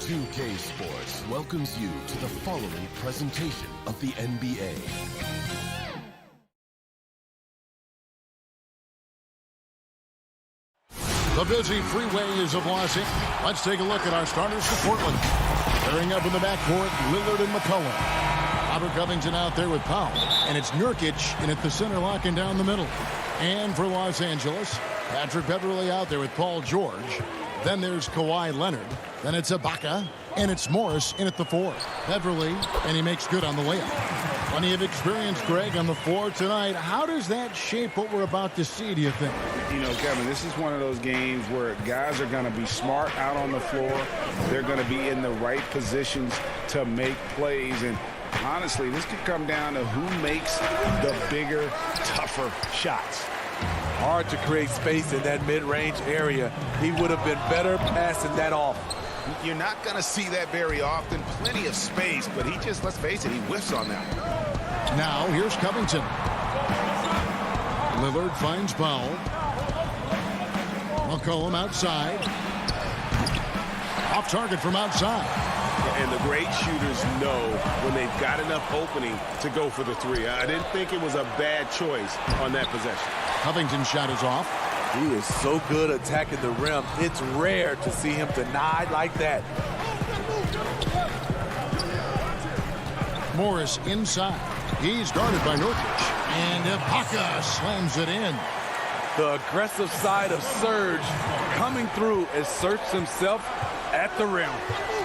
2K Sports welcomes you to the following presentation of the NBA. The busy freeways of Los Angeles. Let's take a look at our starters for Portland. Pairing up in the backcourt, Lillard and McCollum. Robert Covington out there with Powell. And it's Nurkic in at the center, locking down the middle. And for Los Angeles, Patrick Beverley out there with Paul George. Then there's Kawhi Leonard. Then it's Ibaka. And it's Morris in at the 4. Beverley, and he makes good on the layup. Plenty of experience, Greg, on the floor tonight. How does that shape what we're about to see, do you think? You know, Kevin, this is one of those games where guys are going to be smart out on the floor. They're going to be in the right positions to make plays. And honestly, this could come down to who makes the bigger, tougher shots. Hard to create space in that mid-range area. He would have been better passing that off. You're not going to see that very often. Plenty of space, but he just, let's face it, he whiffs on that. Now, here's Covington. Lillard finds Powell. McCollum outside. Off target from outside. And the great shooters know when they've got enough opening to go for the 3. I didn't think it was a bad choice on that possession. Covington's shot is off. He is so good attacking the rim. It's rare to see him denied like that. Morris inside. He's guarded by Nurkic. And Ibaka slams it in. The aggressive side of Serge coming through asserts himself at the rim.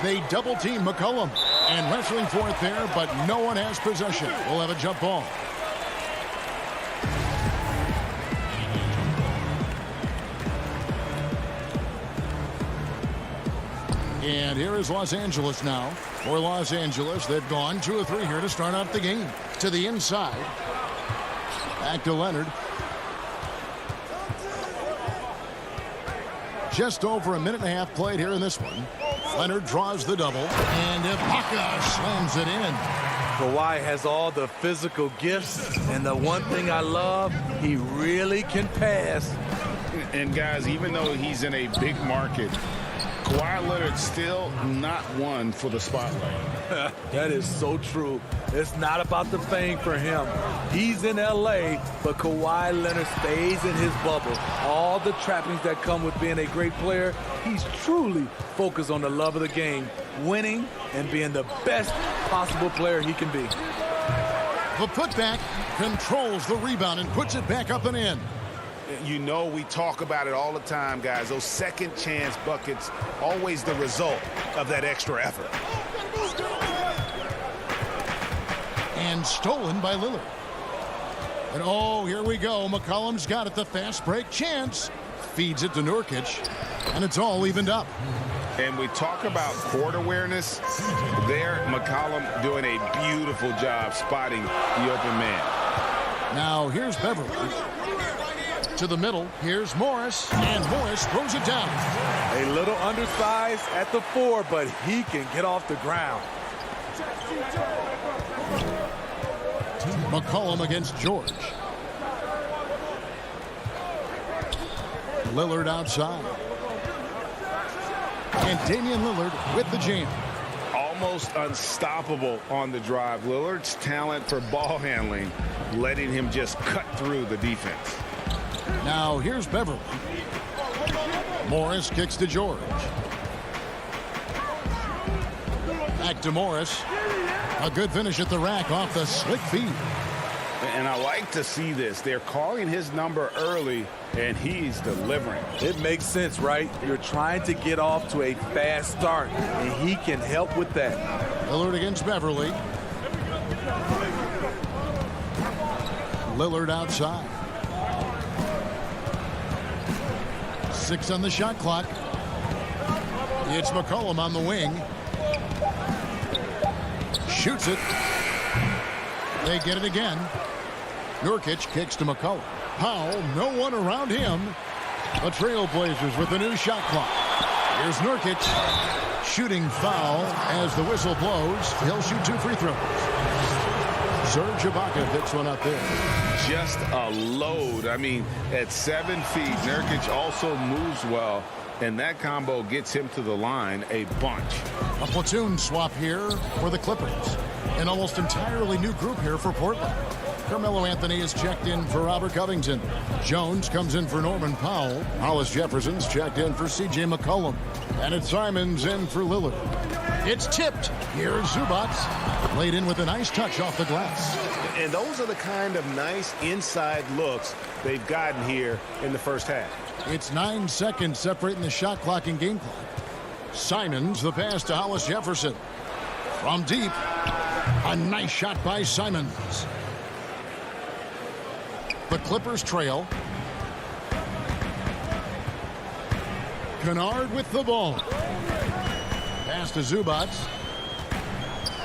They double-team McCollum. And wrestling for it there, but no one has possession. We'll have a jump ball. And here is Los Angeles now. For Los Angeles, they've gone 2 of 3 here to start out the game. To the inside. Back to Leonard. Just over a minute and a half played here in this one. Leonard draws the double. And Ibaka slams it in. Kawhi has all the physical gifts. And the one thing I love, he really can pass. And guys, even though he's in a big market, Kawhi Leonard's still not one for the spotlight. That is so true. It's not about the fame for him. He's in L.A., but Kawhi Leonard stays in his bubble. All the trappings that come with being a great player, he's truly focused on the love of the game, winning and being the best possible player he can be. The putback controls the rebound and puts it back up and in. You know, we talk about it all the time, guys. Those second chance buckets, always the result of that extra effort. And stolen by Lillard. And oh, here we go. McCollum's got it. The fast break chance. Feeds it to Nurkic. And it's all evened up. And we talk about court awareness. There, McCollum doing a beautiful job spotting the open man. Now, here's Beverley. To the middle, here's Morris, and Morris throws it down. A little undersized at the 4, but he can get off the ground. McCollum against George. Lillard outside. And Damian Lillard with the jam. Almost unstoppable on the drive. Lillard's talent for ball handling, letting him just cut through the defense. Now, here's Beverley. Morris kicks to George. Back to Morris. A good finish at the rack off the slick feed. And I like to see this. They're calling his number early, and he's delivering. It makes sense, right? You're trying to get off to a fast start, and he can help with that. Lillard against Beverley. Lillard outside. 6 on the shot clock. It's McCollum on the wing. Shoots it. They get it again. Nurkic kicks to McCollum. Powell, no one around him. The Trailblazers with the new shot clock. Here's Nurkic. Shooting foul as the whistle blows. He'll shoot 2 free throws. Serge Ibaka picks one up there. Just a load. I mean, at 7 feet, Nurkic also moves well. And that combo gets him to the line a bunch. A platoon swap here for the Clippers. An almost entirely new group here for Portland. Carmelo Anthony is checked in for Robert Covington. Jones comes in for Norman Powell. Hollis Jefferson's checked in for C.J. McCollum. And it's Simons in for Lillard. It's tipped. Here's Zubats. Laid in with a nice touch off the glass. And those are the kind of nice inside looks they've gotten here in the first half. It's 9 seconds separating the shot clock and game clock. Simons, the pass to Hollis Jefferson. From deep, a nice shot by Simons. The Clippers trail. Kennard with the ball. Pass to Zubats.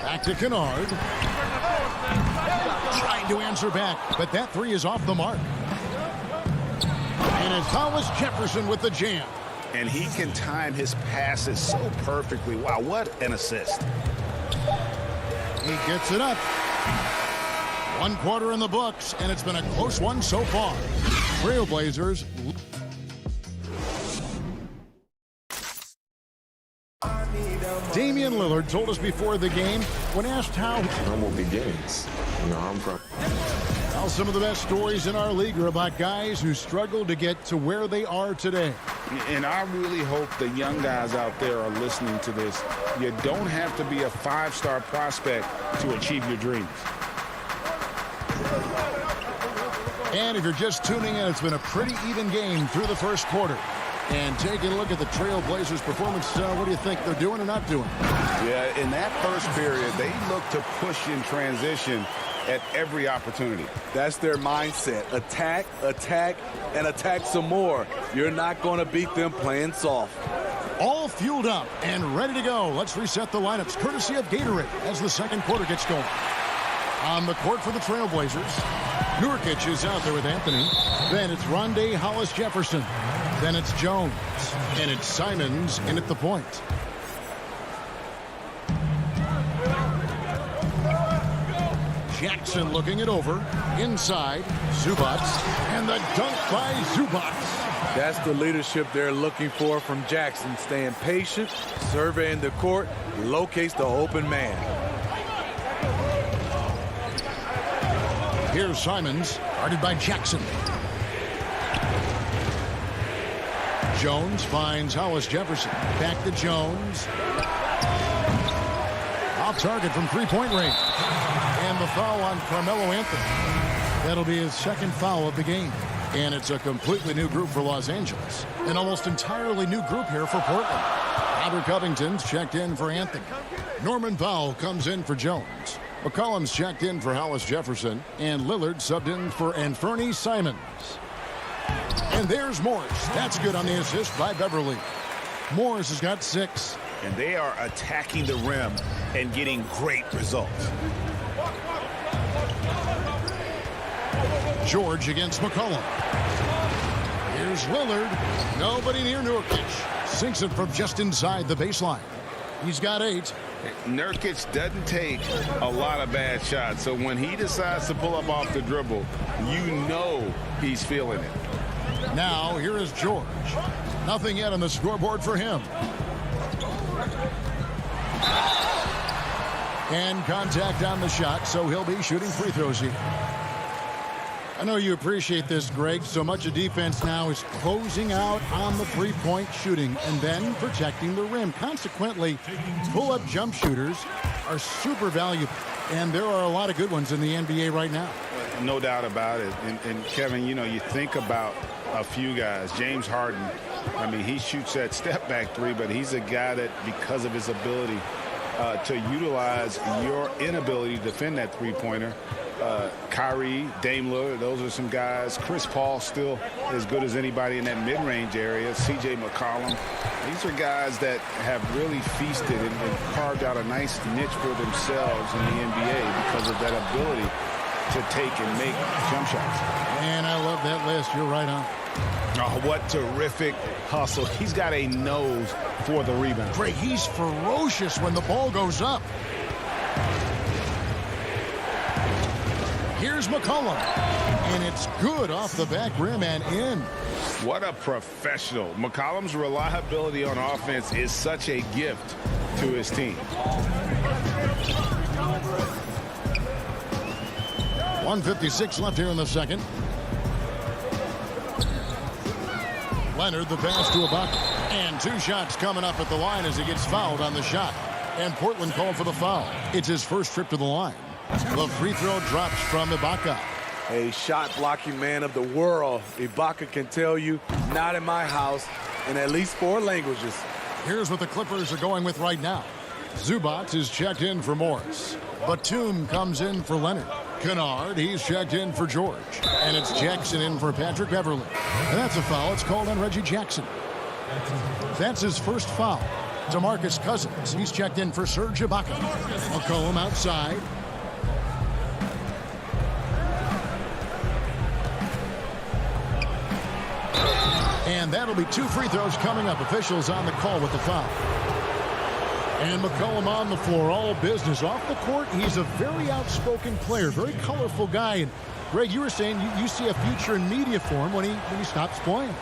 Back to Kennard. Trying to answer back, but that three is off the mark. And it's Hollis Jefferson with the jam. And he can time his passes so perfectly. Wow, what an assist. He gets it up. 1 quarter in the books, and it's been a close one so far. Trailblazers. Damian Lillard told us before the game, when asked how normal beginnings. I'm from. Well, some of the best stories in our league are about guys who struggled to get to where they are today. And I really hope the young guys out there are listening to this. You don't have to be a 5-star prospect to achieve your dreams. And if you're just tuning in, it's been a pretty even game through the first quarter. And taking a look at the Trailblazers' performance, what do you think they're doing or not doing? Yeah, in that first period, they looked to push in transition at every opportunity. That's their mindset. Attack, attack, and attack some more. You're not going to beat them playing soft. All fueled up and ready to go. Let's reset the lineups, courtesy of Gatorade, as the second quarter gets going. On the court for the Trailblazers, Nurkic is out there with Anthony. Then it's Rondé Hollis Jefferson. Then it's Jones. And it's Simons in at the point. Jackson looking it over. Inside, Zubats. And the dunk by Zubats. That's the leadership they're looking for from Jackson. Staying patient, surveying the court, locates the open man. Here's Simons, guarded by Jackson. Jones finds Hollis Jefferson. Back to Jones. Off target from three-point range. And the foul on Carmelo Anthony. That'll be his second foul of the game. And it's a completely new group for Los Angeles. An almost entirely new group here for Portland. Robert Covington's checked in for Anthony. Norman Powell comes in for Jones. McCollum's checked in for Hollis Jefferson. And Lillard subbed in for Anthony Simons. And there's Morris. That's good on the assist by Beverly. Morris has got 6. And they are attacking the rim and getting great results. George against McCollum. Here's Lillard. Nobody near Nurkic. Sinks it from just inside the baseline. He's got 8. Nurkic doesn't take a lot of bad shots. So when he decides to pull up off the dribble, you know he's feeling it. Now, here is George. Nothing yet on the scoreboard for him. And contact on the shot, so he'll be shooting free throws here. I know you appreciate this, Greg. So much of defense now is closing out on the three-point shooting and then protecting the rim. Consequently, pull-up jump shooters are super valuable, and there are a lot of good ones in the NBA right now. No doubt about it. And Kevin, you know, you think about a few guys. James Harden, I mean, he shoots that step-back three, but he's a guy that, because of his ability to utilize your inability to defend that three-pointer, Kyrie, Dame Lillard, those are some guys. Chris Paul still as good as anybody in that mid-range area. C.J. McCollum. These are guys that have really feasted and carved out a nice niche for themselves in the NBA because of that ability to take and make jump shots. And I love that list. You're right on. Oh, what terrific hustle. He's got a nose for the rebound. Greg, he's ferocious when the ball goes up. Here's McCollum. And it's good off the back rim and in. What a professional. McCollum's reliability on offense is such a gift to his team. 1:56 left here in the second. Leonard, the pass to Ibaka. And 2 shots coming up at the line as he gets fouled on the shot. And Portland called for the foul. It's his first trip to the line. The free throw drops from Ibaka. A shot-blocking man of the world. Ibaka can tell you, not in my house, in at least 4 languages. Here's what the Clippers are going with right now. Zubac is checked in for Morris. Batum comes in for Leonard. Kennard, he's checked in for George. And it's Jackson in for Patrick Beverly. And that's a foul. It's called on Reggie Jackson. That's his first foul. DeMarcus Cousins, he's checked in for Serge Ibaka. McCollum outside. And that'll be 2 free throws coming up. Officials on the call with the foul. And McCollum on the floor, all business. Off the court, he's a very outspoken player, very colorful guy. And Greg, you were saying you see a future in media for him when he stops playing.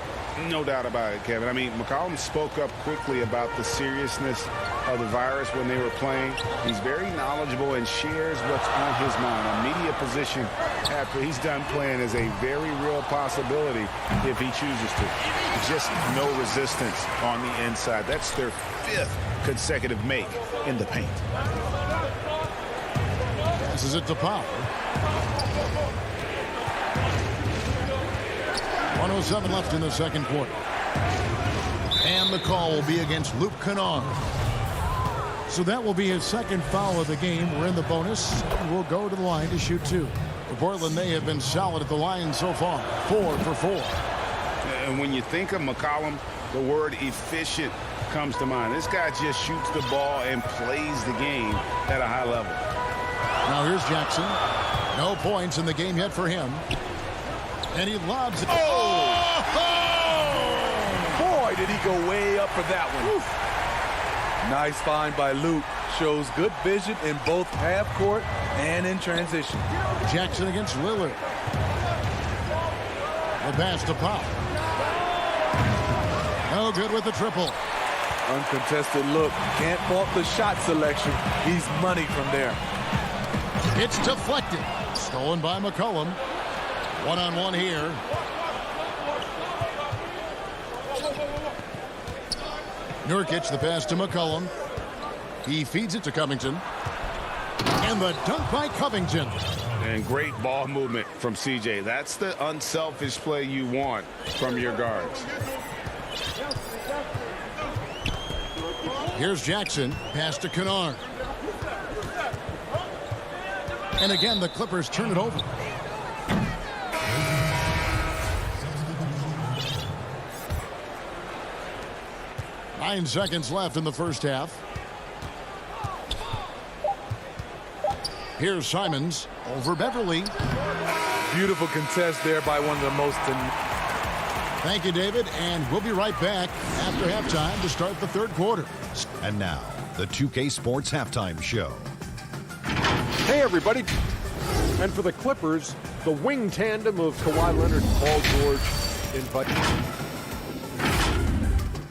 No doubt about it, Kevin. I mean, McCollum spoke up quickly about the seriousness of the virus when they were playing. He's very knowledgeable and shares what's on his mind. A media position after he's done playing is a very real possibility if he chooses to. Just no resistance on the inside. That's their 5th consecutive make in the paint. Passes it to Powell. 1:07 left in the second quarter. And the call will be against Luke Kennard. So that will be his second foul of the game. We're in the bonus. We'll go to the line to shoot 2. For Portland, they have been solid at the line so far. 4 for 4. And when you think of McCollum, the word efficient comes to mind. This guy just shoots the ball and plays the game at a high level. Now here's Jackson. No points in the game yet for him. And he lobs it. Oh! Boy, did he go way up for that one. Woo. Nice find by Luke. Shows good vision in both half court and in transition. Jackson against Lillard. The pass to Pop. No good with the triple. Uncontested look. Can't fault the shot selection. He's money from there. It's deflected. Stolen by McCollum. One-on-one here. Nurkic, the pass to McCollum. He feeds it to Covington. And the dunk by Covington. And great ball movement from CJ. That's the unselfish play you want from your guards. Here's Jackson. Pass to Kennard. And again, the Clippers turn it over. Nine seconds left in the first half. Here's Simons over Beverly. Beautiful contest there by one of the most. Thank you, David. And we'll be right back after halftime to start the third quarter. And now, the 2K Sports Halftime Show. Hey, everybody. And for the Clippers, the wing tandem of Kawhi Leonard and Paul George invite.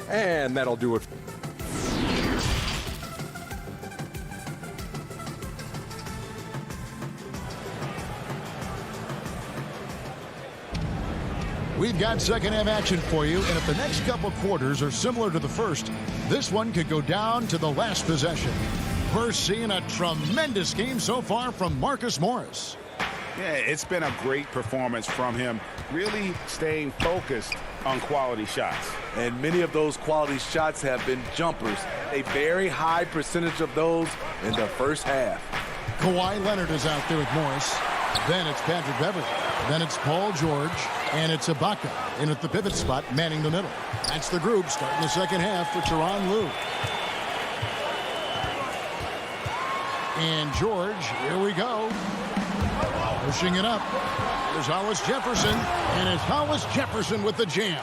And that'll do it. We've got second half action for you, and if the next couple quarters are similar to the first, this one could go down to the last possession. We're seeing a tremendous game so far from Marcus Morris. Yeah, it's been a great performance from him, really staying focused on quality shots. And many of those quality shots have been jumpers. A very high percentage of those in the first half. Kawhi Leonard is out there with Morris. Then it's Patrick Beverly. Then it's Paul George. And it's Ibaka in at the pivot spot, manning the middle. That's the group starting the second half for Tyronn Lue. And George, here we go. Pushing it up. There's Hollis Jefferson. And it's Hollis Jefferson with the jam.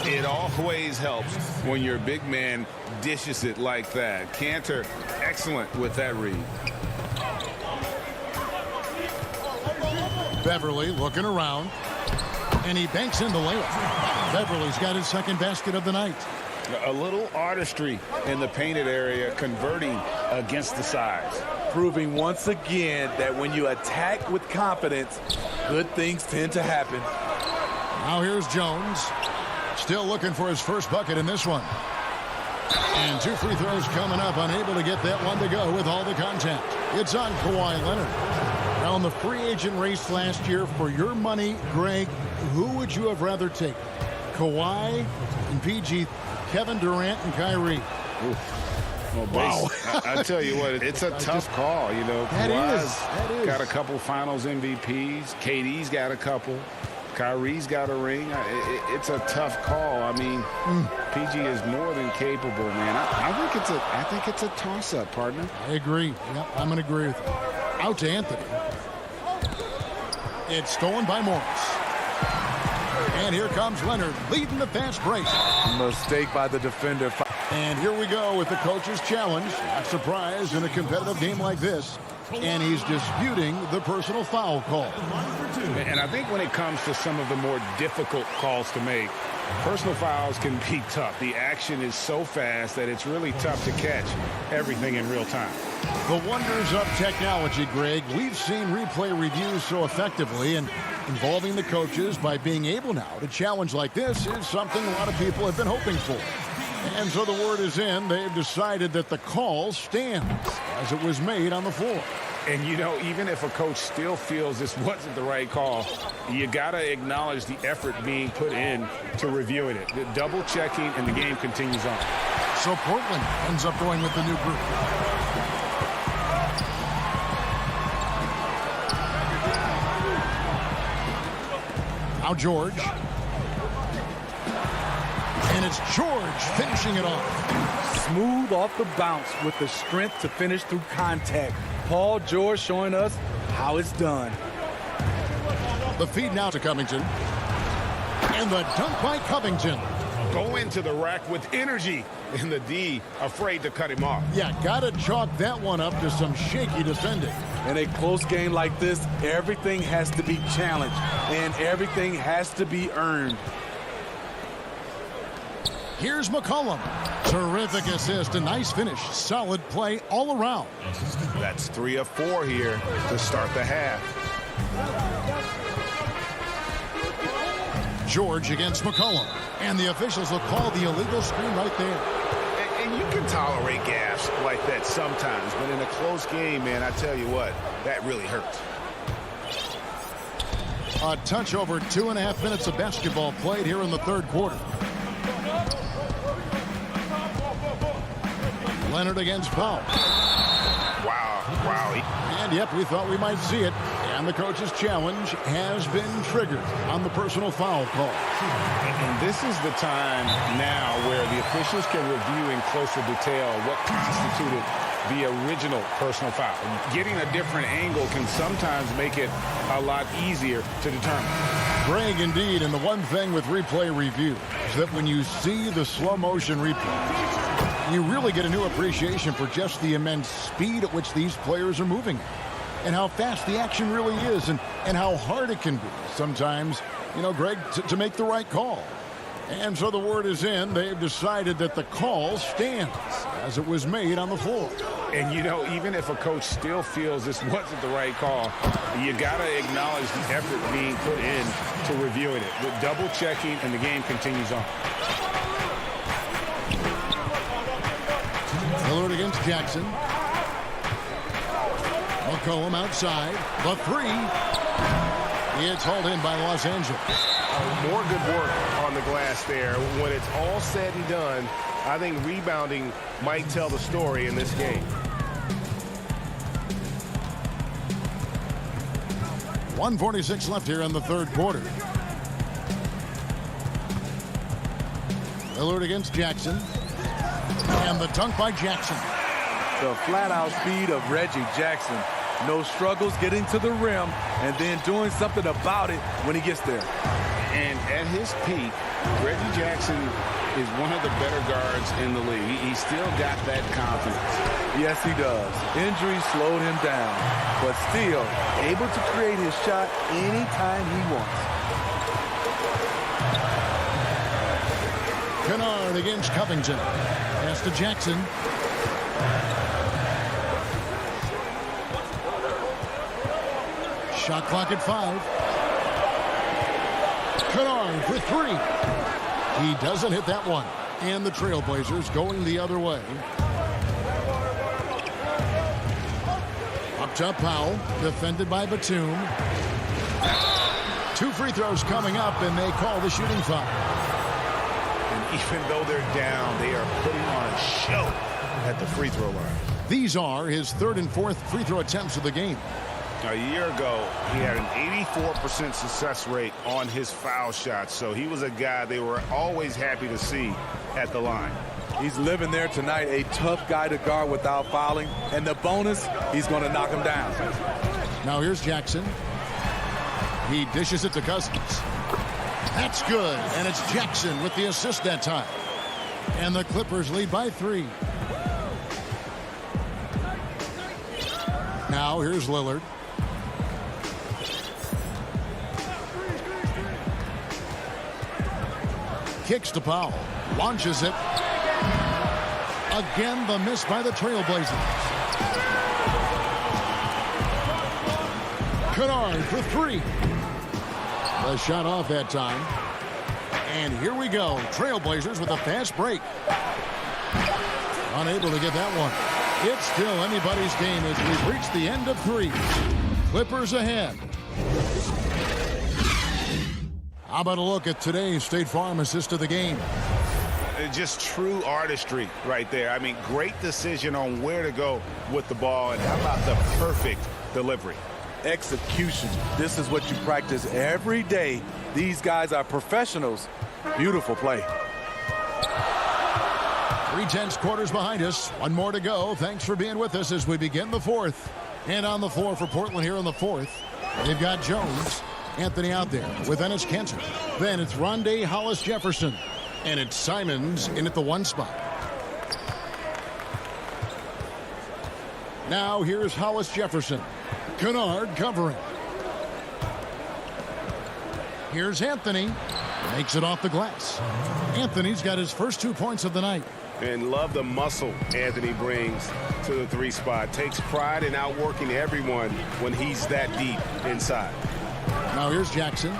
It always helps when your big man dishes it like that. Cantor, excellent with that read. Beverly looking around. And he banks in the layup. Beverly's got his second basket of the night. A little artistry in the painted area, converting against the size. Proving once again that when you attack with confidence, good things tend to happen. Now here's Jones. Still looking for his first bucket in this one. And 2 free throws coming up. Unable to get that one to go with all the contact. It's on Kawhi Leonard. Now in the free agent race last year, for your money, Greg, who would you have rather taken? Kawhi and PG, Kevin Durant and Kyrie. Well, wow. I tell you what, it's a tough call. You know, Kawhi's got a couple finals MVPs. KD's got a couple. Kyrie's got a ring. It's a tough call. I mean, PG is more than capable, man. I think it's a toss-up, partner. I agree. Yep, I'm going to agree with you. Out to Anthony. It's stolen by Morris. And here comes Leonard leading the fast break. Mistake by the defender. And here we go with the coach's challenge. Not surprised in a competitive game like this. And he's disputing the personal foul call. And I think when it comes to some of the more difficult calls to make, personal fouls can be tough. The action is so fast that it's really tough to catch everything in real time. The wonders of technology, Greg. We've seen replay reviews so effectively, and involving the coaches by being able now to challenge like this is something a lot of people have been hoping for. And so the word is in. They've decided that the call stands as it was made on the floor. And, you know, even if a coach still feels this wasn't the right call, you got to acknowledge the effort being put in to reviewing it. The double checking, and the game continues on. So Portland ends up going with the new group. Now George. And it's George finishing it off. Smooth off the bounce with the strength to finish through contact. Paul George showing us how it's done. The feed now to Covington. And the dunk by Covington. Go into the rack with energy. And the D afraid to cut him off. Yeah, got to chalk that one up to some shaky defending. In a close game like this, everything has to be challenged. And everything has to be earned. Here's McCollum. Terrific assist, a nice finish. Solid play all around. That's 3 of 4 here to start the half. George against McCollum. And the officials will call the illegal screen right there. And you can tolerate gaffes like that sometimes, but in a close game, man, I tell you what, that really hurts. A touch over 2.5 minutes of basketball played here in the third quarter. Leonard against Powell. Wow. And yep, we thought we might see it. And the coach's challenge has been triggered on the personal foul call. And this is the time now where the officials can review in closer detail what constituted the original personal foul. Getting a different angle can sometimes make it a lot easier to determine. Greg, indeed, and the one thing with replay review is that when you see the slow motion replay, you really get a new appreciation for just the immense speed at which these players are moving and how fast the action really is and how hard it can be sometimes, you know, Greg, to make the right call. And so the word is in. They've decided that the call stands as it was made on the floor. And, you know, even if a coach still feels this wasn't the right call, you got to acknowledge the effort being put in to reviewing it. The double checking, and the game continues on. Lillard against Jackson. McCollum outside. The three. It's hauled in by Los Angeles. More good work on the glass there. When it's all said and done, I think rebounding might tell the story in this game. .146 left here in the third quarter. Lillard against Jackson. And the dunk by Jackson. The flat-out speed of Reggie Jackson. No struggles getting to the rim and then doing something about it when he gets there. And at his peak, Reggie Jackson is one of the better guards in the league. He still got that confidence. Yes, he does. Injury slowed him down, but still able to create his shot anytime he wants. Kennard against Covington. Pass to Jackson. Shot clock at 5. Kennard for 3. He doesn't hit that one. And the Trailblazers going the other way. Up top, Powell, defended by Batum. 2 free throws coming up, and they call the shooting foul. And even though they're down, they are putting on a show at the free throw line. These are his 3rd and 4th free throw attempts of the game. A year ago, he had an 84% success rate on his foul shots, so he was a guy they were always happy to see at the line. He's living there tonight, a tough guy to guard without fouling, and the bonus, he's going to knock him down. Now here's Jackson. He dishes it to Cousins. That's good, and it's Jackson with the assist that time. And the Clippers lead by 3. Now here's Lillard. Kicks to Powell. Launches it. Again, the miss by the Trailblazers. Kennard for 3. The shot off that time. And here we go. Trailblazers with a fast break. Unable to get that one. It's still anybody's game as we've reached the end of 3. Clippers ahead. How about a look at today's State Farm assist of the game? Just true artistry right there. I mean, great decision on where to go with the ball, and how about the perfect delivery? Execution. This is what you practice every day. These guys are professionals. Beautiful play. 3/10 quarters behind us. 1 more to go. Thanks for being with us as we begin the 4th. And on the floor for Portland here in the 4th, they've got Jones. Anthony out there with Enes Kanter. Then it's Rondé Hollis-Jefferson. And it's Simons in at the 1 spot. Now here's Hollis-Jefferson. Kennard covering. Here's Anthony. Makes it off the glass. Anthony's got his first 2 points of the night. And love the muscle Anthony brings to the 3 spot. Takes pride in outworking everyone when he's that deep inside. Now here's Jackson.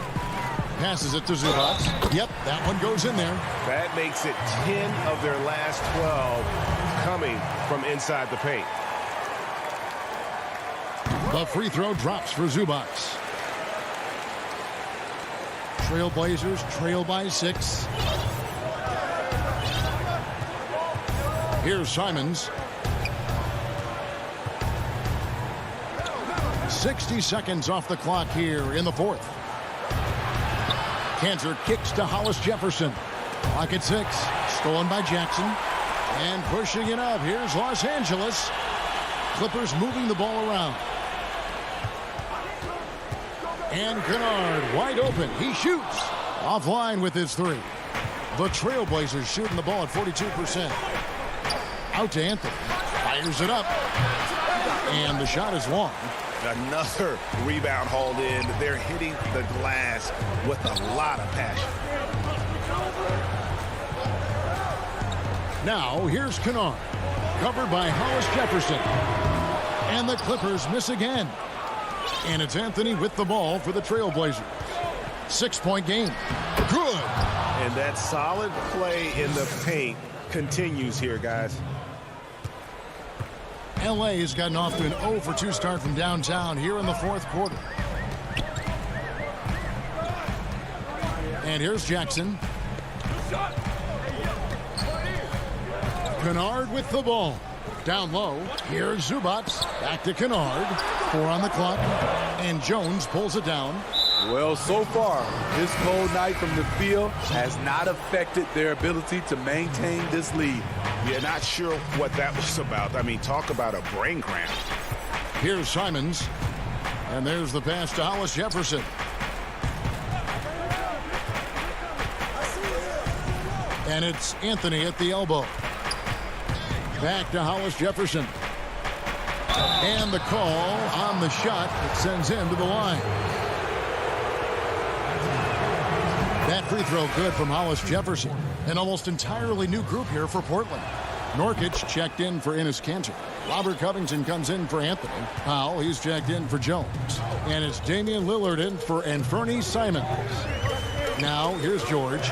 Passes it to Zubac. Yep, that one goes in there. That makes it 10 of their last 12 coming from inside the paint. The free throw drops for Zubac. Trailblazers trail by 6. Here's Simons. 60 seconds off the clock here in the 4th. Kanter kicks to Hollis-Jefferson. Clock at 6. Stolen by Jackson. And pushing it up. Here's Los Angeles. Clippers moving the ball around. And Kennard wide open. He shoots. Offline with his 3. The Trailblazers shooting the ball at 42%. Out to Anthony. Fires it up. And the shot is long. Another rebound hauled in. They're hitting the glass with a lot of passion. Now here's Kennard. Covered by Hollis-Jefferson. And the Clippers miss again. And it's Anthony with the ball for the Trailblazers. 6-point game. Good. And that solid play in the paint continues here, guys. LA has gotten off to an 0-for-2 start from downtown here in the 4th quarter. And here's Jackson. Kennard with the ball. Down low. Here's Zubac. Back to Kennard. 4 on the clock. And Jones pulls it down. Well, so far, this cold night from the field has not affected their ability to maintain this lead. Yeah, not sure what that was about. I mean, talk about a brain cramp. Here's Simons. And there's the pass to Hollis-Jefferson. And it's Anthony at the elbow. Back to Hollis-Jefferson. And the call on the shot that sends him to the line. That free throw good from Hollis Jefferson. An almost entirely new group here for Portland. Nurkic checked in for Enes Kanter. Robert Covington comes in for Anthony. Powell, he's checked in for Jones. And it's Damian Lillard in for Anthony Simons. Now, here's George.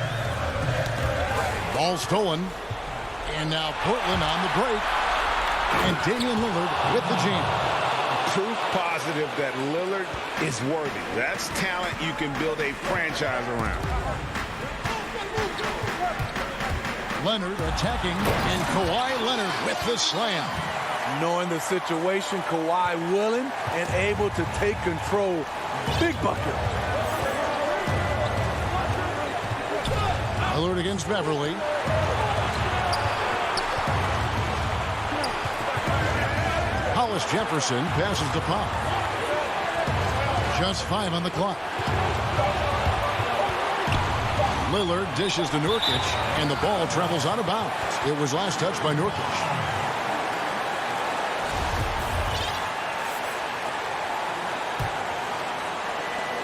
Ball stolen. And now Portland on the break. And Damian Lillard with the jam. Proof positive that Lillard is worthy. That's talent you can build a franchise around. Leonard attacking, and Kawhi Leonard with the slam. Knowing the situation, Kawhi willing and able to take control. Big bucket. Lillard against Beverly. Hollis Jefferson passes to Pop. Just 5 on the clock. Lillard dishes to Nurkic, and the ball travels out of bounds. It was last touched by Nurkic.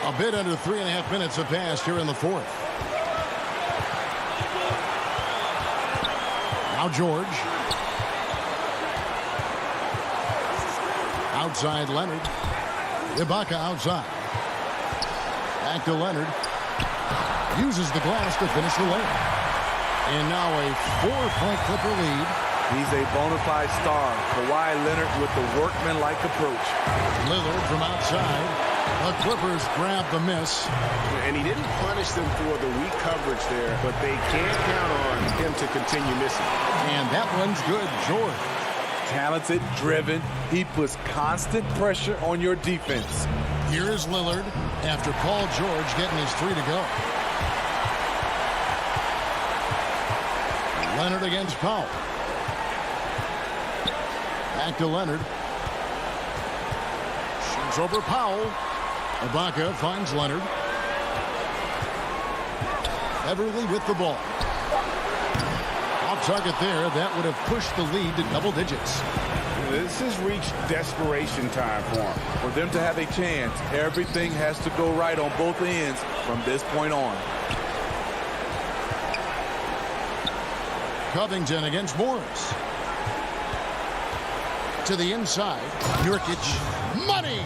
A bit under 3.5 minutes have passed here in the fourth. Now George. Outside Leonard. Ibaka outside. Back to Leonard. Uses the glass to finish the layup. And now a 4-point Clipper lead. He's a bona fide star. Kawhi Leonard with the workman-like approach. Lillard from outside. The Clippers grab the miss. And he didn't punish them for the weak coverage there, but they can't count on him to continue missing. And that one's good. George. Talented, driven. He puts constant pressure on your defense. Here's Lillard after Paul George getting his 3 to go. Leonard against Powell. Back to Leonard. Shoots over Powell. Ibaka finds Leonard. Beverly with the ball. Off target there. That would have pushed the lead to double digits. This has reached desperation time for them. For them to have a chance, everything has to go right on both ends from this point on. Covington against Morris. To the inside. Nurkic. Money!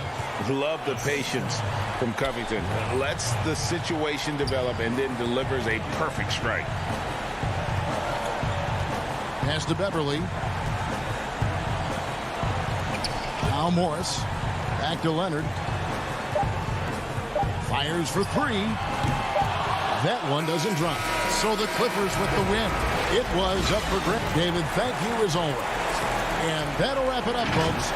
Love the patience from Covington. Lets the situation develop and then delivers a perfect strike. Pass to Beverly. Now Morris. Back to Leonard. Fires for 3. That one doesn't drop. So the Clippers with the win. It was up for grabs. David, thank you as always. And that'll wrap it up, folks.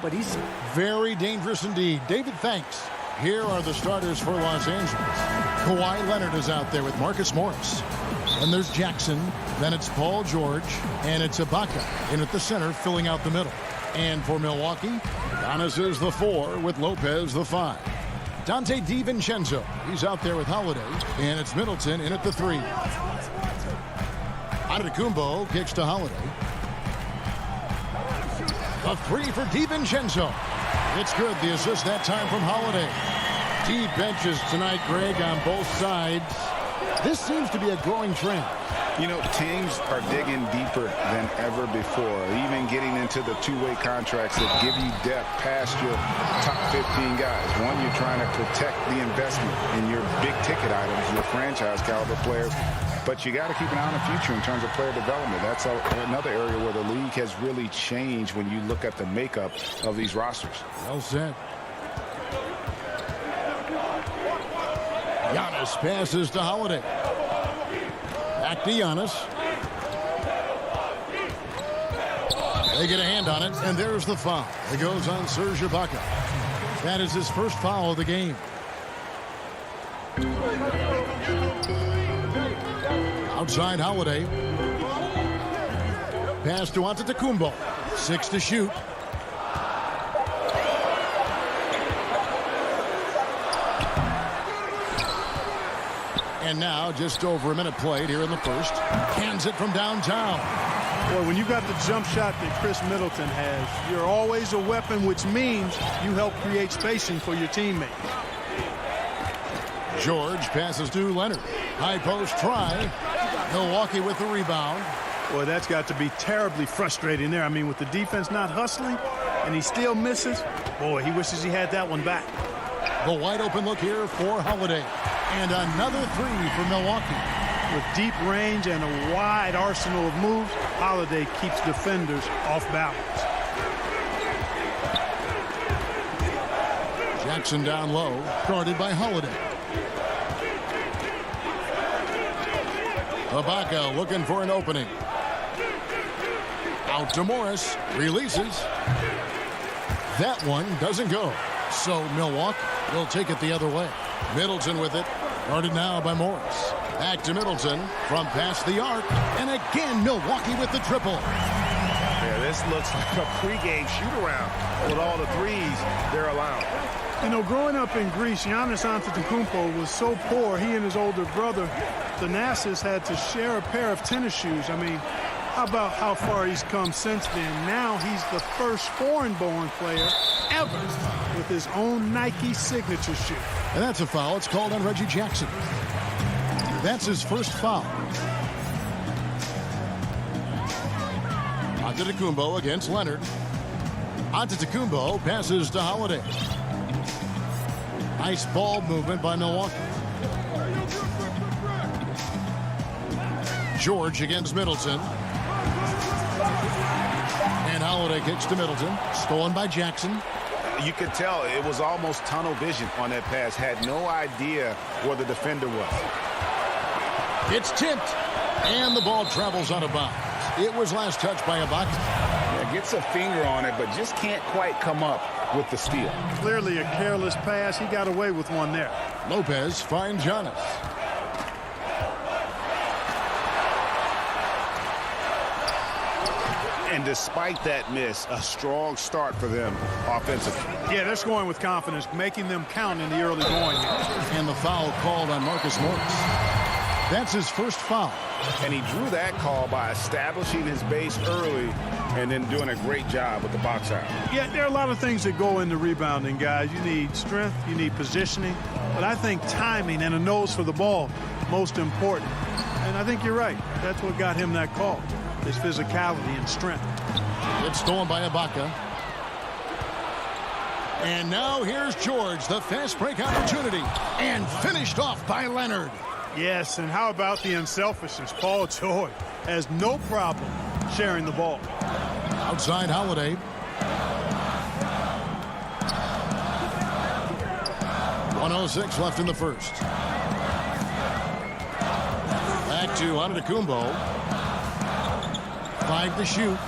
But he's very dangerous indeed. David, thanks. Here are the starters for Los Angeles. Kawhi Leonard is out there with Marcus Morris. And there's Jackson. Then it's Paul George. And it's Ibaka in at the center, filling out the middle. And for Milwaukee, Giannis is the 4 with Lopez the 5. Dante DiVincenzo, he's out there with Holiday. And it's Middleton in at the 3. Antetokounmpo kicks to Holiday. A 3 for DiVincenzo. It's good. The assist that time from Holiday. Deep benches tonight, Greg, on both sides. This seems to be a growing trend. You know, teams are digging deeper than ever before, even getting into the two-way contracts that give you depth past your top 15 guys. One, you're trying to protect the investment in your big-ticket items, your franchise-caliber players, but you got to keep an eye on the future in terms of player development. That's another area where the league has really changed when you look at the makeup of these rosters. Well said. Giannis passes to Holiday. Back to Giannis. They get a hand on it, and there's the foul. It goes on Serge Ibaka. That is his first foul of the game. Outside Holiday. Pass to Antetokounmpo. 6 to shoot. And now just over a minute played here in the first. Hands it from downtown. Boy, when you got the jump shot that Chris Middleton has, you're always a weapon, which means you help create spacing for your teammate. George passes to Leonard. High post try. Milwaukee with the rebound. Boy, that's got to be terribly frustrating there. I mean, with the defense not hustling and he still misses, boy, he wishes he had that one back. The wide open look here for Holiday. And another three for Milwaukee. With deep range and a wide arsenal of moves, Holiday keeps defenders off balance. Jackson down low, guarded by Holiday. Ibaka looking for an opening. Out to Morris, releases. That one doesn't go. So Milwaukee will take it the other way. Middleton with it, guarded now by Morris. Back to Middleton from past the arc, and again Milwaukee with the triple. Yeah, this looks like a pregame shoot-around with all the threes they're allowing. You know, growing up in Greece, Giannis Antetokounmpo was so poor, he and his older brother, Thanasis, had to share a pair of tennis shoes. I mean, how about how far he's come since then? Now he's the first foreign-born player ever with his own Nike signature shoe. And that's a foul. It's called on Reggie Jackson. That's his first foul. Antetokounmpo against Leonard. Antetokounmpo passes to Holiday. Nice ball movement by Milwaukee. George against Middleton. And Holiday kicks to Middleton. Stolen by Jackson. You could tell it was almost tunnel vision on that pass. Had no idea where the defender was. It's tipped. And the ball travels out of bounds. It was last touched by Ibaka. Yeah, gets a finger on it, but just can't quite come up with the steal. Clearly a careless pass. He got away with one there. Lopez finds Giannis. And despite that miss, a strong start for them offensively. Yeah, they're scoring with confidence, making them count in the early going. And the foul called on Marcus Morris. That's his first foul. And he drew that call by establishing his base early and then doing a great job with the box out. Yeah, there are a lot of things that go into rebounding, guys. You need strength, you need positioning, but I think timing and a nose for the ball, most important. And I think you're right. That's what got him that call, his physicality and strength. It's stolen by Ibaka. And now here's George, the fast break opportunity, and finished off by Leonard. Yes, and how about the unselfishness? Paul George has no problem sharing the ball. Outside Holiday. 1:06 left in the first. Back to Antetokounmpo. 5 to shoot.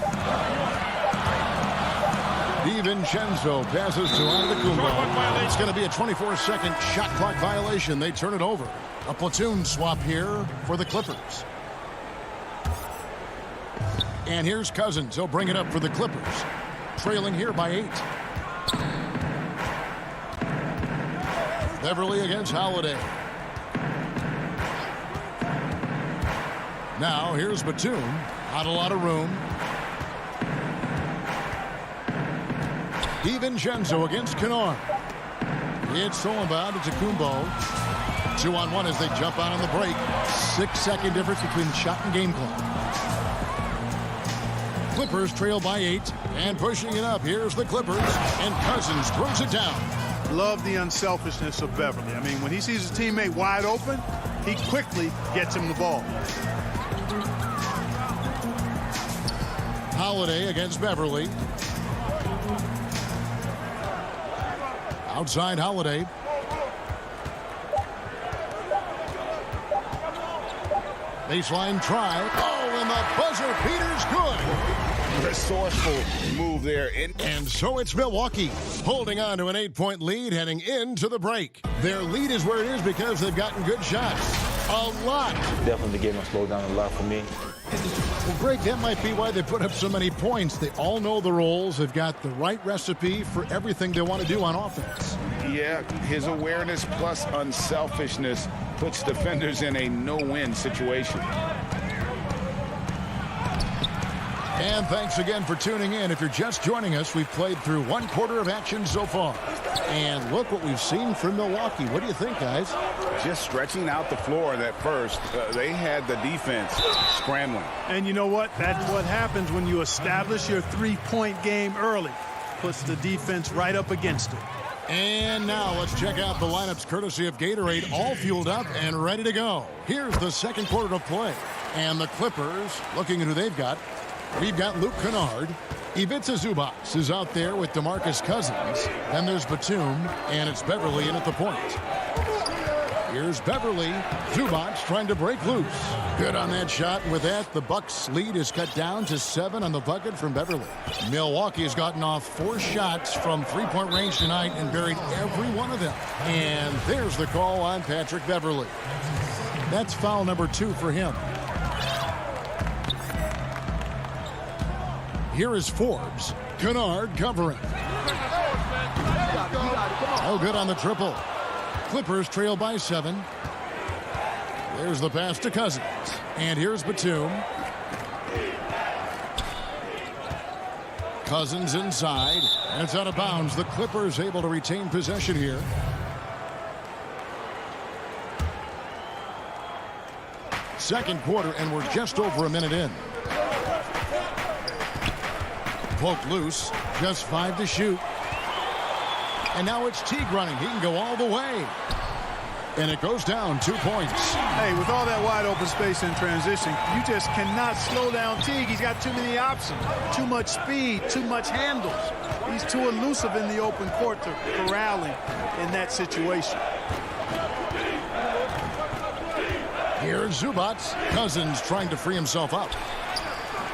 DiVincenzo passes to Antetokounmpo. It's going to be a 24-second shot clock violation. They turn it over. A platoon swap here for the Clippers. And here's Cousins. He'll bring it up for the Clippers. Trailing here by 8. Beverly against Holiday. Now here's Batum. Not a lot of room. DiVincenzo against Kennard. It's stolen by Antetokounmpo. 2-on-1 as they jump out on the break. 6-second difference between shot and game clock. Clippers trail by 8 and pushing it up. Here's the Clippers, and Cousins throws it down. Love the unselfishness of Beverly. I mean, when he sees his teammate wide open, he quickly gets him the ball. Holiday against Beverly. Outside Holiday. Baseline try. Oh, and the buzzer beater's good. Resourceful move there. And so it's Milwaukee holding on to an 8-point lead heading into the break. Their lead is where it is because they've gotten good shots. A lot. Definitely getting them slowed down a lot for me. Well, Greg, that might be why they put up so many points. They all know the roles. They've got the right recipe for everything they want to do on offense. Yeah, his awareness plus unselfishness puts defenders in a no-win situation. And thanks again for tuning in. If you're just joining us, we've played through 1 quarter of action so far. And look what we've seen from Milwaukee. What do you think, guys? Just stretching out the floor at first. They had the defense scrambling. And you know what? That's what happens when you establish your three-point game early. Puts the defense right up against it. And now let's check out the lineups courtesy of Gatorade, all fueled up and ready to go. Here's the second quarter of play. And the Clippers, looking at who they've got. We've got Luke Kennard. Ivica Zubac is out there with DeMarcus Cousins. Then there's Batum, and it's Beverly in at the point. Here's Beverly. Zubac trying to break loose. Good on that shot. And with that, the Bucks' lead is cut down to 7 on the bucket from Beverly. Milwaukee has gotten off 4 shots from three-point range tonight and buried every one of them. And there's the call on Patrick Beverly. That's foul number 2 for him. Here is Forbes. Kennard covering. Oh, good on the triple. Clippers trail by 7. There's the pass to Cousins. And here's Batum. Cousins inside. And it's out of bounds. The Clippers able to retain possession here. Second quarter, and we're just over a minute in. Poked loose. Just 5 to shoot. And now it's Teague running. He can go all the way. And it goes down 2 points. Hey, with all that wide open space in transition, you just cannot slow down Teague. He's got too many options, too much speed, too much handles. He's too elusive in the open court to corral him in that situation. Here's Zubac. Cousins trying to free himself up.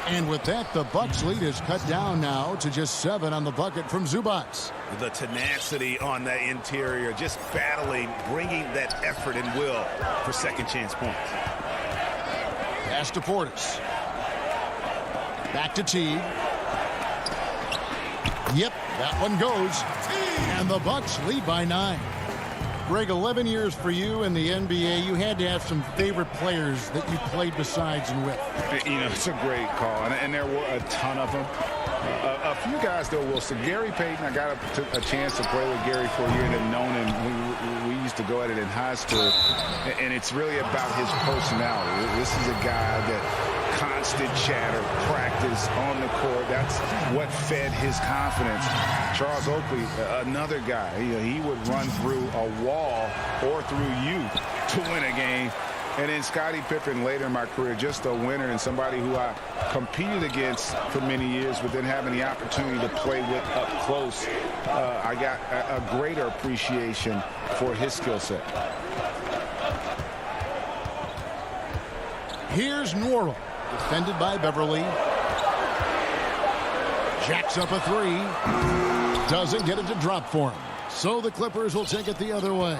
And with that, the Bucks lead is cut down now to just 7 on the bucket from Zubac. The tenacity on that interior, just battling, bringing that effort and will for second chance points. Pass to Portis. Back to Teague. Yep, that one goes. And the Bucks lead by 9. Greg, 11 years for you in the NBA. You had to have some favorite players that you played besides and with. You know, it's a great call, and there were a ton of them. A few guys, though, Wilson. Gary Payton, I got a chance to play with Gary for a year and have known him. We used to go at it in high school, and it's really about his personality. This is a guy that constant chatter, practice on the court. That's what fed his confidence. Charles Oakley, another guy, he would run through a wall or through you to win a game. And then Scottie Pippen later in my career, just a winner and somebody who I competed against for many years, but then having the opportunity to play with up close, I got a greater appreciation for his skill set. Here's Norrell, defended by Beverly. Jacks up a 3. Doesn't get it to drop for him. So the Clippers will take it the other way.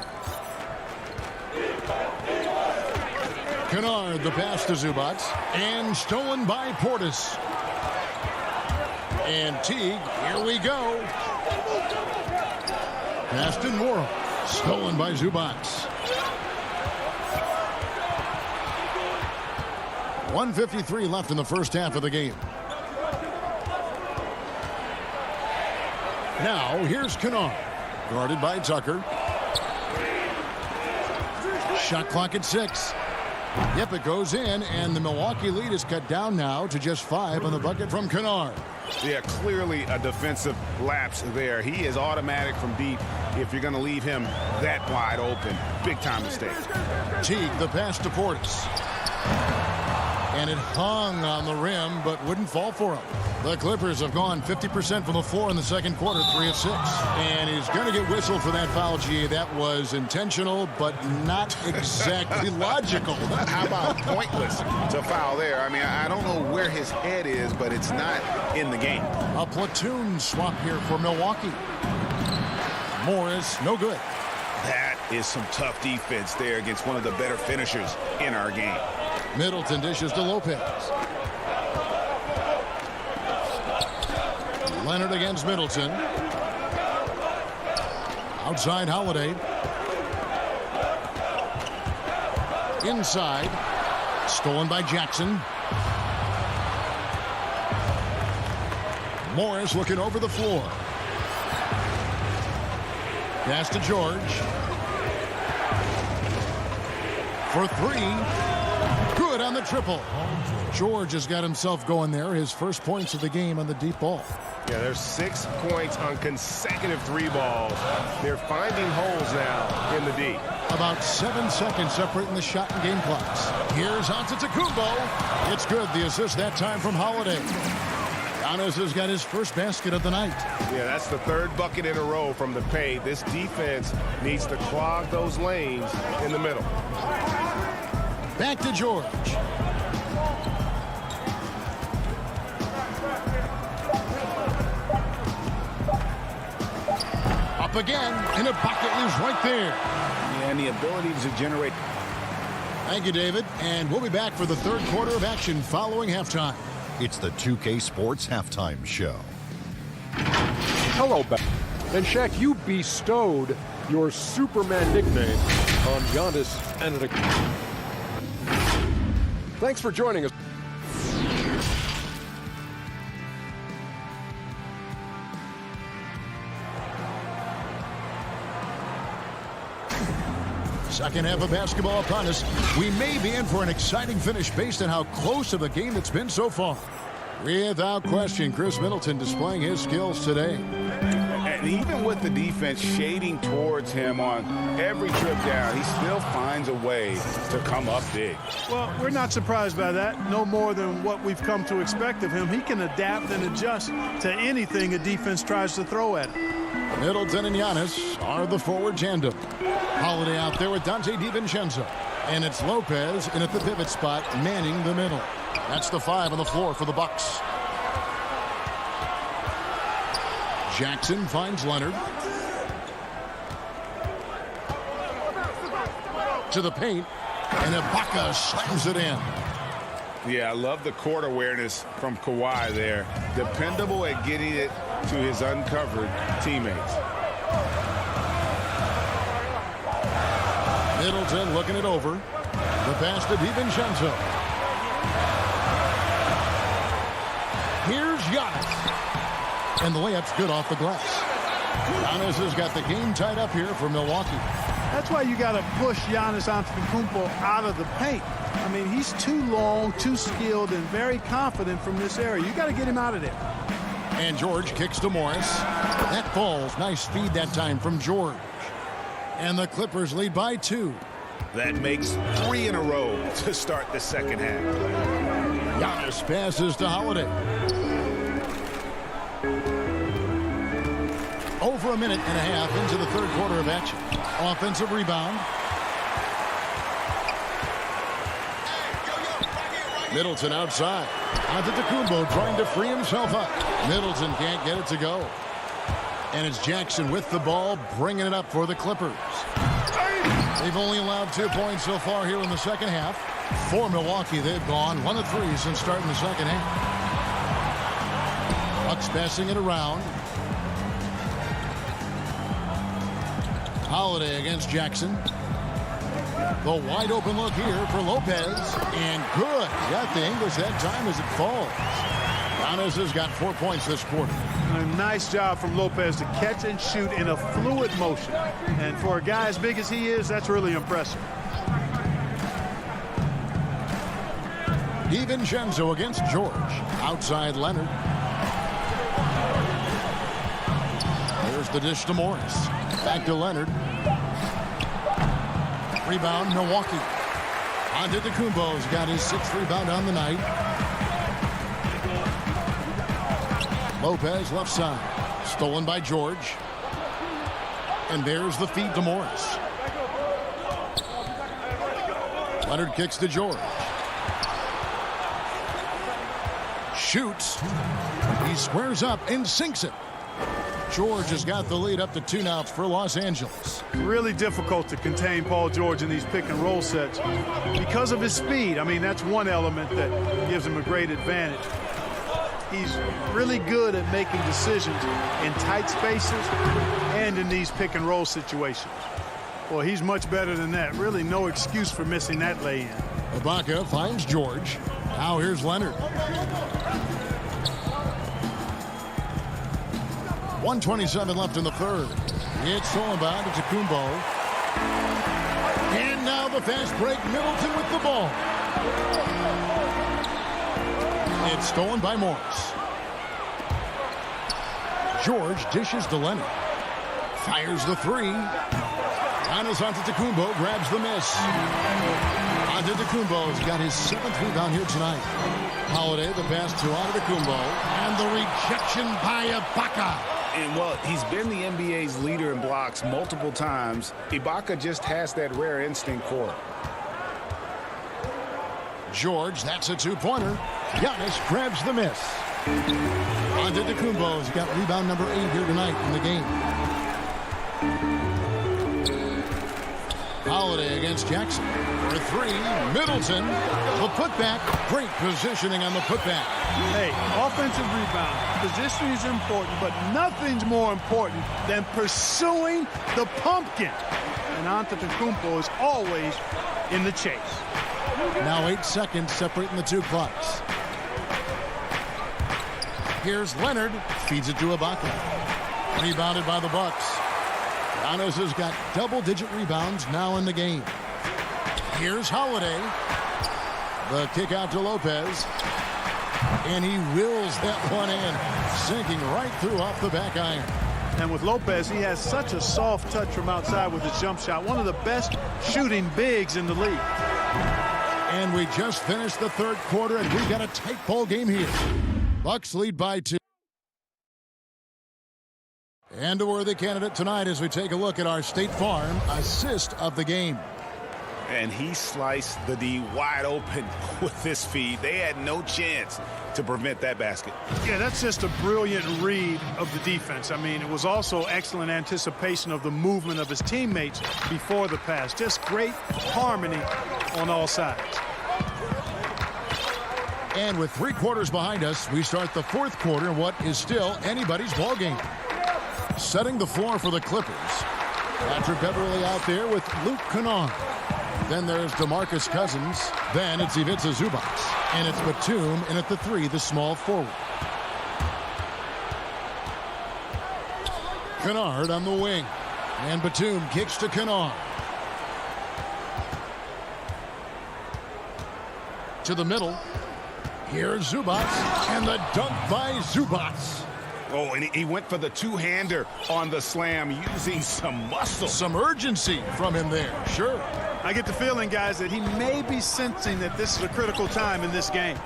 Kennard, the pass to Zubac, and stolen by Portis. And Teague, here we go. Pass to Norrell, stolen by Zubac. 1:53 left in the first half of the game. Now, here's Kennard. Guarded by Tucker. Shot clock at 6. Yep, it goes in, and the Milwaukee lead is cut down now to just 5 on the bucket from Kennard. Yeah, clearly a defensive lapse there. He is automatic from deep if you're going to leave him that wide open. Big-time mistake. Teague, the pass to Portis. And it hung on the rim, but wouldn't fall for him. The Clippers have gone 50% from the floor in the second quarter, 3 of 6. And he's going to get whistled for that foul, G. That was intentional, but not exactly logical. How about pointless to foul there? I mean, I don't know where his head is, but it's not in the game. A platoon swap here for Milwaukee. Morris, no good. That is some tough defense there against one of the better finishers in our game. Middleton dishes to Lopez. Leonard against Middleton. Outside Holiday. Inside. Stolen by Jackson. Morris looking over the floor. Pass to George. For 3. Good on the triple. George has got himself going there. His first points of the game on the deep ball. Yeah, there's 6 points on consecutive 3 balls. They're finding holes now in the D. About 7 seconds separating the shot and game clocks. Here's Antetokounmpo. It's good. The assist that time from Holiday. Giannis has got his first basket of the night. Yeah, that's the 3rd bucket in a row from the paint. This defense needs to clog those lanes in the middle. Back to George. Up again, and a bucket is right there. Yeah, and the ability to generate. Thank you, David. And we'll be back for the 3rd quarter of action following halftime. It's the 2K Sports Halftime Show. Hello, back. And Shaq, you bestowed your Superman nickname on Giannis Antetokounmpo. Thanks for joining us. Second half of basketball upon us. We may be in for an exciting finish based on how close of a game it's been so far. Without question, Chris Middleton displaying his skills today. And even with the defense shading towards him on every trip down, he still finds a way to come up big. Well, we're not surprised by that. No more than what we've come to expect of him. He can adapt and adjust to anything a defense tries to throw at him. Middleton and Giannis are the forward tandem. Holiday out there with Dante DiVincenzo. And it's Lopez in at the pivot spot, manning the middle. That's the 5 on the floor for the Bucks. Jackson finds Leonard. To the paint. And Ibaka slams it in. Yeah, I love the court awareness from Kawhi there. Dependable at getting it to his uncovered teammates. Middleton looking it over. The pass to DiVincenzo. Here's Giannis. And the layup's good off the glass. Giannis has got the game tied up here for Milwaukee. That's why you got to push Giannis Antetokounmpo out of the paint. I mean, he's too long, too skilled, and very confident from this area. You got to get him out of there. And George kicks to Morris. That falls. Nice feed that time from George. And the Clippers lead by 2. That makes 3 in a row to start the second half. Giannis passes to Holiday. Over a minute and a half into the 3rd quarter of action. Offensive rebound. Middleton outside. Antetokounmpo trying to free himself up. Middleton can't get it to go. And it's Jackson with the ball, bringing it up for the Clippers. They've only allowed 2 points so far here in the second half. For Milwaukee, they've gone 1 of 3 since starting the second half. Bucks passing it around. Holiday against Jackson. The wide open look here for Lopez. And good. Got the English that time as it falls. Giannis has got 4 points this quarter. A nice job from Lopez to catch and shoot in a fluid motion. And for a guy as big as he is, that's really impressive. DiVincenzo against George. Outside Leonard. There's the dish to Morris. Back to Leonard. Rebound, Milwaukee. Antetokounmpo's got his 6th rebound on the night. Lopez left side. Stolen by George. And there's the feed to Morris. Leonard kicks to George. Shoots. He squares up and sinks it. George has got the lead up to 2 now for Los Angeles. Really difficult to contain Paul George in these pick and roll sets because of his speed. I mean, that's one element that gives him a great advantage. He's really good at making decisions in tight spaces and in these pick and roll situations. Well, he's much better than that. Really no excuse for missing that lay-in. Ibaka finds George. Now here's Leonard. 1:27 left in the third. It's stolen by Antetokounmpo. And now the fast break. Middleton with the ball. It's stolen by Morris. George dishes to Leonard. Fires the three. Giannis Antetokounmpo grabs the miss. Antetokounmpo's got his 7th rebound here tonight. Holiday the pass to Antetokounmpo. And the rejection by Ibaka. And, well, he's been the NBA's leader in blocks multiple times. Ibaka just has that rare instinct for it. George, that's a 2-pointer. Giannis grabs the miss. Antetokounmpo's got rebound number 8 here tonight in the game. Holiday against Jackson. For 3, Middleton. The putback. Great positioning on the putback. Hey, offensive rebound. Position is important, but nothing's more important than pursuing the pumpkin. And Antetokounmpo is always in the chase. Now 8 seconds separating the two clocks. Here's Leonard. Feeds it to Ibaka. Rebounded by the Bucks. Giannis has got double-digit rebounds now in the game. Here's Holiday. The kick out to Lopez. And he wills that one in, sinking right through off the back iron. And with Lopez, he has such a soft touch from outside with his jump shot. One of the best shooting bigs in the league. And we just finished the third quarter, and we've got a tight ball game here. Bucks lead by 2. And a worthy candidate tonight as we take a look at our State Farm assist of the game. And he sliced the D wide open with this feed. They had no chance to prevent that basket. Yeah, that's just a brilliant read of the defense. I mean, it was also excellent anticipation of the movement of his teammates before the pass. Just great harmony on all sides. And with 3 quarters behind us, we start the fourth quarter in what is still anybody's ball game. Setting the floor for the Clippers. Patrick Beverly out there with Luke Kennard. Then there's DeMarcus Cousins. Then it's Ivica Zubac. And it's Batum in at the 3, the small forward. Kennard on the wing. And Batum kicks to Kennard. To the middle. Here's Zubac. And the dunk by Zubac. Oh, and he went for the two-hander on the slam using some muscle. Some urgency from him there, sure. I get the feeling, guys, that he may be sensing that this is a critical time in this game.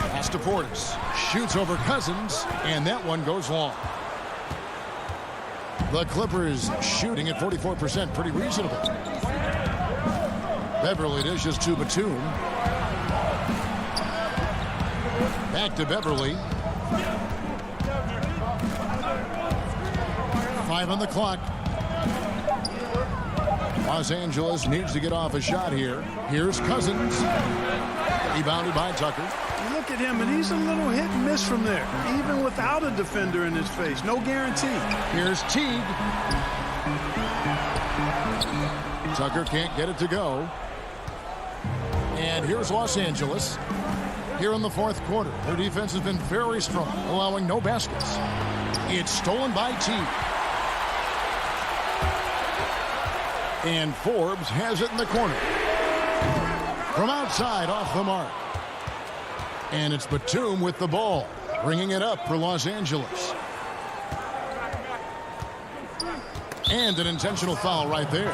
Pass to Portis. Shoots over Cousins, and that one goes long. The Clippers shooting at 44%, pretty reasonable. Beverly dishes to Batum. Back to Beverly. 5 on the clock. Los Angeles needs to get off a shot here. Here's Cousins. Rebounded by Tucker. You look at him, and he's a little hit and miss from there, even without a defender in his face. No guarantee. Here's Teague. Tucker can't get it to go. And here's Los Angeles. here in the fourth quarter. Their defense has been very strong, allowing no baskets. It's stolen by T. And Forbes has it in the corner. From outside, off the mark. And it's Batum with the ball, bringing it up for Los Angeles. And an intentional foul right there.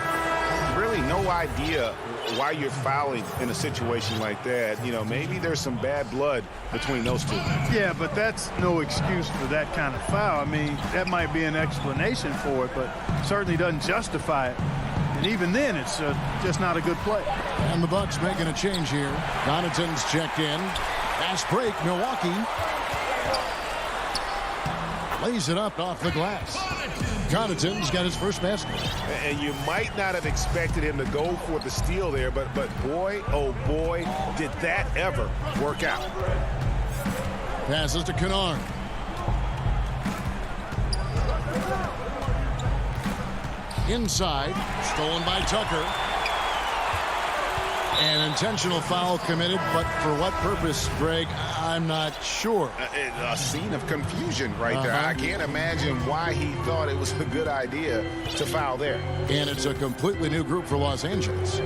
Really no idea why you're fouling in a situation like that. You know, maybe there's some bad blood between those two. Yeah, but that's no excuse for that kind of foul. I mean, that might be an explanation for it, but certainly doesn't justify it. And even then, it's just not a good play. And the Bucks making a change here. Connaughton's checked in. Fast break, Milwaukee. Lays it up off the glass. Connaughton's got his first basket. And you might not have expected him to go for the steal there, but boy, oh boy, did that ever work out. Passes to Kennard. Inside, stolen by Tucker. An intentional foul committed, but for what purpose, Greg, I'm not sure. A scene of confusion right there. I can't imagine why he thought it was a good idea to foul there. And it's a completely new group for Los Angeles.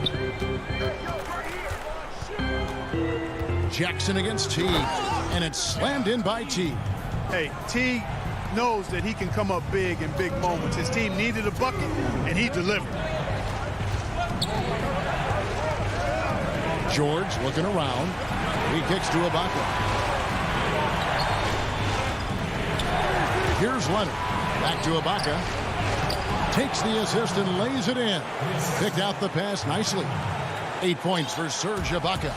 Jackson against T, and it's slammed in by T. Hey, T knows that he can come up big in big moments. His team needed a bucket, and he delivered. George looking around. He kicks to Ibaka. Here's Leonard. Back to Ibaka. Takes the assist and lays it in. Picked out the pass nicely. 8 points for Serge Ibaka.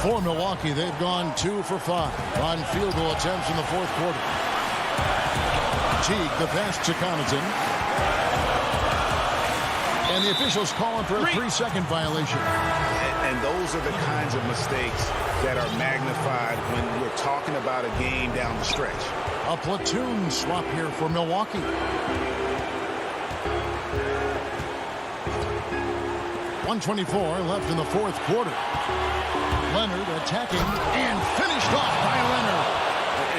For Milwaukee, they've gone 2 for 5 on field goal attempts in the fourth quarter. Teague, the pass to Connaughton. And the officials calling for a 3-second violation. And those are the kinds of mistakes that are magnified when we're talking about a game down the stretch. A platoon swap here for Milwaukee. .124 left in the fourth quarter. Leonard attacking and finished off by Leonard.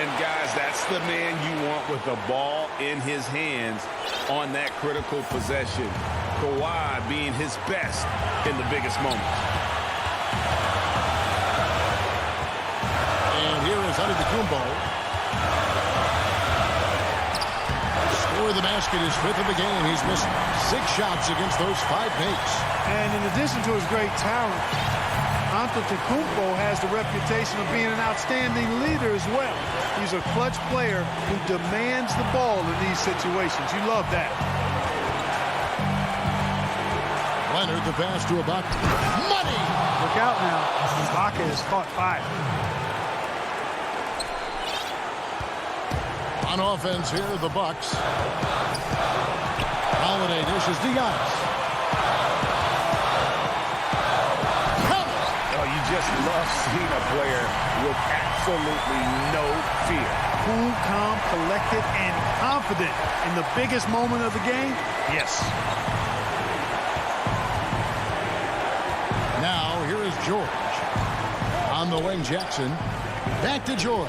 And guys, that's the man you want with the ball in his hands on that critical possession. Kawhi being his best in the biggest moments. And here is Antetokounmpo. Score the basket, his 5th of the game. He's missed 6 shots against those 5 mates. And in addition to his great talent, Antetokounmpo has the reputation of being an outstanding leader as well. He's a clutch player who demands the ball in these situations. You love that. Leonard, the pass to Ibaka. Money! Look out now. Ibaka has caught fire. On offense here, the Bucks. Holiday dishes Diaz. Oh, you just love seeing a player with absolutely no fear. Cool, calm, collected, and confident in the biggest moment of the game? Yes. Now, here is George. On the wing, Jackson. Back to George.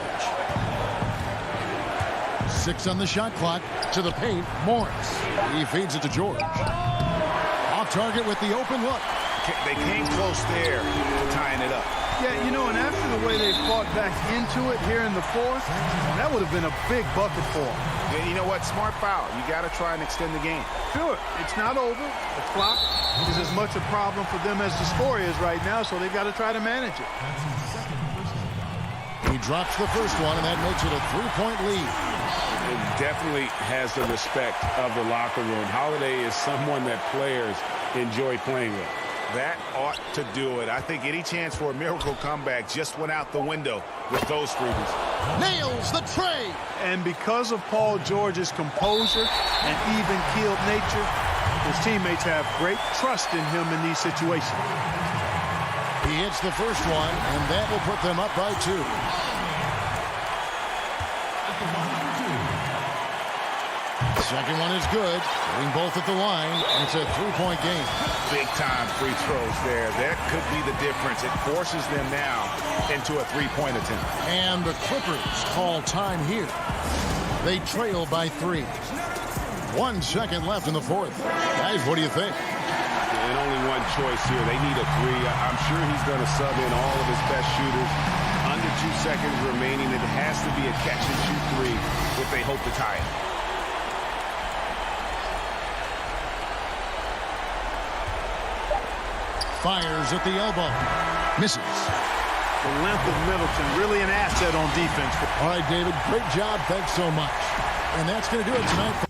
6 on the shot clock. To the paint, Morris. He feeds it to George. Off target with the open look. They came close there to tying it up. Yeah, you know, and after the way they fought back into it here in the fourth, that would have been a big bucket for them. Yeah, you know what? Smart foul. You got to try and extend the game. Sure, it's not over. The clock is as much a problem for them as the score is right now, so they've got to try to manage it. He drops the first one, and that makes it a 3-point lead. It definitely has the respect of the locker room. Holiday is someone that players enjoy playing with. That ought to do it. I think any chance for a miracle comeback just went out the window with those freebies. Nails the tray. And because of Paul George's composure and even-keeled nature, his teammates have great trust in him in these situations. He hits the first one, and that will put them up by 2. Second one is good. Getting both at the line. And it's a three-point game. Big-time free throws there. That could be the difference. It forces them now into a three-point attempt. And the Clippers call time here. They trail by 3. 1 second left in the fourth. Guys, what do you think? And only one choice here. They need a 3. I'm sure he's going to sub in all of his best shooters. Under 2 seconds remaining. It has to be a catch-and-shoot 3 if they hope to tie it. Fires at the elbow. Misses. The length of Middleton, really an asset on defense. All right, David, great job. Thanks so much. And that's going to do it tonight.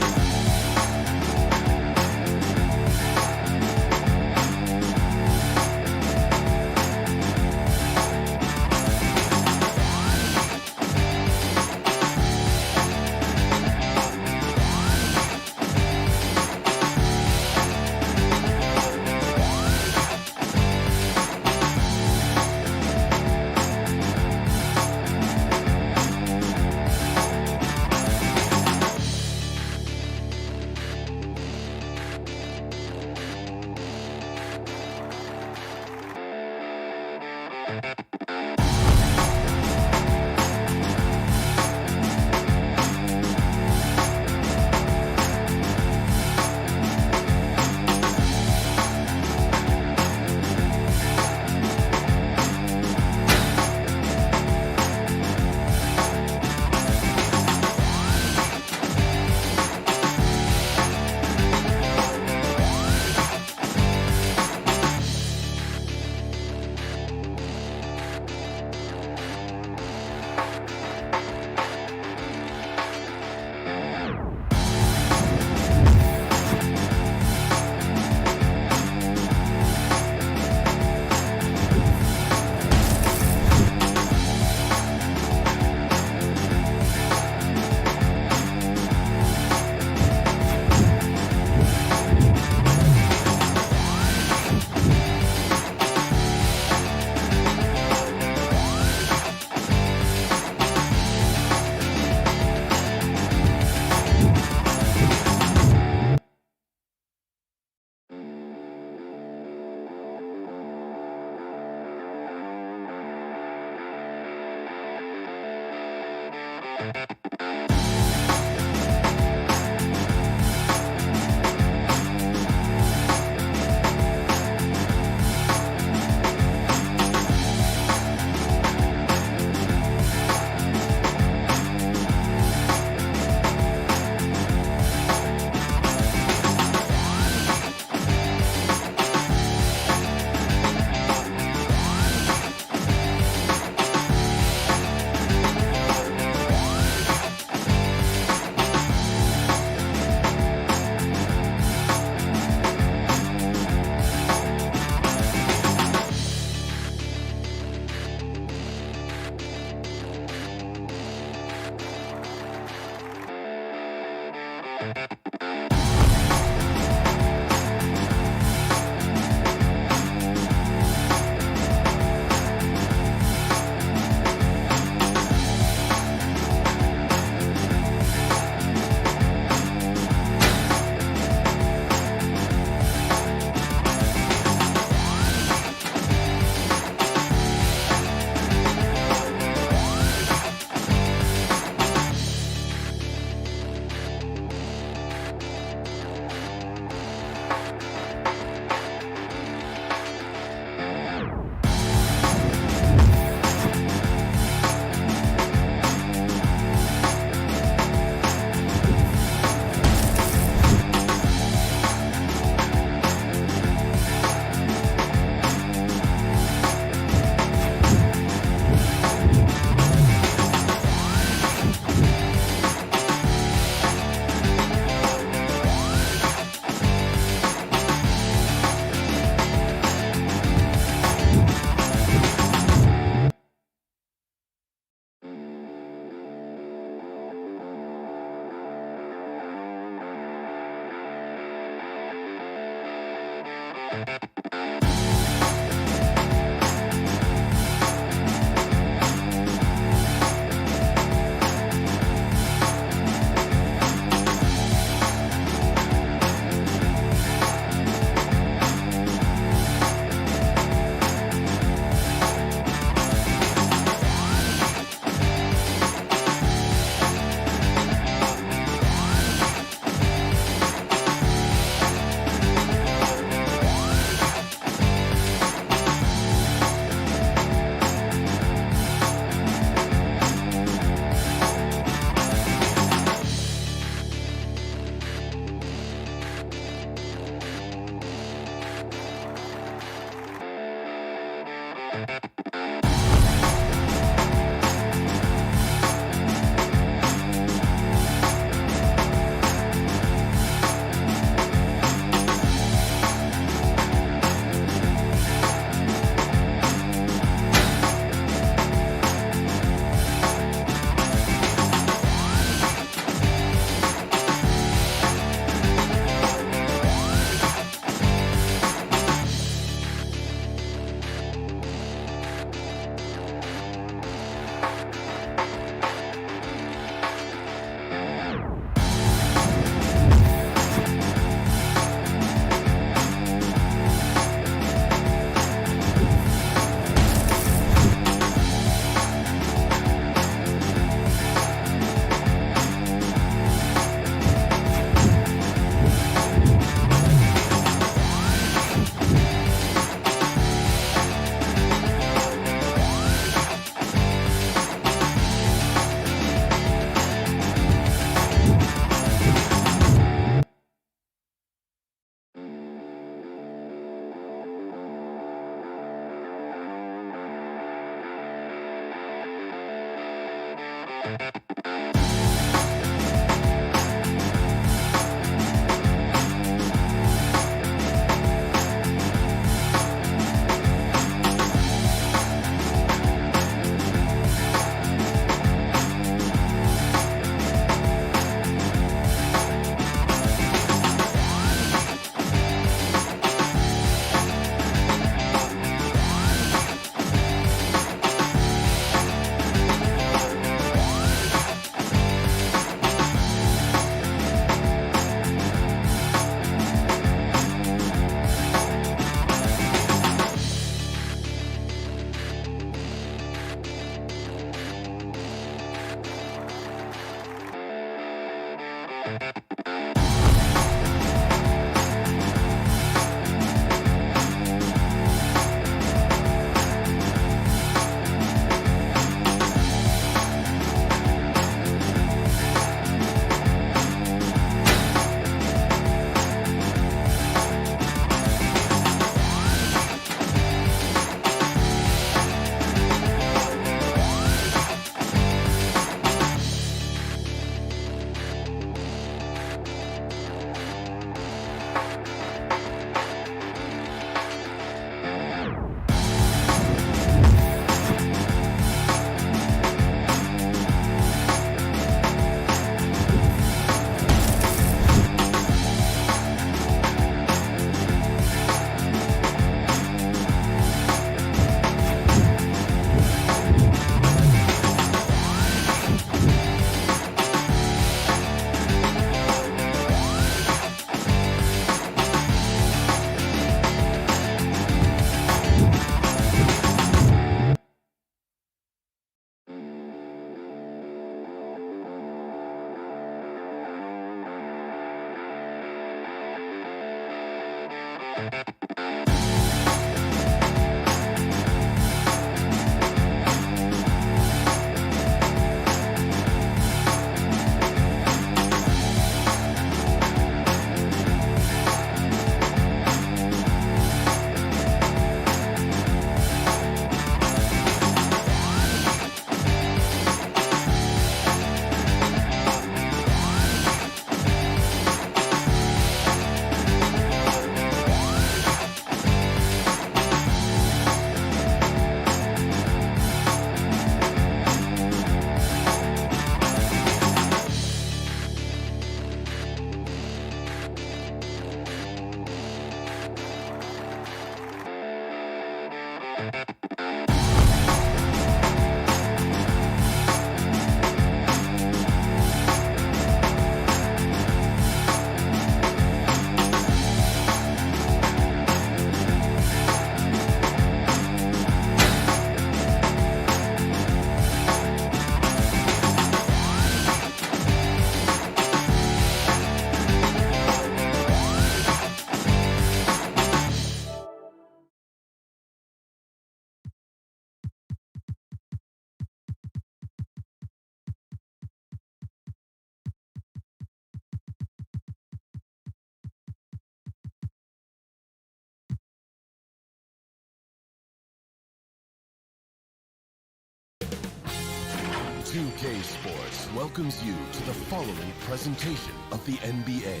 2K Sports welcomes you to the following presentation of the NBA.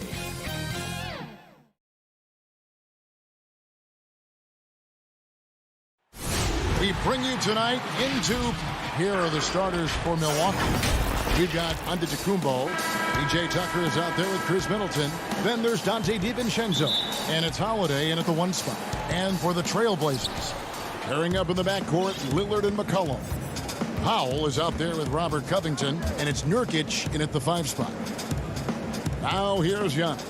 We bring you tonight here are the starters for Milwaukee. We've got Antetokounmpo. PJ Tucker is out there with Chris Middleton. Then there's Dante DiVincenzo. And it's Holiday in at the 1 spot. And for the Trailblazers, pairing up in the backcourt, Lillard and McCollum. Powell is out there with Robert Covington. And it's Nurkic in at the 5 spot. Now here's Giannis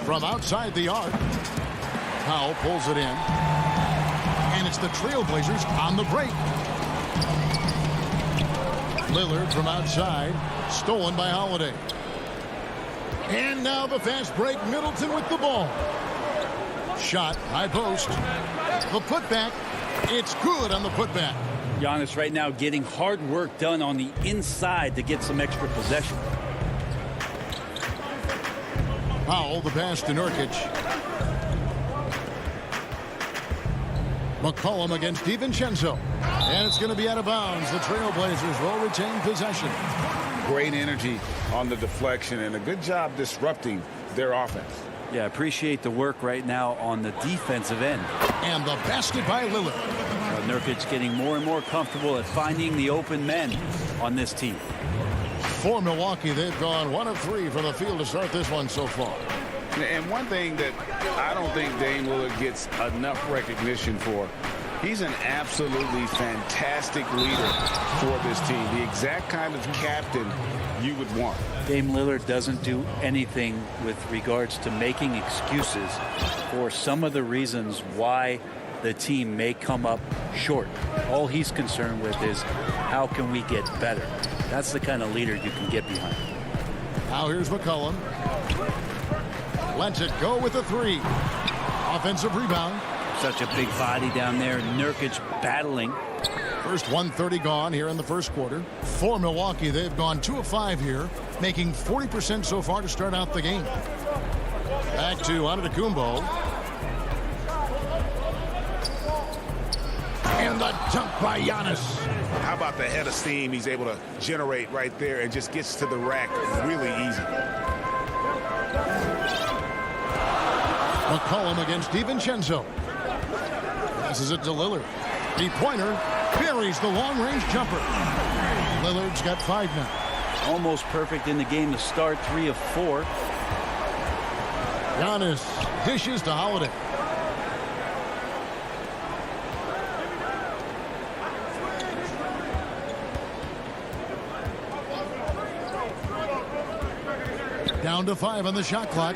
from outside the arc. Powell pulls it in. And it's the Trailblazers on the break. Lillard from outside, stolen by Holiday. And now the fast break, Middleton with the ball. Shot, high post. The putback, it's good on the putback. Giannis right now getting hard work done on the inside to get some extra possession. Powell, the pass to Nurkic. McCollum against DiVincenzo. And it's going to be out of bounds. The Trailblazers will retain possession. Great energy on the deflection and a good job disrupting their offense. Yeah, appreciate the work right now on the defensive end. And the basket by Lillard. Nurkic getting more and more comfortable at finding the open men on this team. For Milwaukee, they've gone 1 of 3 from the field to start this one so far. And one thing that I don't think Dame Lillard gets enough recognition for, he's an absolutely fantastic leader for this team. The exact kind of captain you would want. Dame Lillard doesn't do anything with regards to making excuses for some of the reasons why the team may come up short. All he's concerned with is how can we get better. That's the kind of leader you can get behind. Now here's McCollum. Lets it go with a 3. Offensive rebound. Such a big body down there. Nurkic battling. First 1:30 gone here in the first quarter. For Milwaukee, they've gone 2 of 5 here, making 40% so far to start out the game. Back to Antetokounmpo. And the dunk by Giannis. How about the head of steam he's able to generate right there and just gets to the rack really easy. McCollum against DiVincenzo. Passes it to Lillard. Three-pointer buries the long-range jumper. Lillard's got 5 now. Almost perfect in the game to start, 3 of 4. Giannis dishes to Holiday. Down to 5 on the shot clock.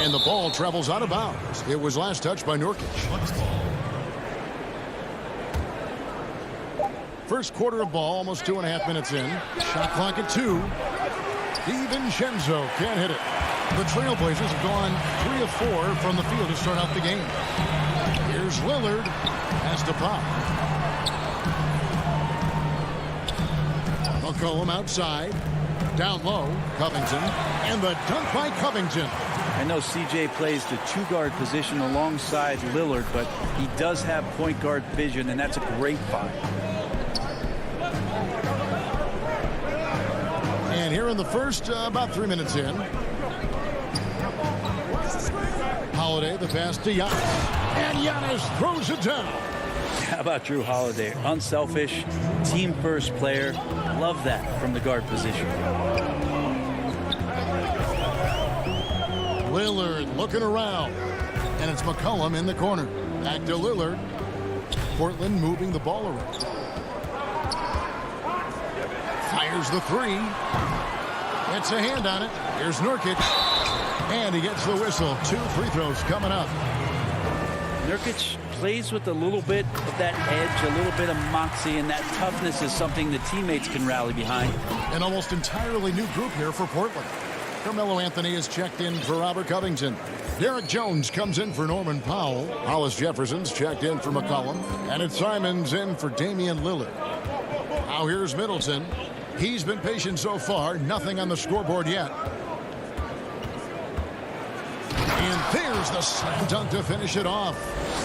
And the ball travels out of bounds. It was last touched by Nurkic. First quarter of ball, almost 2.5 minutes in. Shot clock at 2. DiVincenzo can't hit it. The Trailblazers have gone 3 of 4 from the field to start out the game. Here's Lillard. Has to pop. McCollum outside. Down low, Covington, and the dunk by Covington. I know CJ plays the 2-guard position alongside Lillard, but he does have point guard vision, and that's a great find. And here in the first, about 3 minutes in. Holiday, the pass to Giannis. And Giannis throws it down. How about Drew Holiday? Unselfish, team-first player. Love that from the guard position. Lillard looking around. And it's McCollum in the corner. Back to Lillard. Portland moving the ball around. Fires the 3. Gets a hand on it. Here's Nurkic. And he gets the whistle. 2 free throws coming up. Nurkic plays with a little bit of that edge, a little bit of moxie, and that toughness is something the teammates can rally behind. An almost entirely new group here for Portland. Carmelo Anthony is checked in for Robert Covington. Derek Jones comes in for Norman Powell. Hollis Jefferson's checked in for McCollum. And it's Simons in for Damian Lillard. Now here's Middleton. He's been patient so far. Nothing on the scoreboard yet. And there's the slam dunk to finish it off.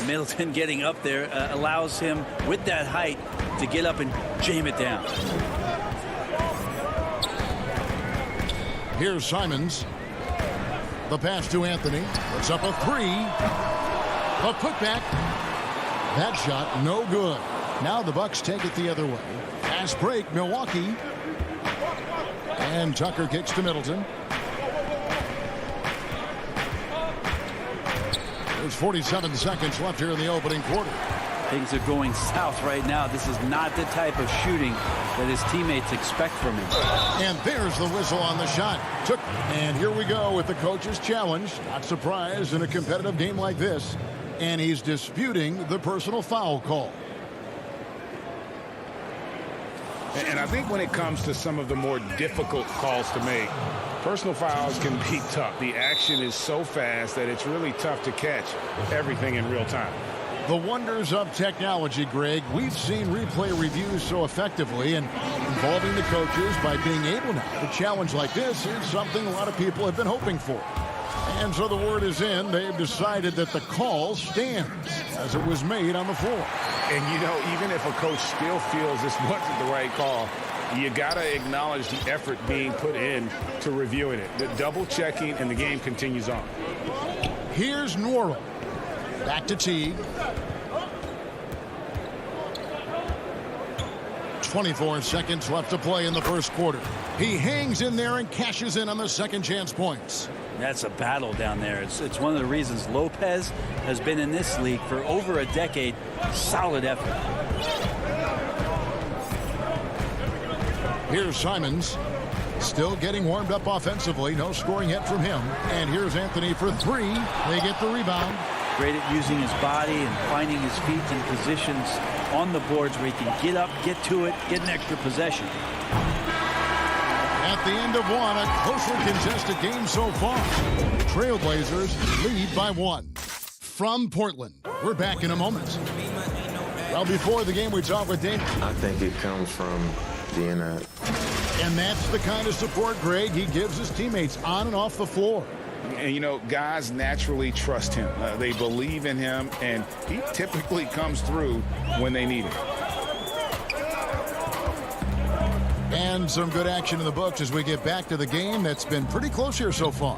Middleton getting up there allows him, with that height, to get up and jam it down. Here's Simons. The pass to Anthony. Puts up a three. A putback. That shot no good. Now the Bucks take it the other way. Fast break, Milwaukee. And Tucker kicks to Middleton. There's 47 seconds left here in the opening quarter. Things are going south right now. This is not the type of shooting that his teammates expect from him. And there's the whistle on the shot. And here we go with the coach's challenge. Not surprised in a competitive game like this. And he's disputing the personal foul call. And I think when it comes to some of the more difficult calls to make, personal fouls can be tough. The action is so fast that it's really tough to catch everything in real time. The wonders of technology, Greg. We've seen replay reviews so effectively, and involving the coaches by being able now to challenge like this is something a lot of people have been hoping for. And so the word is in. They've decided that the call stands as it was made on the floor. And, you know, even if a coach still feels this wasn't the right call, you got to acknowledge the effort being put in to reviewing it. The double checking, and the game continues on. Here's Norrell. Back to Teague. 24 seconds left to play in the first quarter. He hangs in there and cashes in on the second chance points. That's a battle down there. It's one of the reasons Lopez has been in this league for over a decade. Solid effort. Here's Simons. Still getting warmed up offensively. No scoring yet from him. And here's Anthony for three. They get the rebound. Great at using his body and finding his feet in positions on the boards where he can get up, get to it, get an extra possession. At the end of one, a closely contested game so far. Trailblazers lead by one. From Portland, we're back in a moment. Well, before the game, we talked with Dave. I think it comes from being a... And that's the kind of support, Greg, he gives his teammates on and off the floor. And, you know, guys naturally trust him. They believe in him, and he typically comes through when they need him. And some good action in the books as we get back to the game that's been pretty close here so far.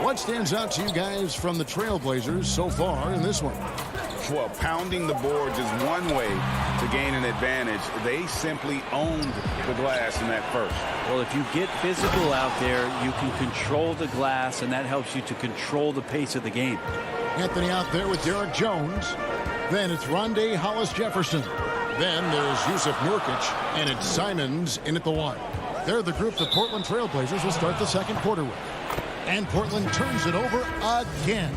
What stands out to you guys from the Trailblazers so far in this one? Well, pounding the boards is one way to gain an advantage. They simply owned the glass in that first. Well, if you get physical out there, you can control the glass, and that helps you to control the pace of the game. Anthony out there with Derek Jones. Then it's Rondé Hollis-Jefferson. Then there's Yusuf Nurkic, and it's Simons in at the one. They're the group the Portland Trailblazers will start the second quarter with. And Portland turns it over again.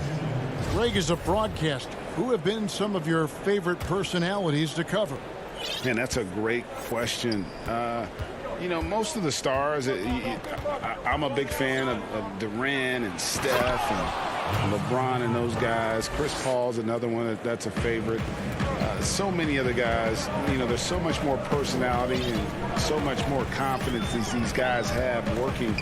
Greg is a broadcaster. Who have been some of your favorite personalities to cover? And that's a great question. You know, most of the stars, I'm a big fan of Durant and Steph and LeBron and those guys. Chris Paul's another one that's a favorite. So many other guys, you know, there's so much more personality and so much more confidence these guys have working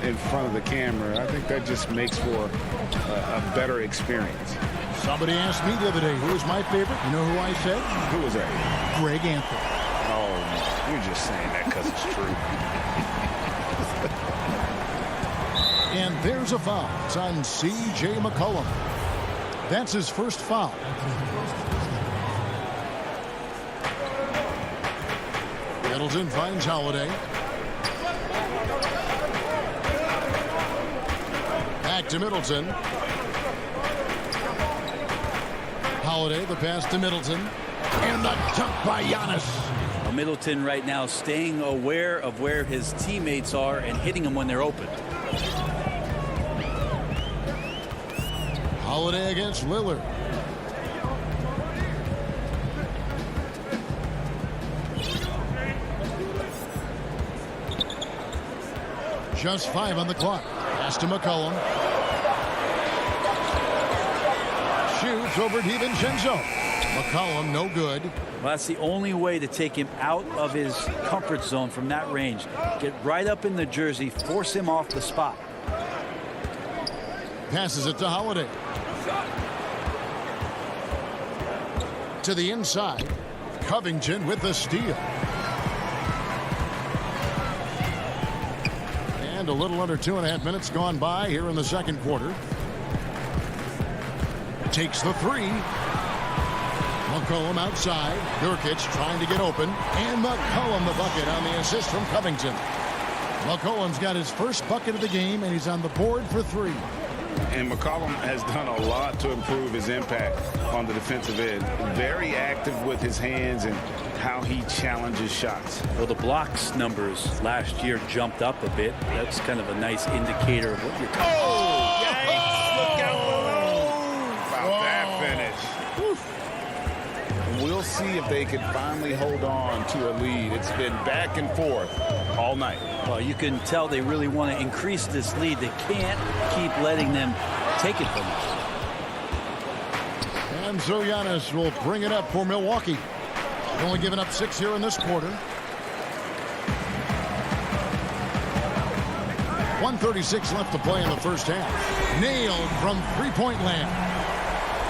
in front of the camera. I think that just makes for a better experience. Somebody asked me the other day, who is my favorite? You know who I said? Who was that? Greg Anthony. Oh, you're just saying that because it's true. And there's a foul. It's on C.J. McCollum. That's his first foul. Middleton finds Holiday. Back to Middleton. Holiday, the pass to Middleton. And the dunk by Giannis. Well, Middleton right now staying aware of where his teammates are and hitting them when they're open. Holiday against Lillard. Just 5 on the clock. Pass to McCollum. Shoots over DiVincenzo. McCollum, no good. Well, that's the only way to take him out of his comfort zone from that range. Get right up in the jersey, force him off the spot. Passes it to Holiday. To the inside. Covington with the steal. And a little under 2.5 minutes gone by here in the second quarter. Takes the three. McCollum outside. Nurkic trying to get open. And McCollum the bucket on the assist from Covington. McCollum's got his first bucket of the game, and he's on the board for three. And McCollum has done a lot to improve his impact on the defensive end. Very active with his hands and how he challenges shots. Well, the blocks numbers last year jumped up a bit. That's kind of a nice indicator of what you're talking about. Oh, yikes. Look out below. About that finish. We'll see if they can finally hold on to a lead. It's been back and forth all night. Well, you can tell they really want to increase this lead. They can't keep letting them take it from them. And so Giannis will bring it up for Milwaukee. Only giving up 6 here in this quarter. 1:36 left to play in the first half. Nailed from three-point land.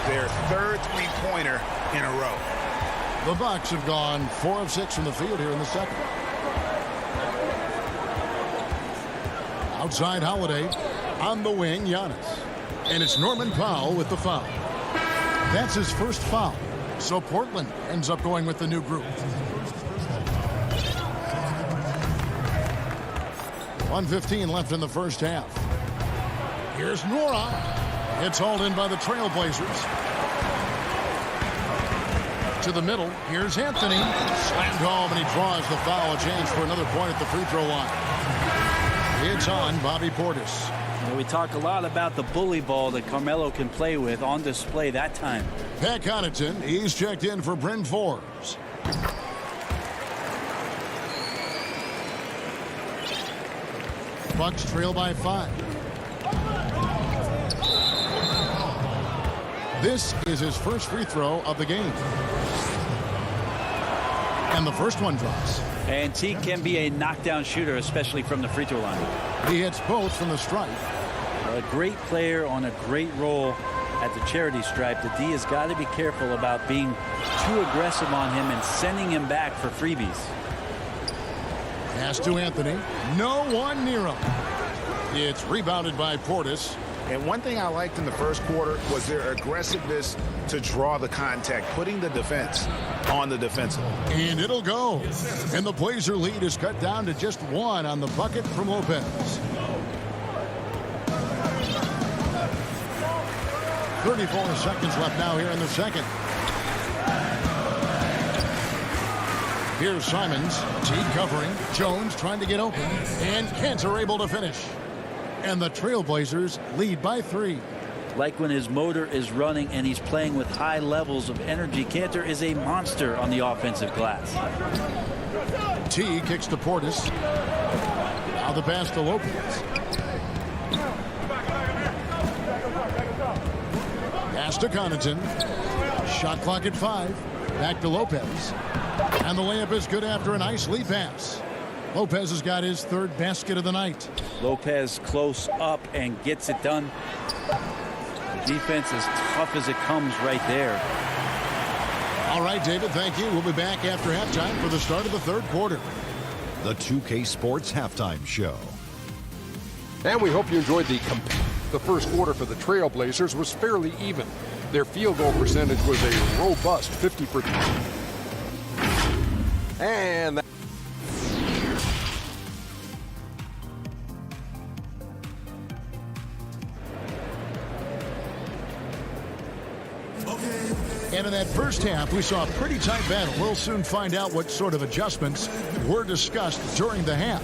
Their third three-pointer in a row. The Bucks have gone 4 of 6 from the field here in the second. Outside Holiday. On the wing, Giannis. And it's Norman Powell with the foul. That's his first foul. So Portland ends up going with the new group. 1:15 left in the first half. Here's Nora. It's hauled in by the Trailblazers. To the middle. Here's Anthony. Slammed home, and he draws the foul. A chance for another point at the free throw line. It's on Bobby Portis. Well, we talk a lot about the bully ball that Carmelo can play with, on display that time. Pat Connaughton, he's checked in for Bryn Forbes. Bucks trail by 5. This is his first free throw of the game. And the first one drops. And T can be a knockdown shooter, especially from the free throw line. He hits both from the stripe. A great player on a great role at the charity stripe. The D has got to be careful about being too aggressive on him and sending him back for freebies. Pass to Anthony. No one near him. It's rebounded by Portis. And one thing I liked in the first quarter was their aggressiveness to draw the contact, putting the defense on the defensive. And it'll go. And the Blazer lead is cut down to just 1 on the bucket from Lopez. 34 seconds left now here in the second. Here's Simons. T covering. Jones trying to get open. And Cantor able to finish. And the Trailblazers lead by 3. Like when his motor is running and he's playing with high levels of energy, Cantor is a monster on the offensive glass. T kicks to Portis. Now the pass to Lopez. Pass to Connaughton. Shot clock at 5. Back to Lopez. And the layup is good after a nice lead pass. Lopez has got his 3rd basket of the night. Lopez close up and gets it done. The defense as tough as it comes right there. All right, David, thank you. We'll be back after halftime for the start of the third quarter. The 2K Sports Halftime Show. And we hope you enjoyed the first quarter for the Trailblazers was fairly even. Their field goal percentage was a robust 50%. And that And in that first half, we saw a pretty tight battle. We'll soon find out what sort of adjustments were discussed during the half.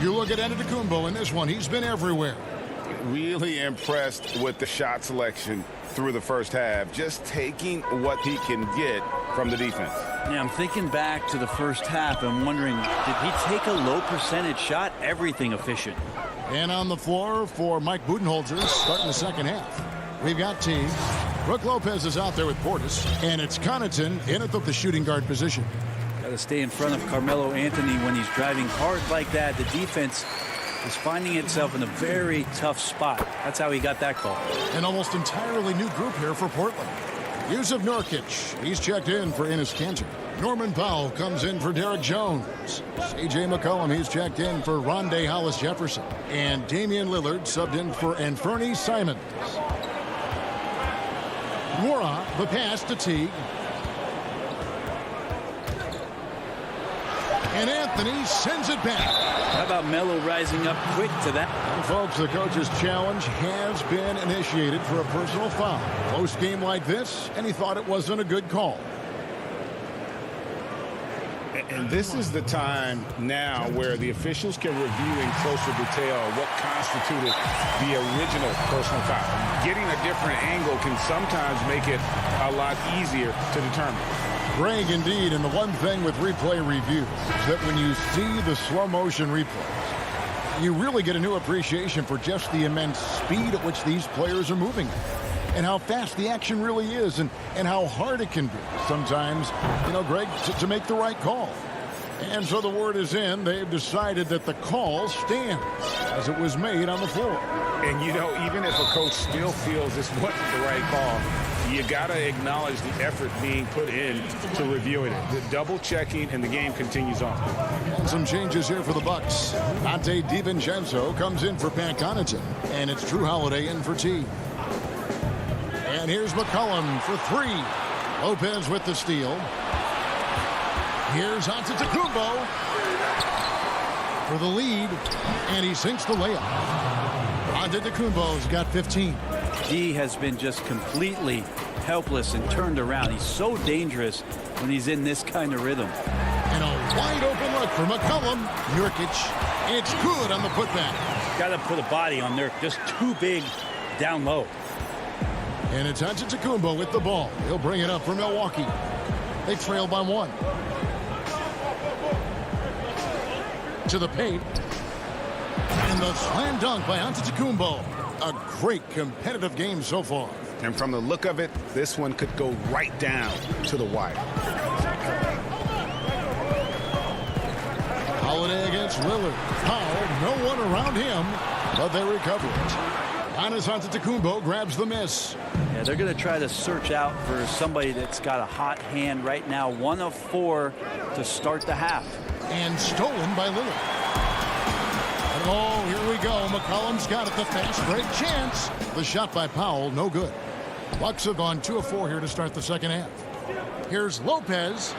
You look at Antetokounmpo in this one. He's been everywhere. Really impressed with the shot selection through the first half. Just taking what he can get from the defense. Yeah, I'm thinking back to the first half and wondering, did he take a low percentage shot? Everything efficient. And on the floor for Mike Budenholzer starting the second half. We've got T. Brook Lopez is out there with Portis. And it's Connaughton in at the shooting guard position. Got to stay in front of Carmelo Anthony when he's driving hard like that. The defense is finding itself in a very tough spot. That's how he got that call. An almost entirely new group here for Portland. Yusuf Nurkic. He's checked in for Enes Kanter. Norman Powell comes in for Derek Jones. C.J. McCollum, he's checked in for Rondé Hollis-Jefferson. And Damian Lillard subbed in for Anfernee Simons. Nwora, the pass to Teague. And Anthony sends it back. How about Melo rising up quick to that? And folks, the coach's challenge has been initiated for a personal foul. Close game like this, and he thought it wasn't a good call. And this is the time now where the officials can review in closer detail what constituted the original personal foul. Getting a different angle can sometimes make it a lot easier to determine. Greg, indeed, and the one thing with replay review is that when you see the slow motion replays, you really get a new appreciation for just the immense speed at which these players are moving and how fast the action really is and how hard it can be sometimes, Greg, to make the right call. And so the word is in. They've decided that the call stands as it was made on the floor. And, even if a coach still feels this wasn't the right call, you got to acknowledge the effort being put in to reviewing it. The double checking, and the game continues on. And some changes here for the Bucks. Dante DiVincenzo comes in for Pat Connaughton, and it's Drew Holiday in for T. And here's McCollum for three. Lopez with the steal. Here's Antetokounmpo for the lead, and he sinks the layup. Antetokounmpo's got 15. He has been just completely helpless and turned around. He's so dangerous when he's in this kind of rhythm. And a wide open look for McCollum. Nurkic, it's good on the putback. Got to put a body on Nurk, just too big down low. And it's Antetokounmpo with the ball. He'll bring it up for Milwaukee. They trail by one. To the paint. And the slam dunk by Antetokounmpo. A great competitive game so far. And from the look of it, this one could go right down to the wire. Holiday against Lillard. Powell, no one around him, but they recover it. Giannis Antetokounmpo grabs the miss. Yeah, they're going to try to search out for somebody that's got a hot hand right now. 1 of 4 to start the half. And stolen by Lillard. Oh, here we go. McCollum's got it. The fast break chance. The shot by Powell, no good. Bucks have gone 2 of 4 here to start the second half. Here's Lopez.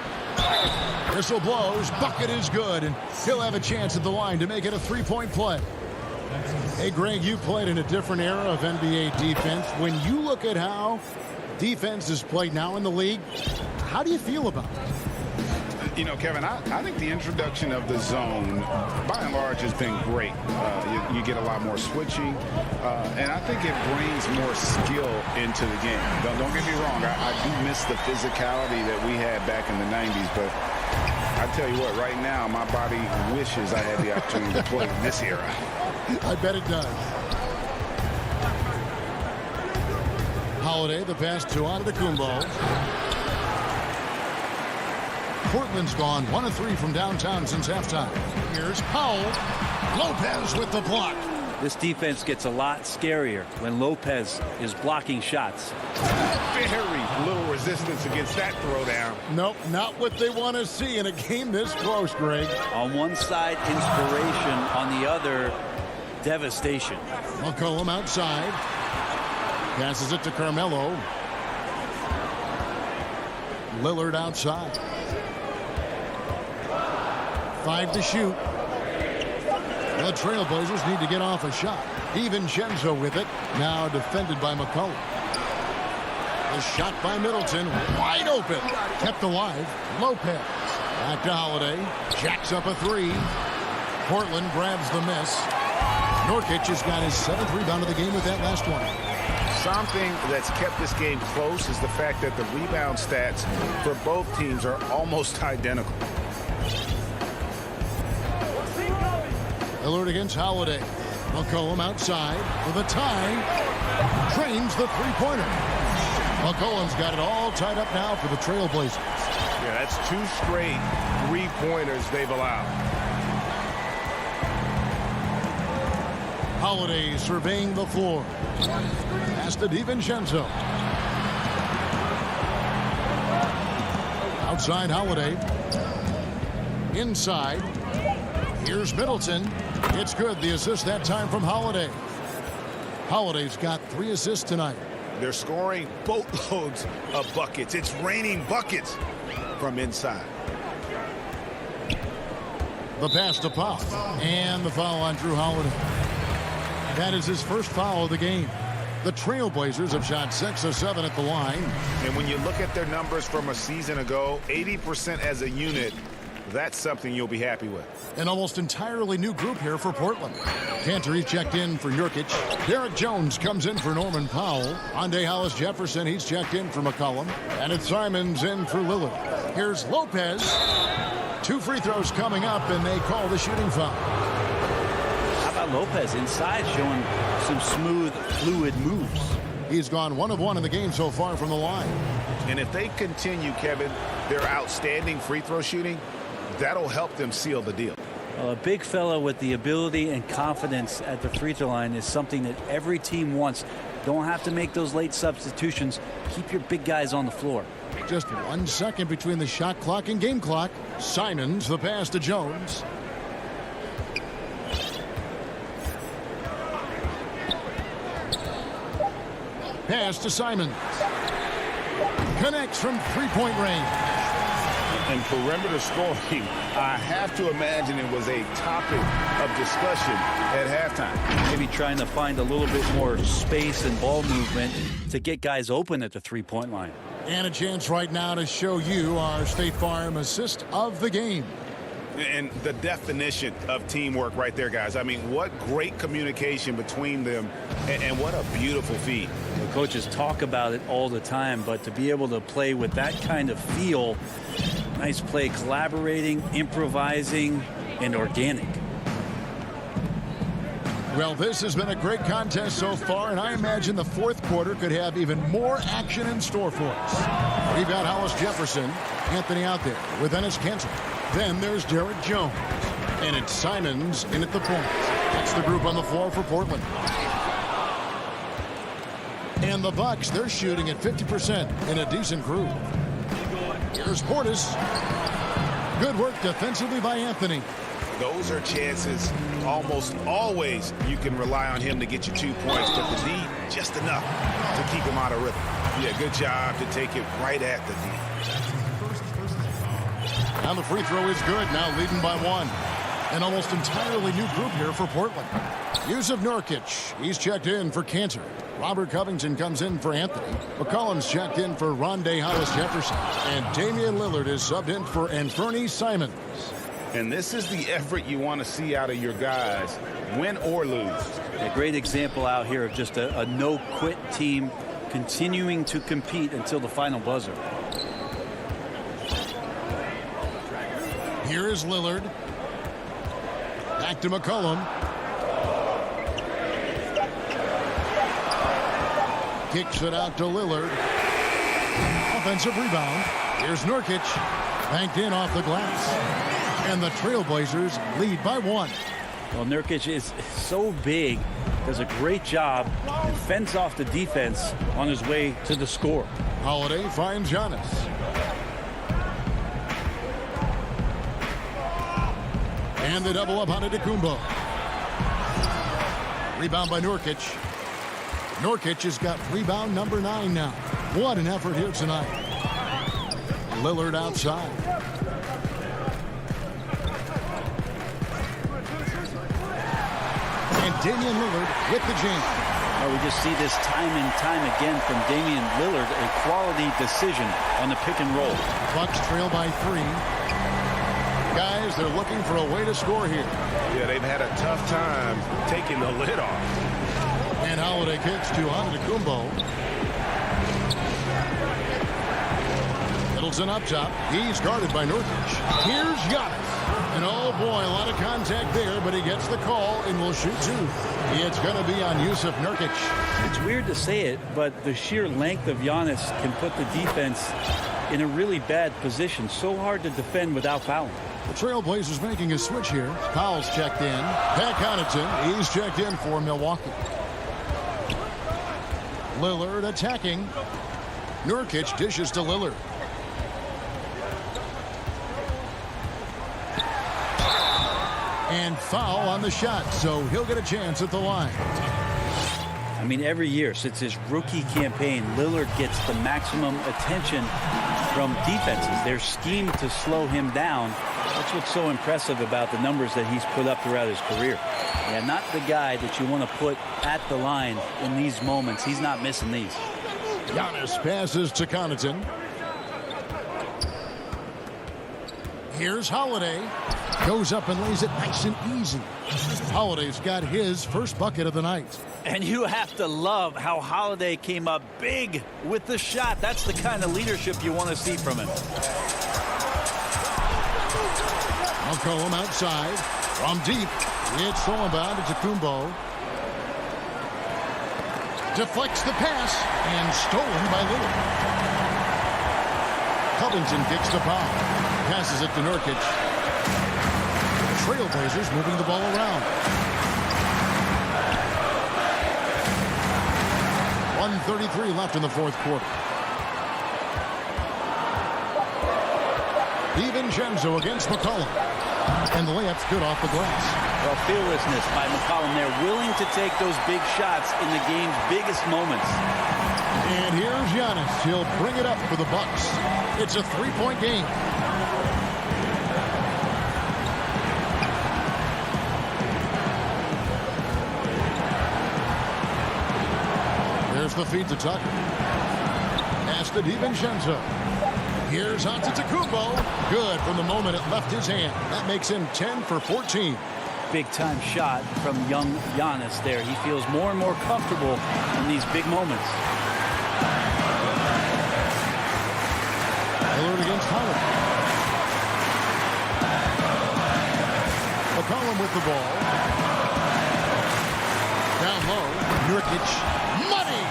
Whistle blows. Bucket is good. And he'll have a chance at the line to make it a 3-point play. Hey, Greg, you played in a different era of NBA defense. When you look at how defense is played now in the league, how do you feel about it? Kevin, I think the introduction of the zone, by and large, has been great. You get a lot more switching, and I think it brings more skill into the game. Don't get me wrong, I do miss the physicality that we had back in the 90s, but I tell you what, right now, my body wishes I had the opportunity to play in this era. I bet it does. Holiday, the pass to Antetokounmpo. Portland's gone 1 of 3 from downtown since halftime. Here's Powell. Lopez with the block. This defense gets a lot scarier when Lopez is blocking shots. Very little resistance against that throwdown. Nope, not what they want to see in a game this close, Greg. On one side, inspiration. On the other, devastation. McCollum outside. Passes it to Carmelo. Lillard outside. 5 to shoot. The Trailblazers need to get off a shot. DiVincenzo with it. Now defended by McCollum. The shot by Middleton. Wide open. Kept alive. Lopez. Back to Holiday. Jacks up a 3. Portland grabs the miss. Nurkic has got his 7th rebound of the game with that last one. Something that's kept this game close is the fact that the rebound stats for both teams are almost identical. Lillard against Holiday. McCollum outside with a tie. Trains the three-pointer. McCollum's got it all tied up now for the Trailblazers. Yeah, that's 2 straight three-pointers they've allowed. Holiday surveying the floor. Pass to DiVincenzo. Outside Holiday. Inside. Here's Middleton. It's good. The assist that time from Holiday. Holiday's got 3 assists tonight. They're scoring boatloads of buckets. It's raining buckets from inside. The pass to Pop. And the foul on Drew Holiday. That is his first foul of the game. The Trailblazers have shot 6 of 7 at the line. And when you look at their numbers from a season ago, 80% as a unit, that's something you'll be happy with. An almost entirely new group here for Portland. Cantor, he's checked in for Nurkic. Derek Jones comes in for Norman Powell. Andre Hollis-Jefferson, he's checked in for McCollum. And it's Simons in for Lillard. Here's Lopez. 2 free throws coming up, and they call the shooting foul. How about Lopez inside, showing some smooth, fluid moves? He's gone 1 of 1 in the game so far from the line. And if they continue, Kevin, their outstanding free throw shooting, that'll help them seal the deal. Well, a big fella with the ability and confidence at the free throw line is something that every team wants. Don't have to make those late substitutions. Keep your big guys on the floor. Just 1 second between the shot clock and game clock. Simons, the pass to Jones. Pass to Simons. Connects from 3-point range. And perimeter scoring, I have to imagine it was a topic of discussion at halftime. Maybe trying to find a little bit more space and ball movement to get guys open at the 3-point line. And a chance right now to show you our State Farm assist of the game. And the definition of teamwork right there, guys. I mean, what great communication between them, and what a beautiful feed. The coaches talk about it all the time, but to be able to play with that kind of feel, nice play, collaborating, improvising, and organic. Well, this has been a great contest so far, and I imagine the 4th quarter could have even more action in store for us. We've got Hollis-Jefferson, Anthony out there with Enes Kanter. Then there's Derek Jones. And it's Simons in at the point. That's the group on the floor for Portland. And the Bucks, they're shooting at 50% in a decent groove. Here's Portis. Good work defensively by Anthony. Those are chances almost always you can rely on him to get you 2 points, but the D, just enough to keep him out of rhythm. Yeah, good job to take it right at the D. And the free throw is good, now leading by 1. An almost entirely new group here for Portland. Yusuf Nurkic, he's checked in for Cantor. Robert Covington comes in for Anthony. McCollum's checked in for Rondae Hollis-Jefferson. And Damian Lillard is subbed in for Anthony Simons. And this is the effort you want to see out of your guys, win or lose. A great example out here of just a no-quit team continuing to compete until the final buzzer. Here is Lillard. Back to McCollum. Kicks it out to Lillard. Offensive rebound. Here's Nurkic. Banked in off the glass. And the Trailblazers lead by 1. Well, Nurkic is so big, does a great job, and fends off the defense on his way to the score. Holiday finds Giannis. And they double up on Antetokounmpo. Rebound by Nurkic. Nurkic has got rebound number 9 now. What an effort here tonight. Lillard outside. And Damian Lillard with the jam. Well, we just see this time and time again from Damian Lillard, a quality decision on the pick and roll. Bucks trail by 3. Guys, they're looking for a way to score here. Yeah, they've had a tough time taking the lid off. And Holiday kicks to Antetokounmpo. Middleton up top. He's guarded by Nurkic. Here's Giannis. And oh boy, a lot of contact there, but he gets the call and will shoot 2. It's going to be on Yusuf Nurkic. It's weird to say it, but the sheer length of Giannis can put the defense in a really bad position. So hard to defend without fouling. The Trailblazers making a switch here. Powell's checked in. Pat Connaughton, he's checked in for Milwaukee. Lillard attacking. Nurkic dishes to Lillard. And foul on the shot, so he'll get a chance at the line. I mean, every year since his rookie campaign, Lillard gets the maximum attention from defenses. They're schemed to slow him down. That's what's so impressive about the numbers that he's put up throughout his career. Yeah, not the guy that you want to put at the line in these moments. He's not missing these. Giannis passes to Connaughton. Here's Holiday. Goes up and lays it nice and easy. Holiday's got his first bucket of the night. And you have to love how Holiday came up big with the shot. That's the kind of leadership you want to see from him. McCollum outside. From deep. It's thrown bound to Kumbo. Deflects the pass and stolen by Lillard. Covington kicks the foul. Passes it to Nurkic. Trailblazers moving the ball around. 1:33 left in the fourth quarter. DiVincenzo against McCollum. And the layup's good off the glass. Well, fearlessness by McCollum there, willing to take those big shots in the game's biggest moments. And here's Giannis. He'll bring it up for the Bucks. It's a three-point game. There's the feed to Tucker. Pass to DiVincenzo. Here's Antetokounmpo. Good from the moment it left his hand. That makes him 10 for 14. Big-time shot from young Giannis there. He feels more and more comfortable in these big moments. Lillard against Howard. McCollum with the ball. Down low. Nurkic. Money!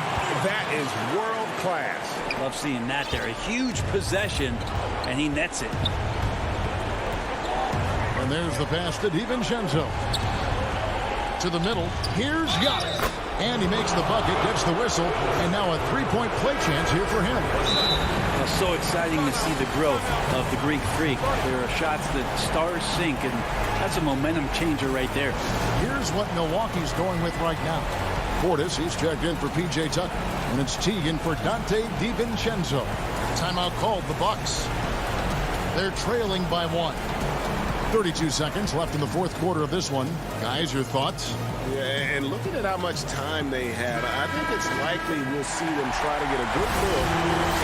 That is world class. Love seeing that there. A huge possession, and he nets it. And there's the pass to DiVincenzo. To the middle. Here's Giannis. And he makes the bucket, gets the whistle, and now a three-point play chance here for him. Well, so exciting to see the growth of the Greek Freak. There are shots that stars sink, and that's a momentum changer right there. Here's what Milwaukee's going with right now. Portis, he's checked in for P.J. Tucker. And it's Teagan for Dante DiVincenzo. Timeout called the Bucks. They're trailing by 1. 32 seconds left in the fourth quarter of this one. Guys, your thoughts? Yeah, and looking at how much time they have, I think it's likely we'll see them try to get a good look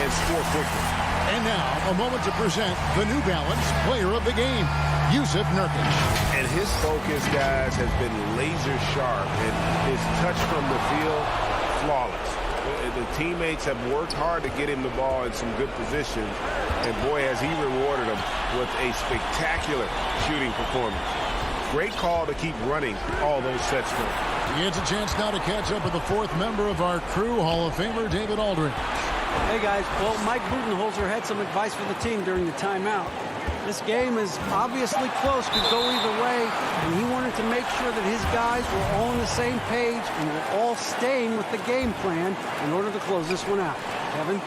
and score quickly. And now, a moment to present the New Balance Player of the Game, Yusuf Nurkic. And his focus, guys, has been laser sharp, and his touch from the field, flawless. The teammates have worked hard to get him the ball in some good positions, and boy, has he rewarded them with a spectacular shooting performance. Great call to keep running all those sets for him. He gets a chance now to catch up with the fourth member of our crew, Hall of Famer David Aldridge. Hey guys, well, Mike Budenholzer had some advice for the team during the timeout. This game is obviously close, could go either way, and he wanted to make sure that his guys were all on the same page and were all staying with the game plan in order to close this one out. Kevin?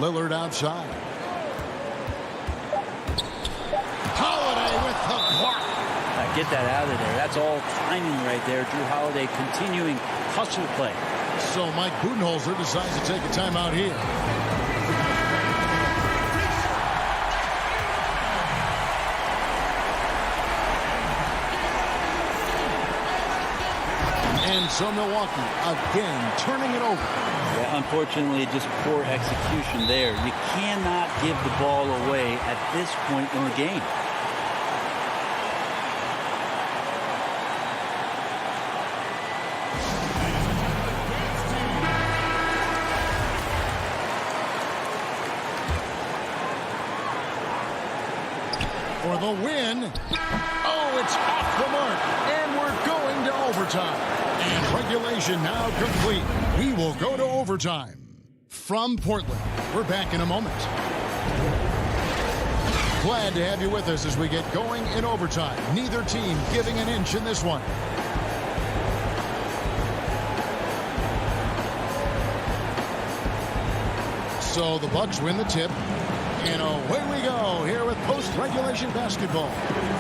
Lillard outside. Holiday with the block. Get that out of there. That's all timing right there. Drew Holiday continuing hustle play. So Mike Budenholzer decides to take a timeout here. And so Milwaukee again turning it over. Yeah, unfortunately, just poor execution there. You cannot give the ball away at this point in the game. For the win. Oh, it's off the mark. And we're going to overtime. And regulation now complete. We will go to overtime. From Portland, we're back in a moment. Glad to have you with us as we get going in overtime. Neither team giving an inch in this one. So the Bucks win the tip. And away we go here with post-regulation basketball,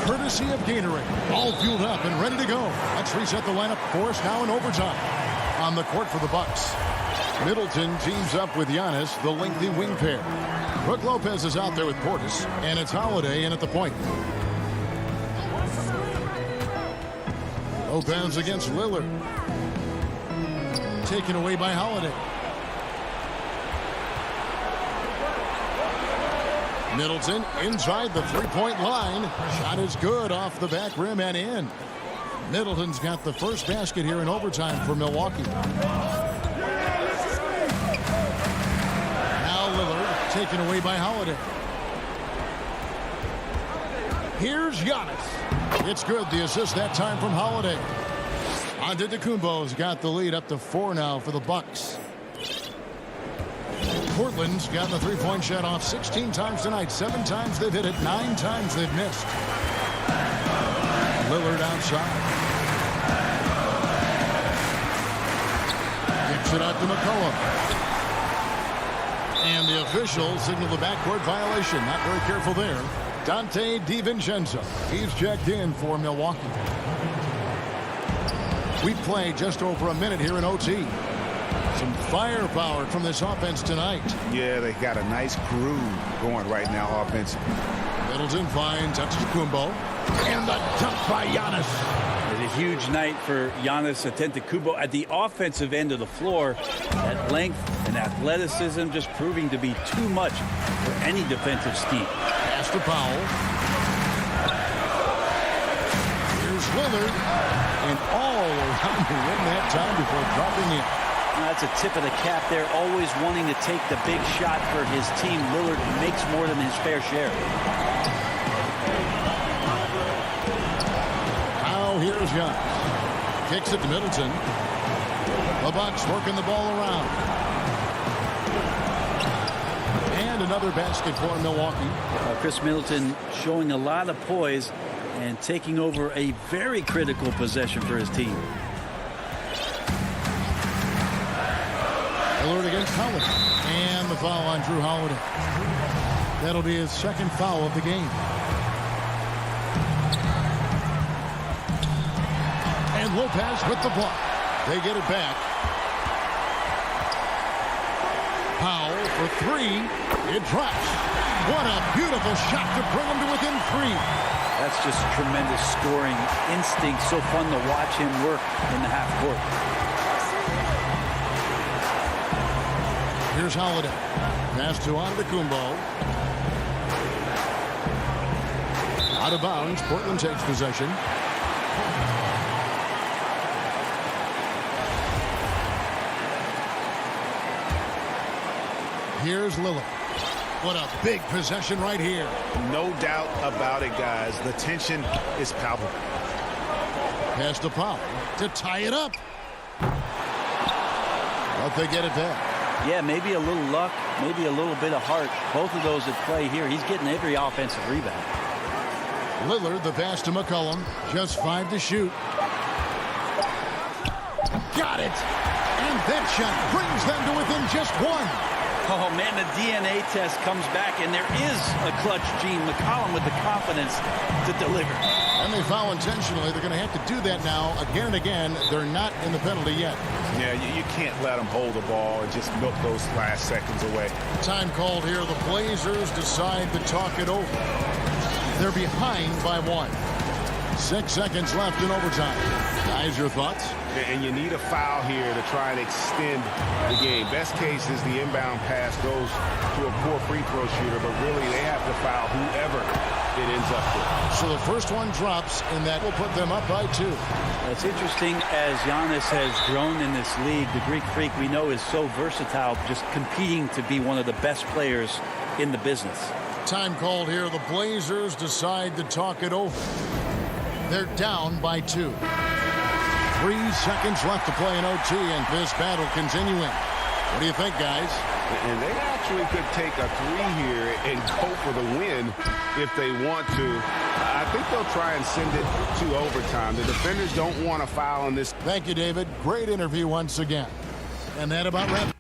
courtesy of Gatorade. All fueled up and ready to go. Let's reset the lineup for us now in overtime. On the court for the Bucks, Middleton teams up with Giannis, the lengthy wing pair. Brook Lopez is out there with Portis, and it's Holiday in at the point. Lopez against Lillard. Taken away by Holiday. Middleton inside the three-point line. Shot is good off the back rim and in. Middleton's got the first basket here in overtime for Milwaukee. Now Lillard taken away by Holiday. Here's Giannis. It's good. The assist that time from Holiday. Antetokounmpo's got the lead up to 4 now for the Bucks. Portland's got the three-point shot off 16 times tonight. 7 times they've hit it. 9 times they've missed. Lillard outside. Kicks it out to McCollum. And the officials signal the backcourt violation. Not very careful there. Dante DiVincenzo. He's checked in for Milwaukee. We play just over a minute here in OT. Some firepower from this offense tonight. Yeah, they got a nice groove going right now offensively. Middleton finds Antetokounmpo. And the dunk by Giannis. It's a huge night for Giannis Antetokounmpo at the offensive end of the floor. That length and athleticism just proving to be too much for any defensive scheme. Pass to Powell. Here's Lillard. And all around the rim that time before dropping in. That's a tip of the cap there. Always wanting to take the big shot for his team. Lillard makes more than his fair share. Now here's Giannis. Kicks it to Middleton. The Bucks working the ball around. And another basket for Milwaukee. Chris Middleton showing a lot of poise and taking over a very critical possession for his team. Lillard against Holiday. And the foul on Drew Holiday. That'll be his second foul of the game. And Lopez with the block. They get it back. Powell for 3. It drops. What a beautiful shot to bring him to within 3. That's just tremendous scoring instinct. So fun to watch him work in the half court. Here's Holiday. Pass to Antetokounmpo. Out of bounds. Portland takes possession. Here's Lillard. What a big possession right here. No doubt about it, guys. The tension is palpable. Pass to Powell to tie it up. But they get it back. Yeah, maybe a little luck, maybe a little bit of heart. Both of those at play here. He's getting every offensive rebound. Lillard, the pass to McCollum. Just 5 to shoot. Got it. And that shot brings them to within just 1. Oh, man, the DNA test comes back, and there is a clutch gene. McCollum with the confidence to deliver. And they foul intentionally. They're going to have to do that now again and again. They're not in the penalty yet. Yeah, you can't let them hold the ball and just milk those last seconds away. Time called here. The Blazers decide to talk it over. They're behind by 1. 6 seconds left in overtime. Guys, your thoughts? And you need a foul here to try and extend the game. Best case is the inbound pass goes to a poor free throw shooter, but really they have to foul whoever it ends up with. So the first one drops, and that will put them up by 2. It's interesting as Giannis has grown in this league. The Greek Freak we know is so versatile, just competing to be one of the best players in the business. Time called here. The Blazers decide to talk it over. They're down by 2. 3 seconds left to play in OT, and this battle continuing. What do you think, guys? And they actually could take a 3 here and go for the win if they want to. I think they'll try and send it to overtime. The defenders don't want to foul on this. Thank you, David. Great interview once again. And that about wraps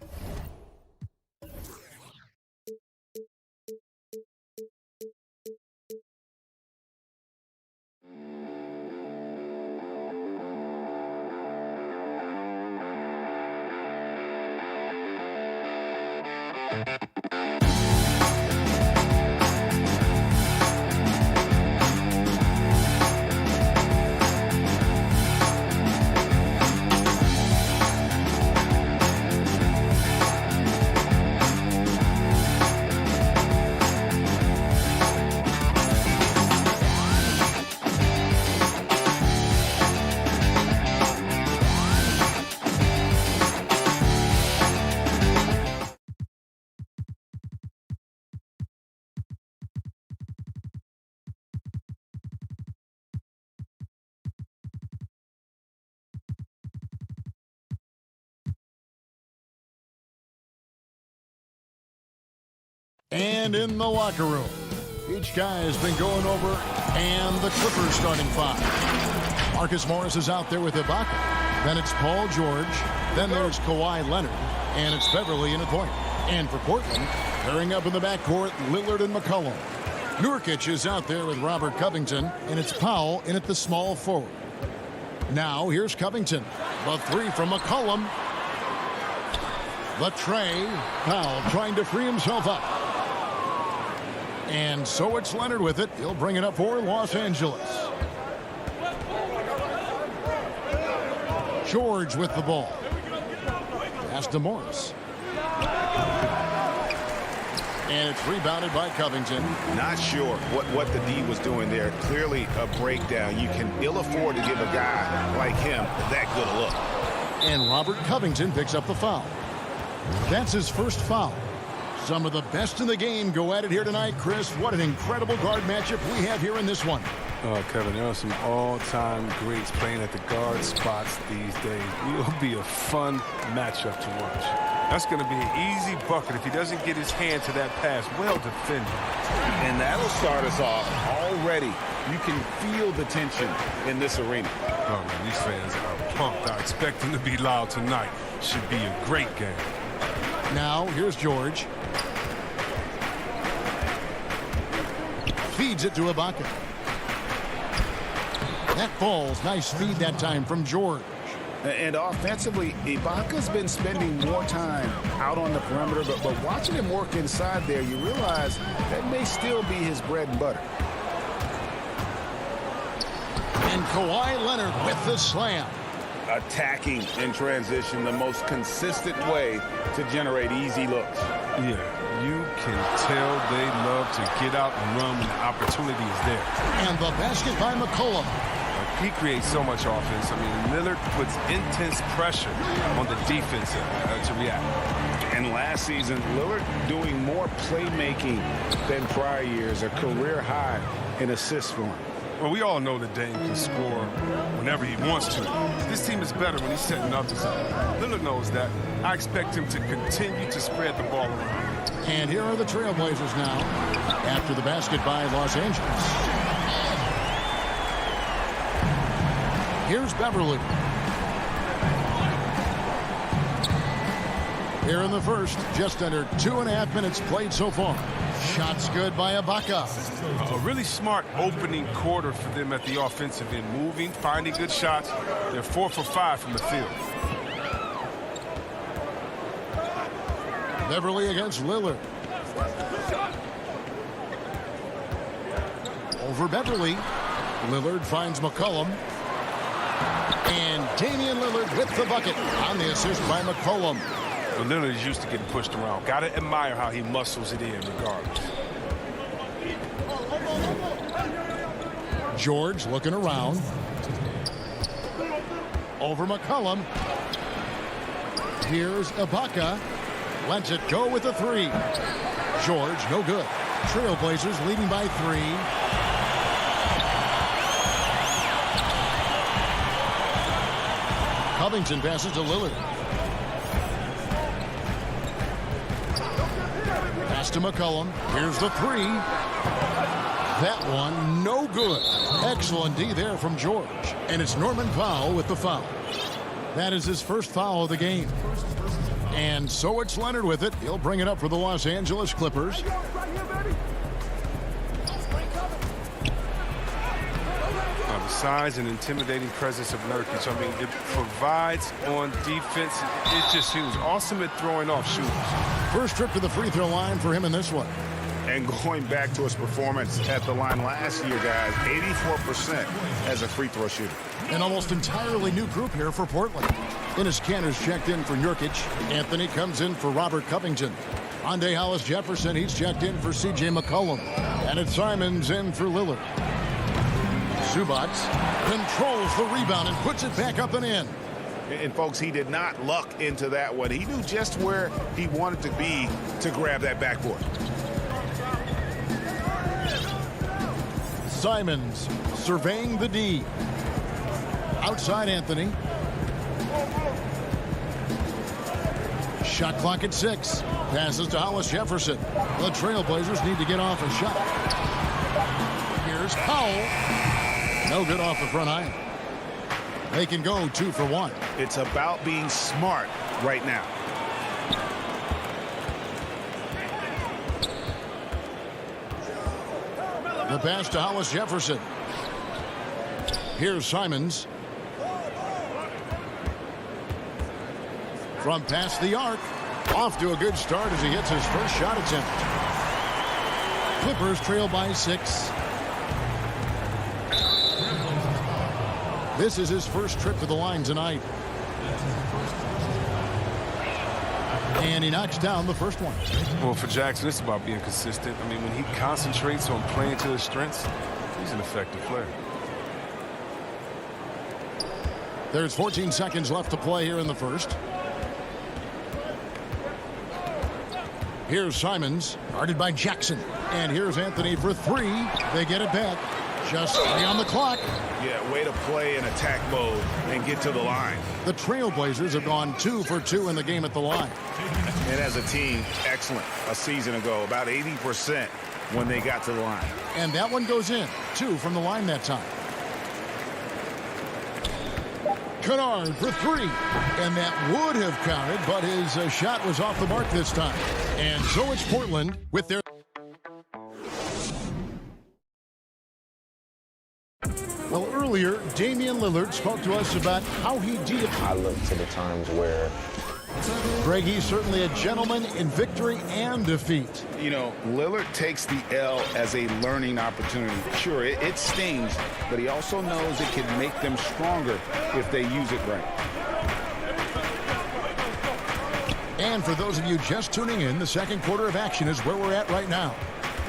And in the locker room, each guy has been going over, and the Clippers starting five. Marcus Morris is out there with Ibaka. Then it's Paul George. Then there's Kawhi Leonard. And it's Beverly in at point. And for Portland, pairing up in the backcourt, Lillard and McCollum. Nurkic is out there with Robert Covington, and it's Powell in at the small forward. Now here's Covington. The three from McCollum. The tray. Powell trying to free himself up. And so it's Leonard with it. He'll bring it up for Los Angeles. George with the ball. Pass to Morris. And it's rebounded by Covington. Not sure what the D was doing there. Clearly a breakdown. You can ill afford to give a guy like him that good a look. And Robert Covington picks up the foul. That's his first foul. Some of the best in the game go at it here tonight, Chris. What an incredible guard matchup we have here in this one. Oh, Kevin, there are some all-time greats playing at the guard spots these days. It will be a fun matchup to watch. That's going to be an easy bucket if he doesn't get his hand to that pass. Well defended. And that'll start us off already. You can feel the tension in this arena. Oh, man, these fans are pumped. I expect them to be loud tonight. Should be a great game. Now, here's George. Feeds it to Ibaka. That falls. Nice feed that time from George. And offensively, Ibaka's been spending more time out on the perimeter, but watching him work inside there, you realize that may still be his bread and butter. And Kawhi Leonard with the slam. Attacking in transition, the most consistent way to generate easy looks. Yeah, you can tell they love to get out and run when the opportunity is there. And the basket by McCollum. He creates so much offense. I mean, Lillard puts intense pressure on the defense to react. And last season, Lillard doing more playmaking than prior years, a career high in assists for him. Well, we all know that Dame can score whenever he wants to. This team is better when he's setting others up. Lillard knows that. I expect him to continue to spread the ball around. And here are the Trailblazers now after the basket by Los Angeles. Here's Beverly. Here in the first, just under 2.5 minutes played so far. Shots good by Ibaka. A really smart opening quarter for them at the offensive end. Moving, finding good shots. They're 4 for 5 from the field. Beverly against Lillard. Over Beverly. Lillard finds McCollum. And Damian Lillard with the bucket on the assist by McCollum. But Lillard is used to getting pushed around. Got to admire how he muscles it in regardless. George looking around. Over McCollum. Here's Ibaka. Lets it go with a three. George, no good. Trailblazers leading by 3. Covington passes to Lillard. Pass to McCollum. Here's the 3. That one, no good. Excellent D there from George. And it's Norman Powell with the foul. That is his first foul of the game. And so it's Leonard with it. He'll bring it up for the Los Angeles Clippers. The size and intimidating presence of Nurkic, I mean, it provides on defense. It's just huge. Awesome at throwing off shooters. First trip to the free throw line for him in this one. And going back to his performance at the line last year, guys, 84% as a free throw shooter. An almost entirely new group here for Portland. Enes Kanter's checked in for Nurkic. Anthony comes in for Robert Covington. Ande Hollis-Jefferson, he's checked in for C.J. McCollum. And it's Simons in for Lillard. Zubac controls the rebound and puts it back up and in. And folks, he did not luck into that one. He knew just where he wanted to be to grab that backboard. Simons surveying the D. Outside Anthony. Shot clock at 6. Passes to Hollis Jefferson. The Trailblazers need to get off a shot. Here's Powell. No good off the front iron. They can go 2 for 1. It's about being smart right now. The pass to Hollis Jefferson. Here's Simons. From past the arc. Off to a good start as he hits his first shot attempt. Clippers trail by 6. This is his first trip to the line tonight. And he knocks down the first one. Well, for Jackson, it's about being consistent. I mean, when he concentrates on playing to his strengths, he's an effective player. There's 14 seconds left to play here in the first. Here's Simons, guarded by Jackson. And here's Anthony for 3. They get it back. Just 3 on the clock. Yeah, way to play in attack mode and get to the line. The Trailblazers have gone 2 for 2 in the game at the line. And as a team, excellent. A season ago, about 80% when they got to the line. And that one goes in. 2 from the line that time. Kennard for 3. And that would have counted, but his shot was off the mark this time. And so it's Portland with their... Well, earlier, Damian Lillard spoke to us about how he deals. I look to the times where... Greg, he's certainly a gentleman in victory and defeat. You know, Lillard takes the L as a learning opportunity. Sure, it stings, but he also knows it can make them stronger if they use it right. And for those of you just tuning in, the second quarter of action is where we're at right now.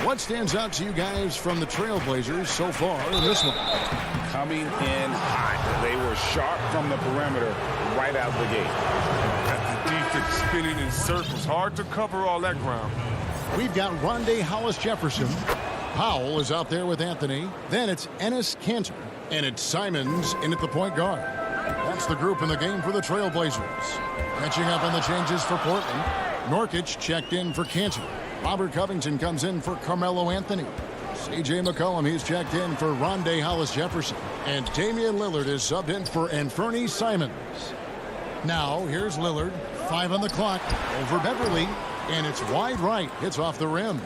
What stands out to you guys from the Trailblazers so far in this one? Coming in hot. They were sharp from the perimeter right out the gate. The defense spinning in circles. Hard to cover all that ground. We've got Rondé Hollis Jefferson. Powell is out there with Anthony. Then it's Enes Kanter. And it's Simons in at the point guard. That's the group in the game for the Trailblazers. Catching up on the changes for Portland. Nurkic checked in for Kanter. Robert Covington comes in for Carmelo Anthony. C.J. McCollum, he's checked in for Rondé Hollis Jefferson. And Damian Lillard is subbed in for Anthony Simons. Now, here's Lillard. 5 on the clock. Over Beverly. And it's wide right. Hits off the rim.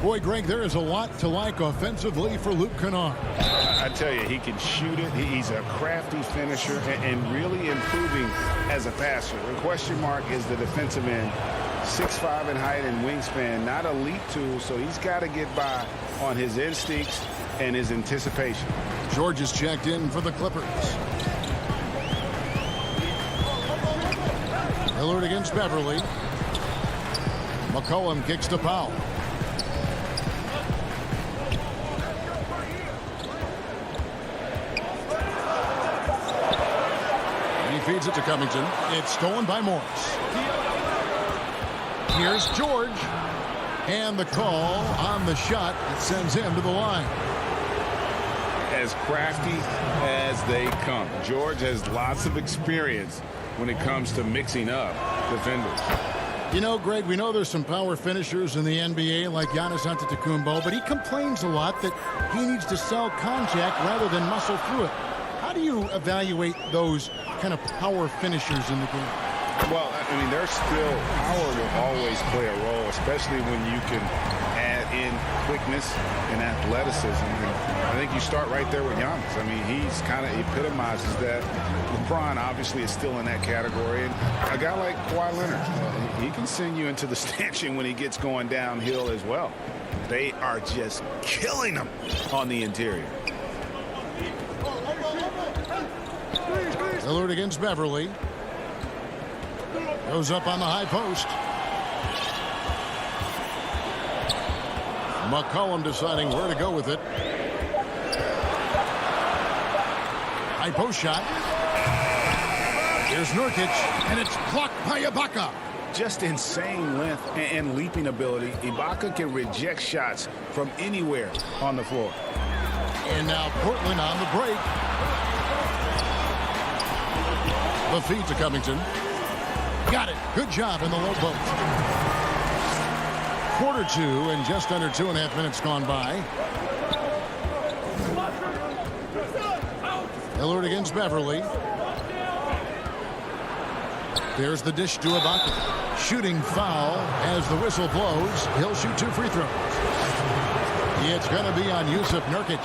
Boy, Greg, there is a lot to like offensively for Luke Kennard. I tell you, he can shoot it. He's a crafty finisher and really improving as a passer. The question mark is the defensive end. 6'5" in height and wingspan, not elite tool, so he's got to get by on his instincts and his anticipation. George is checked in for the Clippers. Lillard against Beverly. McCollum kicks to Powell. He feeds it to Covington. It's stolen by Morris. Here's George. And the call on the shot that sends him to the line. As crafty as they come. George has lots of experience when it comes to mixing up defenders. You know, Greg, we know there's some power finishers in the NBA like Giannis Antetokounmpo, but he complains a lot that he needs to sell contact rather than muscle through it. How do you evaluate those kind of power finishers in the game? Well, I mean, their skill, power will always play a role, especially when you can add in quickness and athleticism. And I think you start right there with Giannis. I mean, he's kind of epitomizes that. LeBron obviously is still in that category. And a guy like Kawhi Leonard, he can send you into the stanchion when he gets going downhill as well. They are just killing him on the interior. Lillard against Beverly. Goes up on the high post. McCollum deciding where to go with it. High post shot. Here's Nurkic, and it's blocked by Ibaka. Just insane length and leaping ability. Ibaka can reject shots from anywhere on the floor. And now Portland on the break. The feed to Covington. Got it. Good job in the low post. Quarter two and just under 2.5 minutes gone by. Lillard against Beverly. There's the dish to Ibaka. Shooting foul as the whistle blows. He'll shoot 2 free throws. It's going to be on Yusuf Nurkic.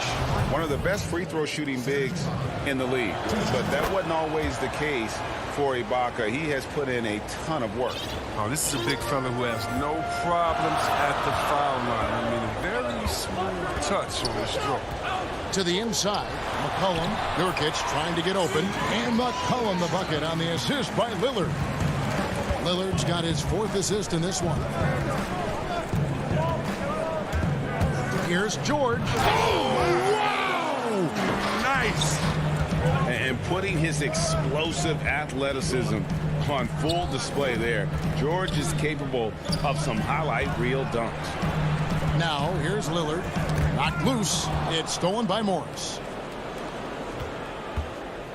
One of the best free throw shooting bigs in the league. But that wasn't always the case for Ibaka. He has put in a ton of work. Oh, this is a big fella who has no problems at the foul line. I mean, a very smooth touch on his stroke. To the inside, McCollum, Nurkic trying to get open, and McCollum the bucket on the assist by Lillard. Lillard's got his 4th assist in this one. Here's George. Oh, wow! Nice! And putting his explosive athleticism on full display there. George is capable of some highlight reel dunks. Now, here's Lillard. Knocked loose. It's stolen by Morris.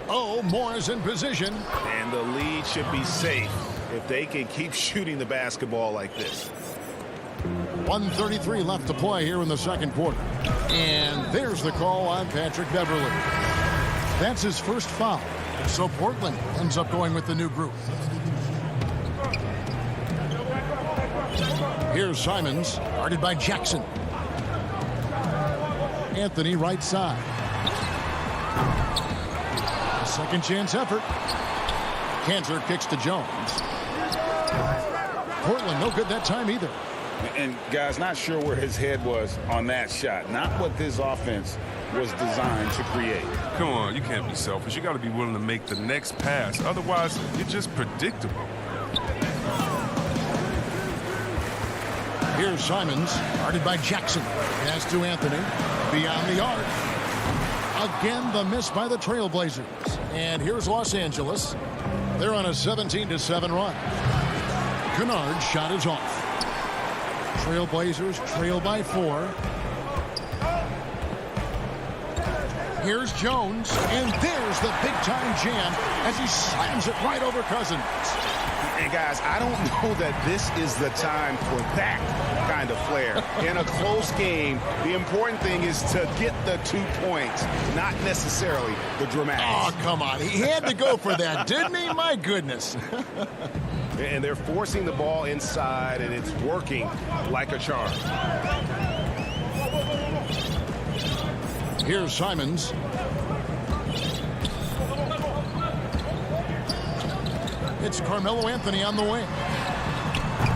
Oh, Morris in position. And the lead should be safe if they can keep shooting the basketball like this. 1:33 left to play here in the second quarter. And there's the call on Patrick Beverly. That's his first foul. So Portland ends up going with the new group. Here's Simons, guarded by Jackson. Anthony right side. A second chance effort. Cantor kicks to Jones. Portland no good that time either. And guys, not sure where his head was on that shot. Not what this offense was designed to create. Come on, you can't be selfish. You got to be willing to make the next pass. Otherwise, you're just predictable. Here's Simons, guarded by Jackson. Pass to Anthony, beyond the arc. Again, the miss by the Trailblazers. And here's Los Angeles. They're on a 17-7 run. Kennard's shot is off. Trailblazers trail by 4. Here's Jones, and there's the big-time jam as he slams it right over Cousins. And guys, I don't know that this is the time for that kind of flair. In a close game, the important thing is to get the 2 points, not necessarily the dramatics. Oh, come on. He had to go for that, didn't he? My goodness. And they're forcing the ball inside, and it's working like a charm. Here's Simons. It's Carmelo Anthony on the wing.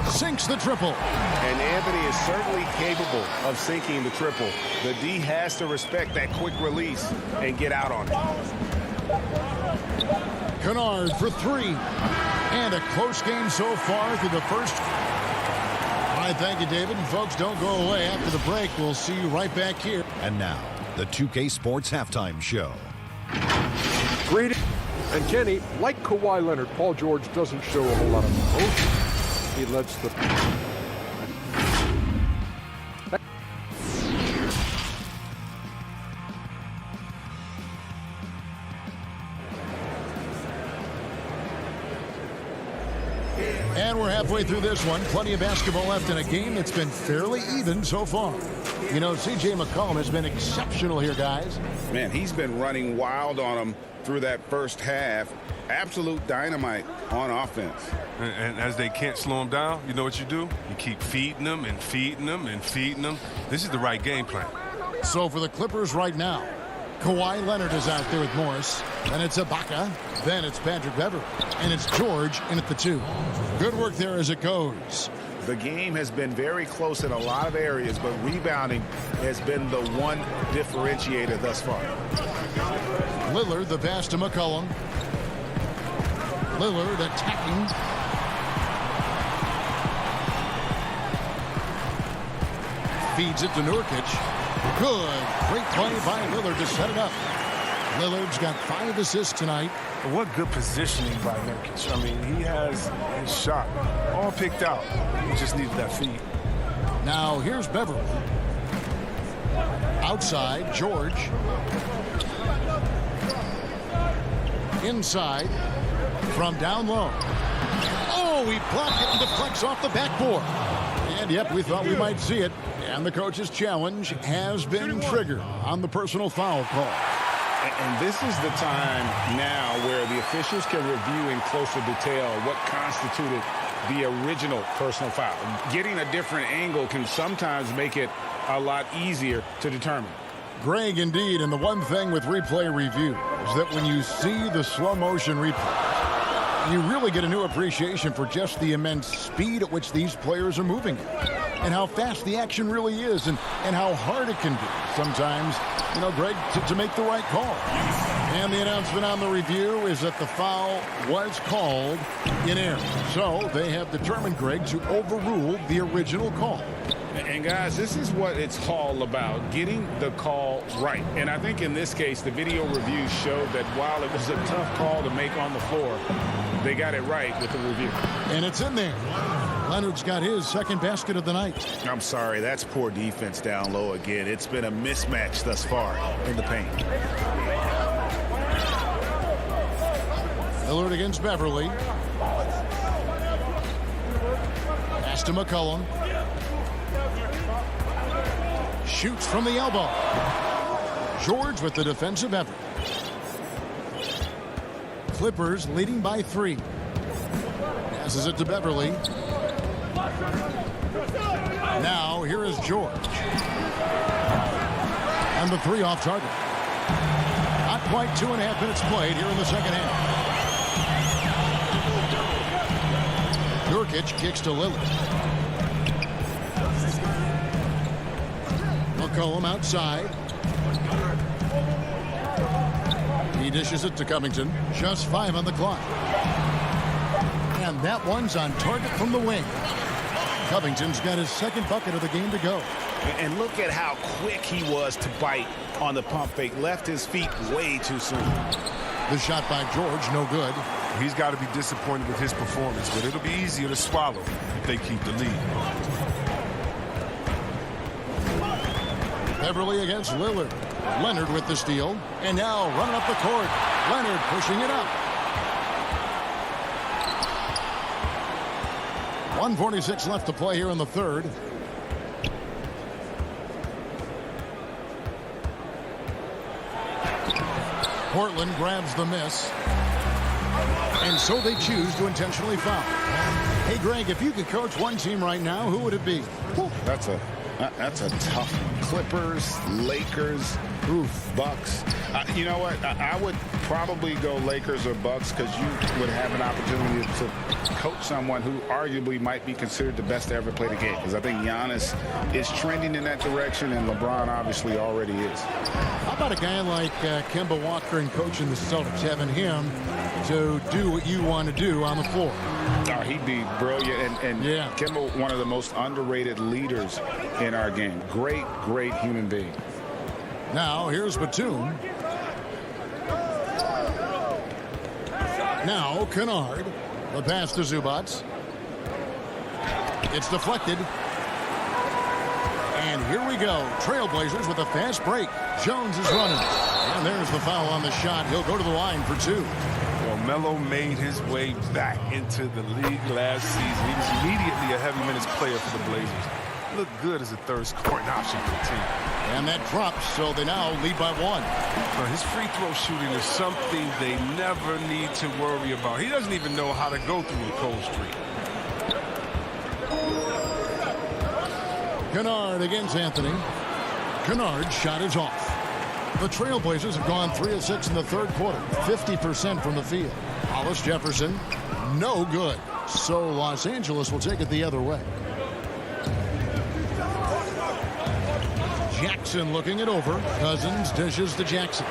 Sinks the triple. And Anthony is certainly capable of sinking the triple. The D has to respect that quick release and get out on it. Kennard for 3. And a close game so far through the first. All right, thank you, David. And folks, don't go away. After the break, we'll see you right back here. And now, the 2K Sports Halftime Show. Greedy. And Kenny, like Kawhi Leonard, Paul George doesn't show a whole lot of emotion. He lets the... And we're halfway through this one. Plenty of basketball left in a game that's been fairly even so far. You know, C.J. McCollum has been exceptional here, guys. Man, he's been running wild on them through that first half. Absolute dynamite on offense. And as they can't slow him down, you know what you do? You keep feeding them and feeding them and feeding them. This is the right game plan. So for the Clippers right now, Kawhi Leonard is out there with Morris. Then it's Ibaka. Then it's Patrick Beverly. And it's George in at the 2. Good work there as it goes. The game has been very close in a lot of areas, but rebounding has been the one differentiator thus far. Lillard, the pass to McCollum. Lillard attacking. Feeds it to Nurkic. Good. Great play by Lillard to set it up. Lillard's got 5 assists tonight. What good positioning by Nurkic. I mean, he has his shot all picked out. He just needed that feed. Now here's Beverly. Outside, George. Inside, from down low. Oh, he blocked it and deflects off the backboard. And, yep, we thought we might see it. And the coach's challenge has been triggered on the personal foul call. And this is the time now where the officials can review in closer detail what constituted the original personal foul. Getting a different angle can sometimes make it a lot easier to determine. Greg, indeed, and the one thing with replay review is that when you see the slow motion replay, you really get a new appreciation for just the immense speed at which these players are moving and how fast the action really is and how hard it can be sometimes, you know, Greg, to make the right call. And the announcement on the review is that the foul was called in error. So they have determined, Greg, to overrule the original call. And, guys, this is what it's all about, getting the call right. And I think in this case, the video review showed that while it was a tough call to make on the floor, they got it right with the review. And it's in there. Leonard's got his second basket of the night. I'm sorry, that's poor defense down low again. It's been a mismatch thus far in the paint. Lillard against Beverly. Pass to McCollum. Shoots from the elbow. George with the defensive effort. Clippers leading by 3. Passes it to Beverly. Now here is George. And the 3 off target. Not quite 2.5 minutes played here in the second half. Nurkic kicks to Lillard. McCollum outside. He dishes it to Covington. Just 5 on the clock. And that one's on target from the wing. Covington's got his second bucket of the game to go. And look at how quick he was to bite on the pump fake. Left his feet way too soon. The shot by George, no good. He's got to be disappointed with his performance, but it'll be easier to swallow if they keep the lead. Beverly against Lillard. Leonard with the steal. And now running up the court. Leonard pushing it up. 1:46 left to play here in the third. Portland grabs the miss. And so they choose to intentionally foul. Hey, Greg, if you could coach one team right now, who would it be? That's a tough one. Clippers, Lakers, Bucks. You know what? I would probably go Lakers or Bucks because you would have an opportunity to coach someone who arguably might be considered the best to ever play the game. Because I think Giannis is trending in that direction, and LeBron obviously already is. How about a guy like Kemba Walker and coaching the Celtics, having him to do what you want to do on the floor? Oh, he'd be brilliant. And yeah. Kemba, one of the most underrated leaders in our game. Great, great human being. Now, here's Batum. Now, Kennard. The pass to Zubats. It's deflected. And here we go. Trailblazers with a fast break. Jones is running. And there's the foul on the shot. He'll go to the line for 2. Well, Melo made his way back into the league last season. He was immediately a heavy minutes player for the Blazers. Looked good as a third scoring option for the team. And that drops, so they now lead by 1. Well, his free throw shooting is something they never need to worry about. He doesn't even know how to go through a cold streak. Kennard against Anthony. Kennard's shot is off. The Trailblazers have gone 3 of 6 in the third quarter, 50% from the field. Hollis Jefferson, no good. So Los Angeles will take it the other way. Jackson looking it over. Cousins dishes to Jackson.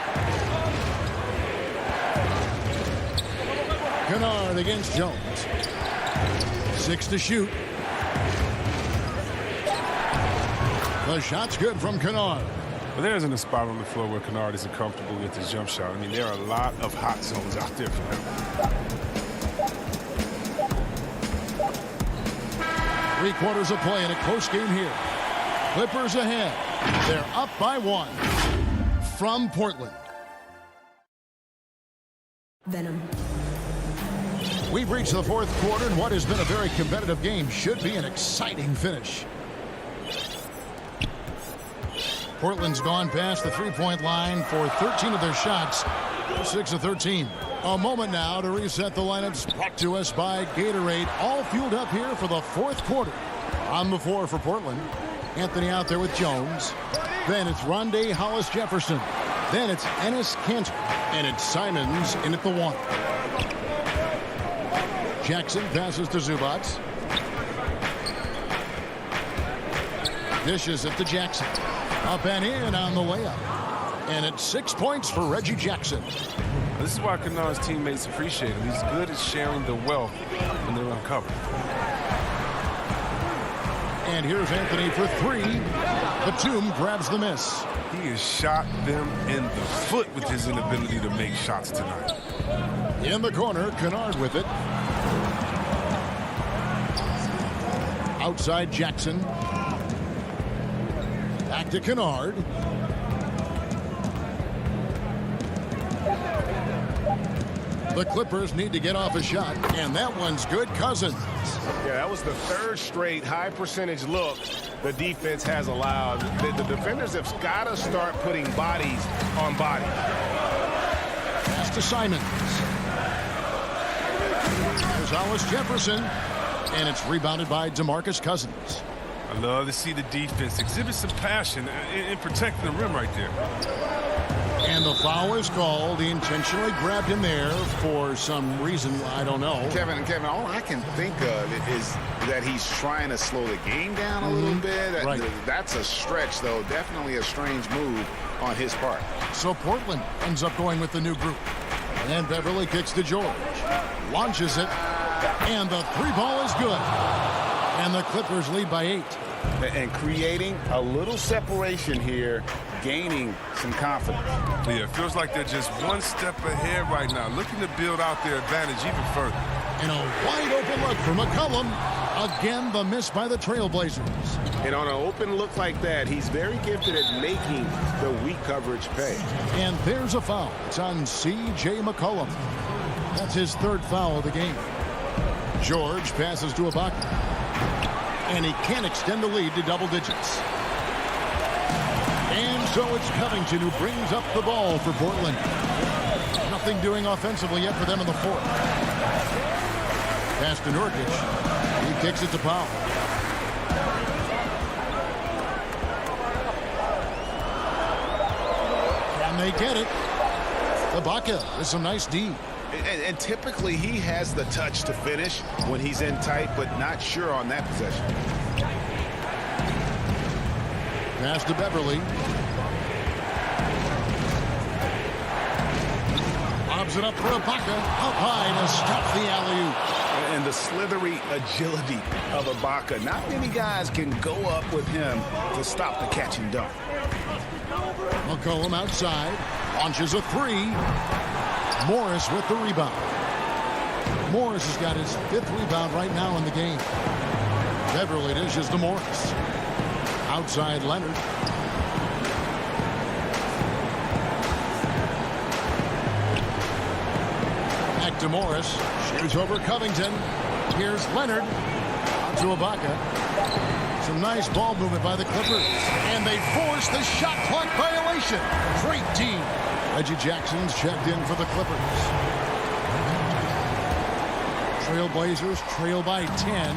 Kennard against Jones. 6 to shoot. The shot's good from Kennard. But there isn't a spot on the floor where Kennard isn't comfortable with his jump shot. I mean, there are a lot of hot zones out there for him. 3 quarters of play in a close game here. Clippers ahead. They're up by 1 from Portland. Venom. We've reached the fourth quarter, and what has been a very competitive game should be an exciting finish. Portland's gone past the three-point line for 13 of their shots, 6 of 13. A moment now to reset the lineups, brought to us by Gatorade, all fueled up here for the fourth quarter. On the floor for Portland, Anthony out there with Jones. Then it's Rondé Hollis-Jefferson. Then it's Enes Kanter. And it's Simons in at the 1. Jackson passes to Zubac. Dishes it to Jackson. Up and in on the layup. And it's 6 points for Reggie Jackson. This is why Kennard's teammates appreciate him. He's good at sharing the wealth when they're uncovered. And here's Anthony for 3. Batum grabs the miss. He has shot them in the foot with his inability to make shots tonight. In the corner, Kennard with it. Outside Jackson. Back to Kennard. The Clippers need to get off a shot, and that one's good. Cousins. Yeah, that was the third straight high percentage look the defense has allowed. The defenders have got to start putting bodies on bodies. Pass to Simons. There's Hollis-Jefferson, and it's rebounded by DeMarcus Cousins. I love to see the defense exhibit some passion in protecting the rim right there. And the foul is called. He intentionally grabbed him there for some reason. I don't know. Kevin, all I can think of is that he's trying to slow the game down a little bit. Right. That's a stretch, though. Definitely a strange move on his part. So Portland ends up going with the new group. And Beverly kicks to George. Launches it. And the 3-ball is good. And the Clippers lead by 8. And creating a little separation here, gaining some confidence. Yeah, it feels like they're just one step ahead right now, looking to build out their advantage even further. And a wide open look for McCollum. Again, the miss by the Trailblazers. And on an open look like that, he's very gifted at making the weak coverage pay. And there's a foul. It's on C.J. McCollum. That's his 3rd foul of the game. George passes to Ibaka. And he can't extend the lead to double digits. And so it's Covington who brings up the ball for Portland. Nothing doing offensively yet for them in the 4th. Pass to Nurkic. He kicks it to Powell. Can they get it? Ibaka with some nice D. And typically he has the touch to finish when he's in tight, but not sure on that possession. Pass to Beverly. Lobs it up for Ibaka. Up high to stop the alley-oop. And the slithery agility of Ibaka. Not many guys can go up with him to stop the catch and dunk. McCollum outside. Launches a 3. Morris with the rebound. Morris has got his 5th rebound right now in the game. Beverly dishes to Morris. Outside Leonard. Back to Morris. Shoots over Covington. Here's Leonard. Out to Ibaka. Some nice ball movement by the Clippers. And they force the shot clock violation. Great team. Reggie Jackson's checked in for the Clippers. Trailblazers trail by 10.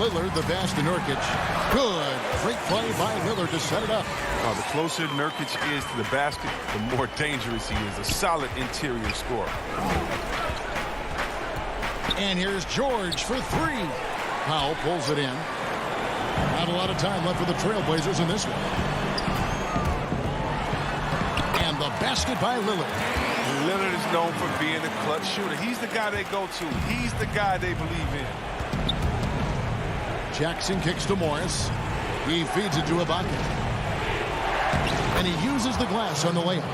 Lillard, the pass to Nurkic. Good. Great play by Lillard to set it up. The closer Nurkic is to the basket, the more dangerous he is. A solid interior scorer. And here's George for 3. Powell pulls it in. Not a lot of time left for the Trailblazers in this one. And the basket by Lillard. Lillard is known for being a clutch shooter. He's the guy they go to. He's the guy they believe in. Jackson kicks to Morris. He feeds it to Ibaka. And he uses the glass on the layup.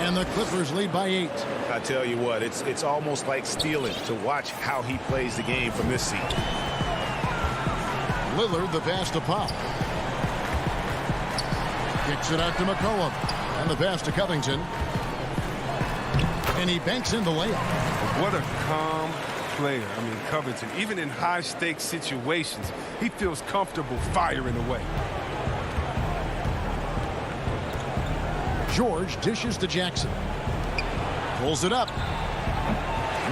And the Clippers lead by 8. I tell you what, it's almost like stealing to watch how he plays the game from this seat. Lillard, the pass to Pop. Kicks it out to McCollum. And the pass to Covington. And he banks in the layup. What a calm player. I mean, Covington, even in high-stakes situations, he feels comfortable firing away. George dishes to Jackson. Pulls it up.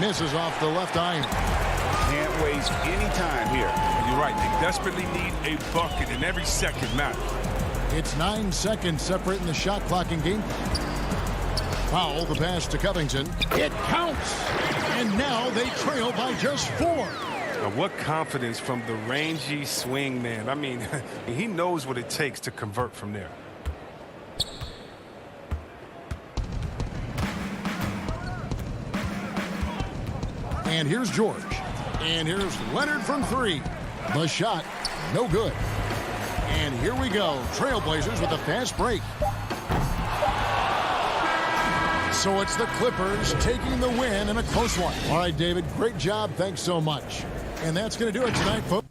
Misses off the left iron. Can't waste any time here. You're right. They desperately need a bucket, and every second matters. It's 9 seconds separating the shot clock in game. Foul, the pass to Covington. It counts! And now they trail by just 4. Now, what confidence from the rangy swing man. I mean, he knows what it takes to convert from there. And here's George. And here's Leonard from 3. The shot, no good. And here we go. Trailblazers with a fast break. So it's the Clippers taking the win in a close one. All right, David, great job. Thanks so much. And that's going to do it tonight, folks.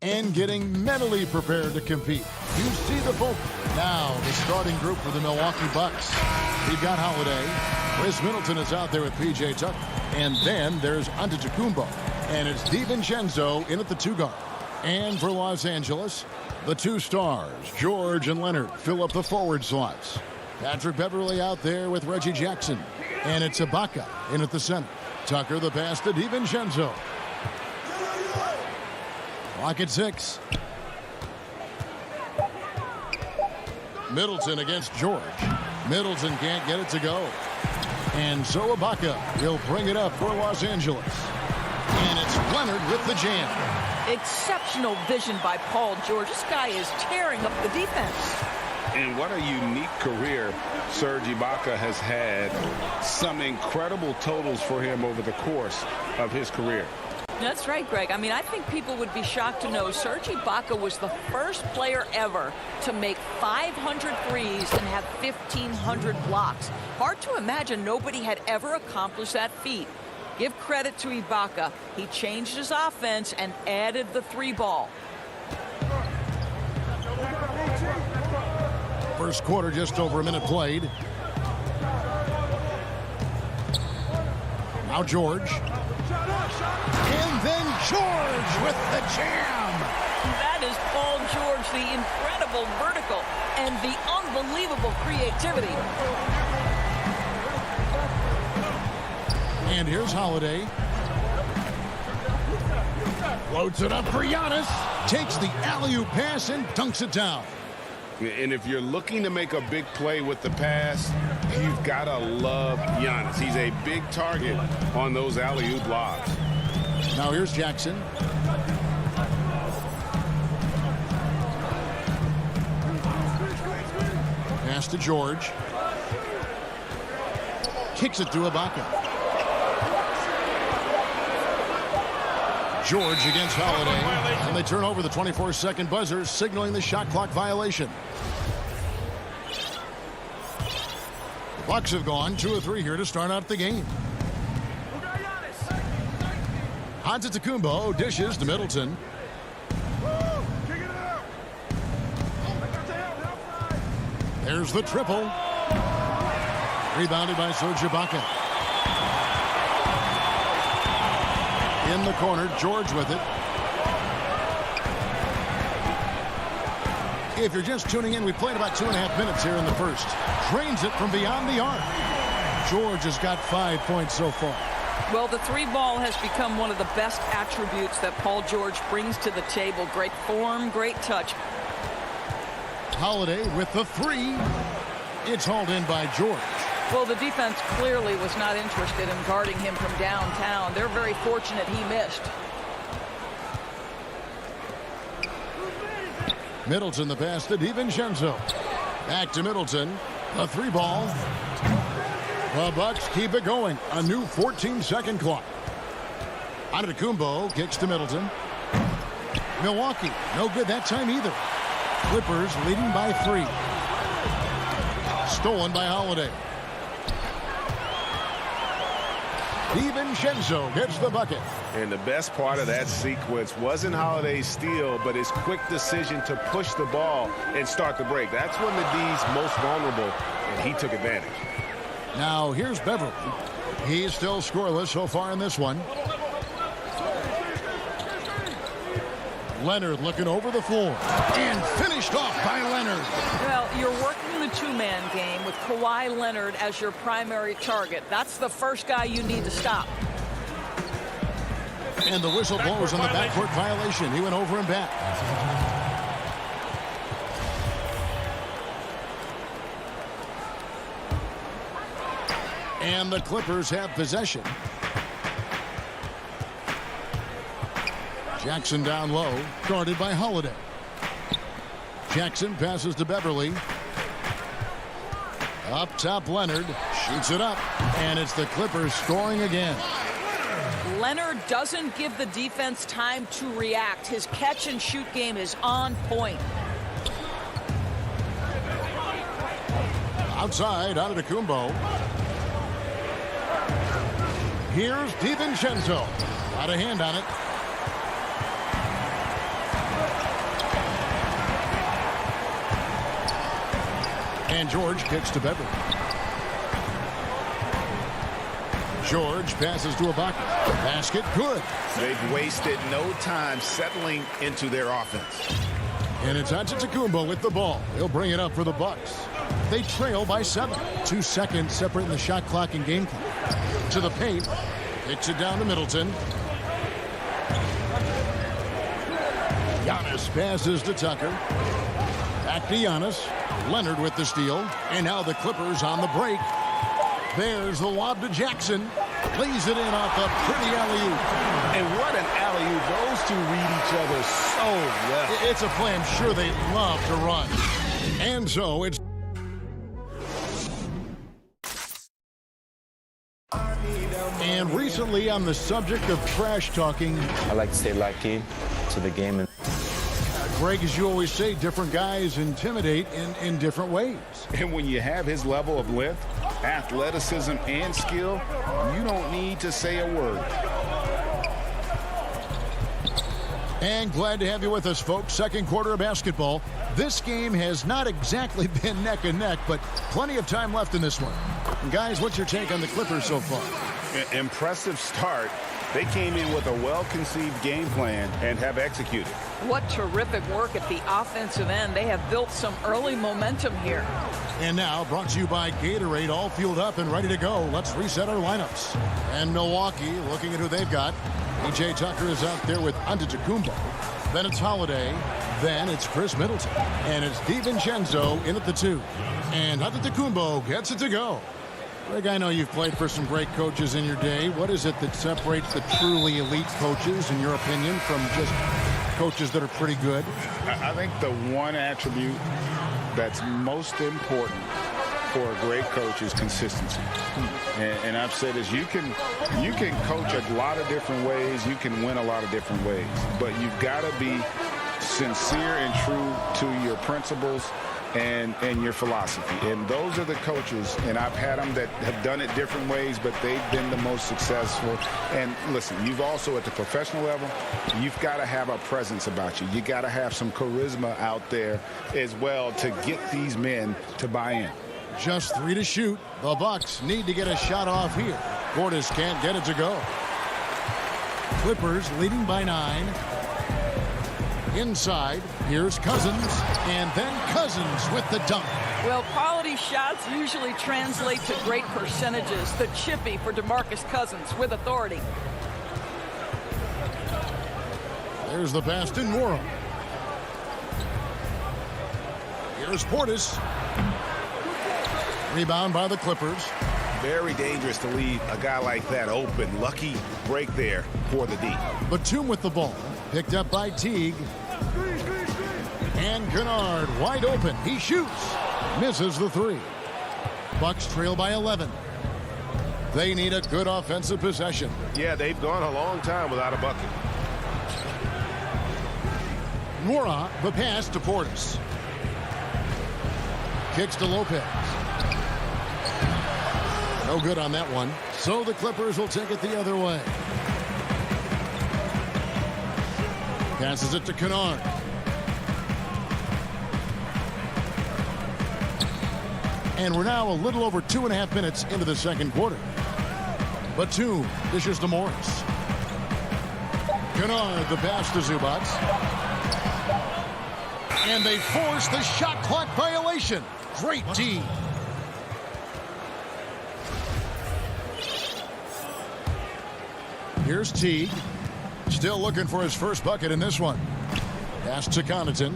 and getting mentally prepared to compete. You see the focus. Now, the starting group for the Milwaukee Bucks. We've got Holiday. Chris Middleton is out there with P.J. Tucker. And then there's Antetokounmpo. And it's DiVincenzo in at the 2 guard. And for Los Angeles, the 2 stars, George and Leonard, fill up the forward slots. Patrick Beverley out there with Reggie Jackson. And it's Ibaka in at the center. Tucker the pass to DiVincenzo. Clock at 6. Middleton against George. Middleton can't get it to go. And so Ibaka will bring it up for Los Angeles. And it's Leonard with the jam. Exceptional vision by Paul George. This guy is tearing up the defense. And what a unique career Serge Ibaka has had. Some incredible totals for him over the course of his career. That's right, Greg. I mean, I think people would be shocked to know Serge Ibaka was the first player ever to make 500 threes and have 1,500 blocks. Hard to imagine nobody had ever accomplished that feat. Give credit to Ibaka. He changed his offense and added the 3-ball. First quarter, just over a minute played. Now George. And then George with the jam. That is Paul George, the incredible vertical and the unbelievable creativity. And here's Holiday. Floats it up for Giannis. Takes the alley-oop pass and dunks it down. And if you're looking to make a big play with the pass, you've got to love Giannis. He's a big target on those alley-oop lobs. Now here's Jackson. Pass to George. Kicks it to Ibaka. George against Holiday. And they turn over the 24-second buzzer, signaling the shot clock violation. The Bucks have gone 2 of 3 here to start out the game. Antetokounmpo dishes to Middleton. There's the triple. Rebounded by Serge Ibaka. In the corner, George with it. If you're just tuning in, we played about 2.5 minutes here in the first. Drains it from beyond the arc. George has got 5 points so far. Well, the 3-ball has become one of the best attributes that Paul George brings to the table. Great form, great touch. Holiday with the 3. It's hauled in by George. Well, the defense clearly was not interested in guarding him from downtown. They're very fortunate he missed. Middleton the pass to DiVincenzo. Back to Middleton. A 3-ball. The Bucks keep it going. A new 14-second clock. Antetokounmpo kicks to Middleton. Milwaukee, no good that time either. Clippers leading by 3. Stolen by Holiday. DiVincenzo gets the bucket. And the best part of that sequence wasn't Holiday's steal, but his quick decision to push the ball and start the break. That's when the D's most vulnerable, and he took advantage. Now here's Beverly. He's still scoreless so far in this one. Leonard looking over the floor. And finished off by Leonard. Well, you're working the 2-man game with Kawhi Leonard as your primary target. That's the first guy you need to stop. And the whistle blows on the backcourt violation. He went over and back. And the Clippers have possession. Jackson down low, guarded by Holiday. Jackson passes to Beverly. Up top, Leonard shoots it up, and it's the Clippers scoring again. Leonard doesn't give the defense time to react. His catch-and-shoot game is on point. Outside, Antetokounmpo. Here's DiVincenzo. Got a hand on it. And George kicks to Beverly. George passes to Ibaka. Basket, good. They've wasted no time settling into their offense. And it's Antetokounmpo with the ball. He'll bring it up for the Bucks. They trail by 7. 2 seconds separating the shot clock and game clock. To the paint. Kicks it down to Middleton. Giannis passes to Tucker. Back to Giannis. Leonard with the steal. And now the Clippers on the break. There's the lob to Jackson. Lays it in off a pretty alley-oop. And what an alley-oop. Those two read each other so well. It's a play I'm sure they love to run. And so it's... And recently on the subject of trash talking... I like to stay locked in to the game. And Greg, as you always say, different guys intimidate in different ways. And when you have his level of length, athleticism, and skill, you don't need to say a word. And glad to have you with us, folks. Second quarter of basketball. This game has not exactly been neck and neck, but plenty of time left in this one. And guys, what's your take on the Clippers so far? Impressive start. They came in with a well-conceived game plan and have executed. What terrific work at the offensive end. They have built some early momentum here. And now, brought to you by Gatorade, all fueled up and ready to go. Let's reset our lineups. And Milwaukee, looking at who they've got. P.J. Tucker is out there with Antetokounmpo. Then it's Holiday. Then it's Chris Middleton. And it's DiVincenzo in at the 2. And Antetokounmpo gets it to go. Greg, I know you've played for some great coaches in your day. What is it that separates the truly elite coaches, in your opinion, from just coaches that are pretty good? I think the one attribute that's most important for a great coach is consistency. And I've said this, you can coach a lot of different ways. You can win a lot of different ways. But you've got to be sincere and true to your principles and your philosophy. And those are the coaches, and I've had them that have done it different ways, but they've been the most successful. And listen, you've also, at the professional level, you've got to have a presence about you. You got to have some charisma out there as well to get these men to buy in. Just 3 to shoot. The Bucks need to get a shot off here. Portis can't get it to go. Clippers leading by 9. Inside, here's Cousins, and then Cousins with the dunk. Well, quality shots usually translate to great percentages. The chippy for DeMarcus Cousins with authority. There's the pass to Nora. Here's Portis. Rebound by the Clippers. Very dangerous to leave a guy like that open. Lucky break there for the D. Batum with the ball. Picked up by Teague. And Kennard wide open. He shoots. Misses the 3. Bucks trail by 11. They need a good offensive possession. Yeah, they've gone a long time without a bucket. Nora, the pass to Portis. Kicks to Lopez. No good on that one. So the Clippers will take it the other way. Passes it to Kennard. And we're now a little over 2.5 minutes into the second quarter. Batum dishes to Morris. Kennard, the pass to Zubac. And they force the shot clock violation. Great D. Here's Teague. Still looking for his first bucket in this one. Pass to Connaughton.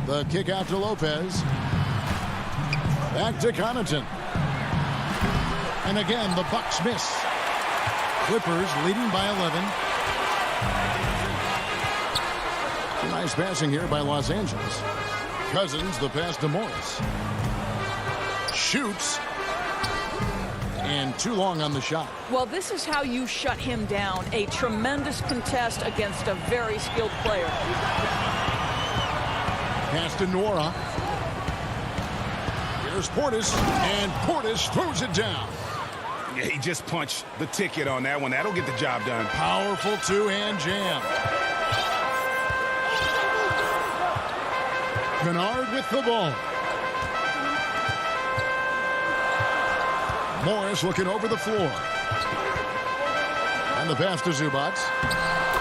The kick out to Lopez. Back to Connaughton. And again, the Bucks miss. Clippers leading by 11. Nice passing here by Los Angeles. Cousins, the pass to Morris. Shoots. And too long on the shot. Well, this is how you shut him down. A tremendous contest against a very skilled player. Pass to Nora. Here's Portis, and Portis throws it down. Yeah, he just punched the ticket on that one. That'll get the job done. Powerful two-hand jam. Kennard with the ball. Morris looking over the floor. And the pass to Zubats.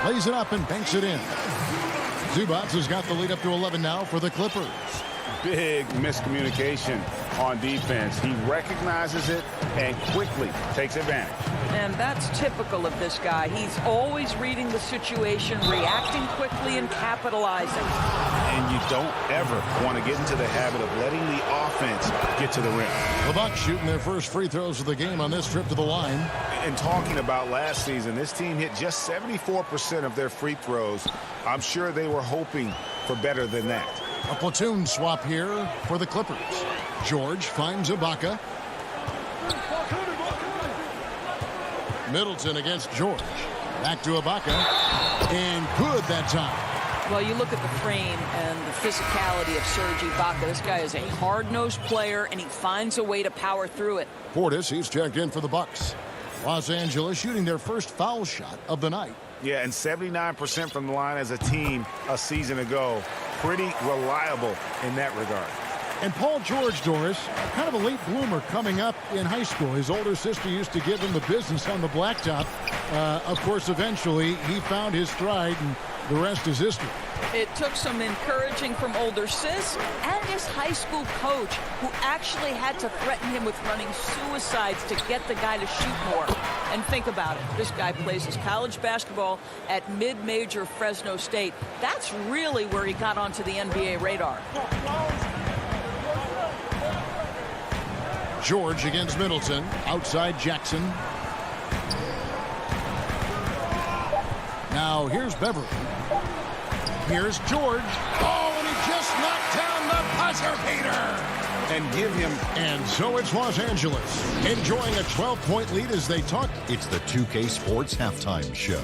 Lays it up and banks it in. Zubats has got the lead up to 11 now for the Clippers. Big miscommunication on defense. He recognizes it and quickly takes advantage. And that's typical of this guy. He's always reading the situation, reacting quickly, and capitalizing. And you don't ever want to get into the habit of letting the offense get to the rim. The Bucks shooting their first free throws of the game on this trip to the line. And talking about last season, this team hit just 74% of their free throws. I'm sure they were hoping for better than that. A platoon swap here for the Clippers. George finds Ibaka. Middleton against George. Back to Ibaka. And good that time. Well, you look at the frame and the physicality of Serge Ibaka. This guy is a hard-nosed player, and he finds a way to power through it. Portis, he's checked in for the Bucks. Los Angeles shooting their first foul shot of the night. Yeah, and 79% from the line as a team a season ago. Pretty reliable in that regard. And Paul George, Doris, kind of a late bloomer coming up in high school. His older sister used to give him the business on the blacktop. Of course, eventually, he found his stride, and the rest is history. It took some encouraging from older sis and his high school coach, who actually had to threaten him with running suicides to get the guy to shoot more. And think about it. This guy plays his college basketball at mid-major Fresno State. That's really where he got onto the NBA radar. George against Middleton. Outside Jackson. Now here's Beverly. Here's George. Oh, and he just knocked down the buzzer beater. And give him. And so it's Los Angeles enjoying a 12-point lead as they talk. It's the 2K Sports Halftime Show.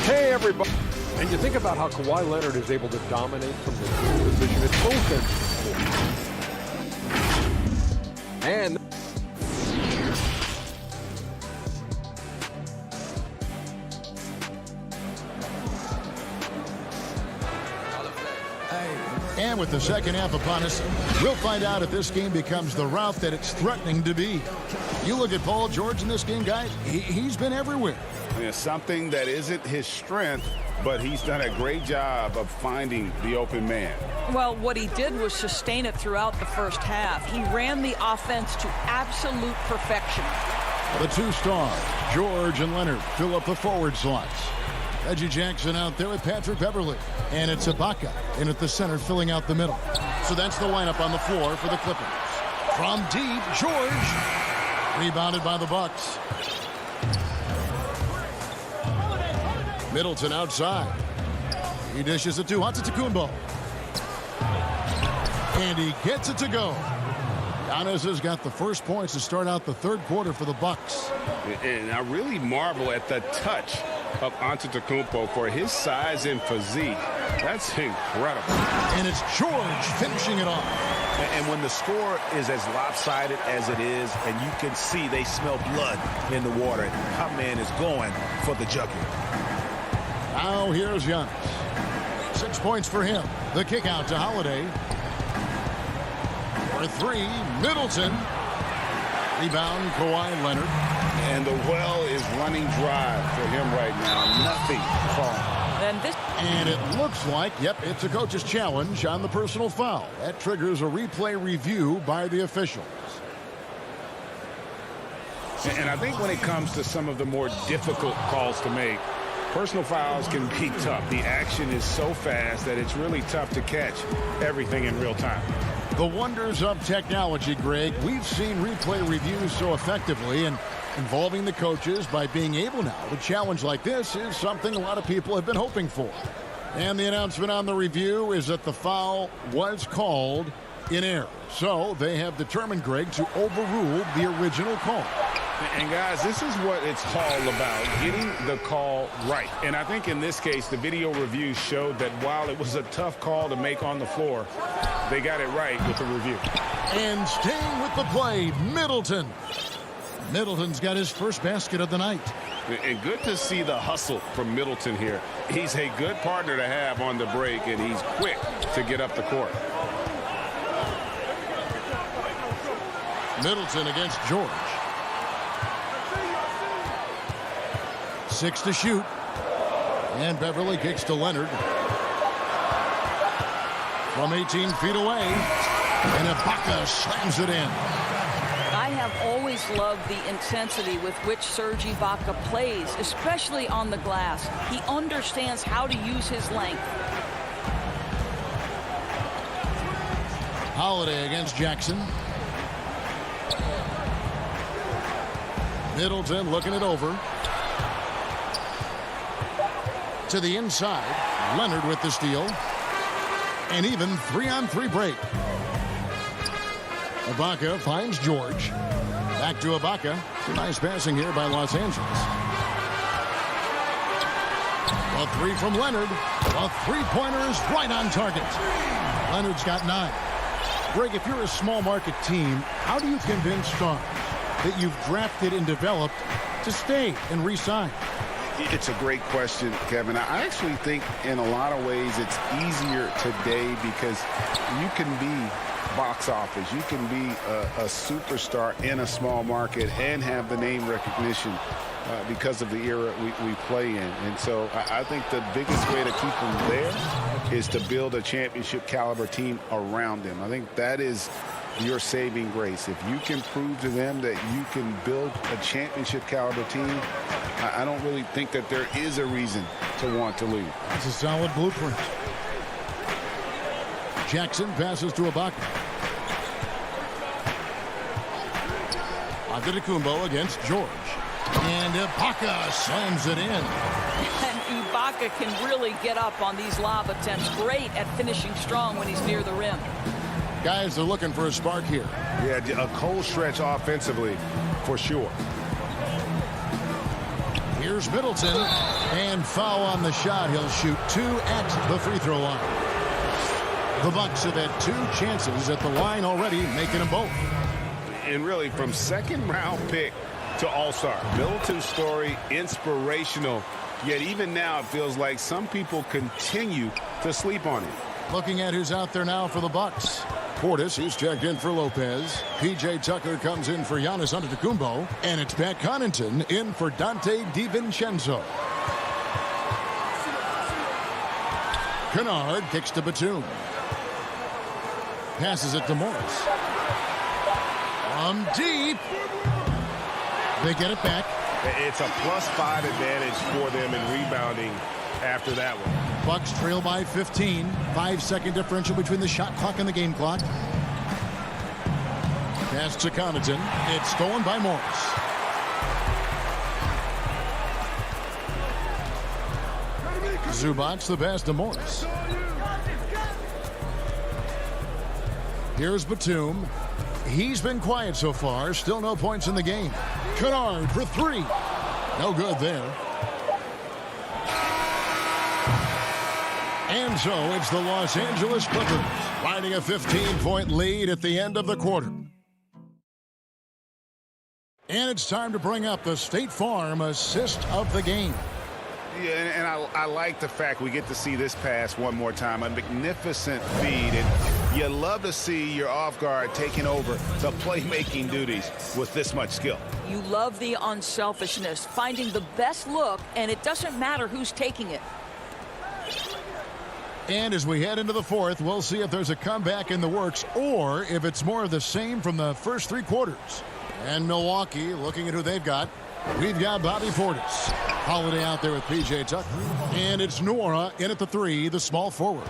Hey, everybody. And you think about how Kawhi Leonard is able to dominate from the position at both ends. And with the second half upon us, we'll find out if this game becomes the route that it's threatening to be. You look at Paul George in this game, guys, he's been everywhere. Yeah, something that isn't his strength, but he's done a great job of finding the open man. Well, what he did was sustain it throughout the first half. He ran the offense to absolute perfection. The two stars, George and Leonard, fill up the forward slots. Reggie Jackson out there with Patrick Beverly. And it's Ibaka in at the center, filling out the middle. So that's the lineup on the floor for the Clippers. From deep, George. Rebounded by the Bucks. Middleton outside. He dishes it to Antetokounmpo. And he gets it to go. Giannis has got the first points to start out the third quarter for the Bucks. And I really marvel at the touch of Antetokounmpo for his size and physique. That's incredible. And it's George finishing it off. And when the score is as lopsided as it is, and you can see they smell blood in the water, our man is going for the jugular. Now here's Giannis. 6 points for him. The kick out to Holiday. For three, Middleton. Rebound, Kawhi Leonard. And the well is running dry for him right now. Nothing falling. And it looks like, yep, it's a coach's challenge on the personal foul. That triggers a replay review by the officials. And I think when it comes to some of the more difficult calls to make, personal fouls can be tough. The action is so fast that it's really tough to catch everything in real time. The wonders of technology, Greg. We've seen replay reviews so effectively, and involving the coaches by being able now to challenge like this is something a lot of people have been hoping for. And the announcement on the review is that the foul was called in error. So they have determined, Greg, to overrule the original call. And guys, this is what it's all about, getting the call right. And I think in this case, the video review showed that while it was a tough call to make on the floor, they got it right with the review. And staying with the play, Middleton. Middleton's got his first basket of the night. And good to see the hustle from Middleton here. He's a good partner to have on the break, and he's quick to get up the court. Middleton against George. 6 to shoot. And Beverly kicks to Leonard. From 18 feet away. And Ibaka slams it in. I have always loved the intensity with which Serge Ibaka plays, especially on the glass. He understands how to use his length. Holiday against Jackson. Middleton looking it over. To the inside. Leonard with the steal. And even 3-on-3 break. Ibaka finds George. Back to Ibaka. Nice passing here by Los Angeles. A 3 from Leonard. A three-pointer is right on target. Leonard's got 9. Greg, if you're a small market team, how do you convince stars that you've drafted and developed to stay and re-sign? It's a great question, Kevin. I actually think in a lot of ways it's easier today because you can be box office. You can be a superstar in a small market and have the name recognition because of the era we play in. And so I think the biggest way to keep them there is to build a championship caliber team around them. I think that is your saving grace. If you can prove to them that you can build a championship caliber team, I don't really think that there is a reason to want to leave. It's a solid blueprint. Jackson passes to Ibaka. Antetokounmpo against George. And Ibaka slams it in. And Ibaka can really get up on these lob attempts. Great at finishing strong when he's near the rim. Guys are looking for a spark here. Yeah, a cold stretch offensively for sure. Here's Middleton. And foul on the shot. He'll shoot 2 at the free throw line. The Bucks have had 2 chances at the line already, making them both. And really, from second round pick to all-star, Middleton's story inspirational. Yet even now, it feels like some people continue to sleep on him. Looking at who's out there now for the Bucks. Portis, he's checked in for Lopez. P.J. Tucker comes in for Giannis Antetokounmpo. And it's Pat Connaughton in for Dante DiVincenzo. Kennard kicks to Batum. Passes it to Morris. From deep. They get it back. It's a +5 advantage for them in rebounding after that one. Bucks trail by 15. 5-second differential between the shot clock and the game clock. Pass to Connaughton. It's stolen by Morris. Zubac's the pass to Morris. Here's Batum. He's been quiet so far. Still no points in the game. Kennard for 3. No good there. And so it's the Los Angeles Clippers riding a 15-point lead at the end of the quarter. And it's time to bring up the State Farm assist of the game. Yeah, and I like the fact we get to see this pass one more time. A magnificent feed. And you love to see your off guard taking over the playmaking duties with this much skill. You love the unselfishness, finding the best look, and it doesn't matter who's taking it. And as we head into the fourth, we'll see if there's a comeback in the works or if it's more of the same from the first 3 quarters. And Milwaukee, looking at who they've got, we've got Bobby Portis. Holiday out there with P.J. Tucker. And it's Nwora in at the 3, the small forward.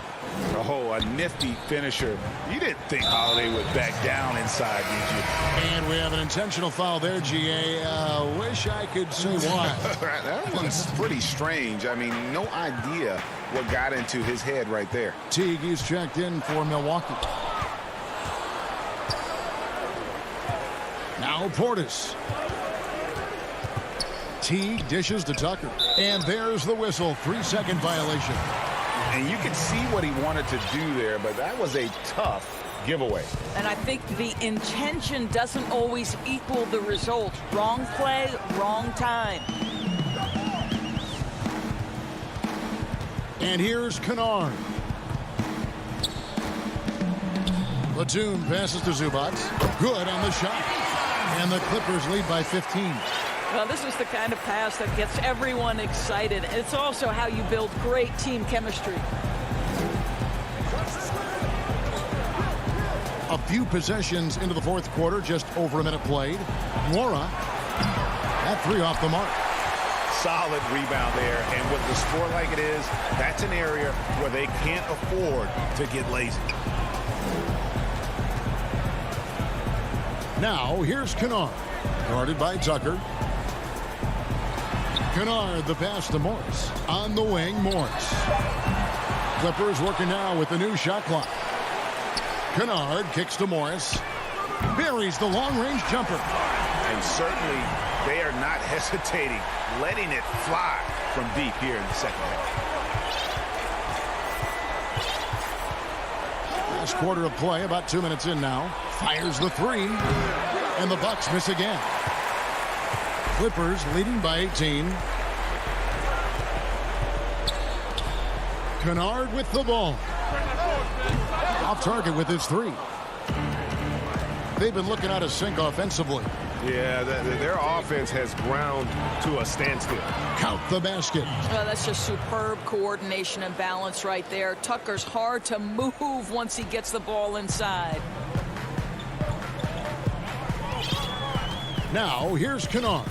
Oh, a nifty finisher. You didn't think Holiday would back down inside, did you? And we have an intentional foul there, G.A. Wish I could say why. That one's pretty strange. I mean, no idea what got into his head right there. Teague is checked in for Milwaukee. Now Portis. Teague dishes to Tucker. And there's the whistle. 3-second violation. And you can see what he wanted to do there, but that was a tough giveaway. And I think the intention doesn't always equal the result. Wrong play, wrong time. And here's Kennard. Platoon passes to Zubac. Good on the shot. And the Clippers lead by 15. Well, this is the kind of pass that gets everyone excited. It's also how you build great team chemistry. A few possessions into the fourth quarter, just over a minute played. Nwora, that three off the mark. Solid rebound there, and with the score like it is, that's an area where they can't afford to get lazy. Now, here's Kennard, guarded by Tucker. Kennard, the pass to Morris. On the wing, Morris. Clippers working now with the new shot clock. Kennard kicks to Morris. Buries the long-range jumper. And certainly, they are not hesitating, letting it fly from deep here in the second half. Last quarter of play, about 2 minutes in now. Fires the three. And the Bucks miss again. Clippers leading by 18. Kennard with the ball. Off target with his three. They've been looking out of sync offensively. Yeah, their offense has ground to a standstill. Count the basket. Well, that's just superb coordination and balance right there. Tucker's hard to move once he gets the ball inside. Now, here's Kennard.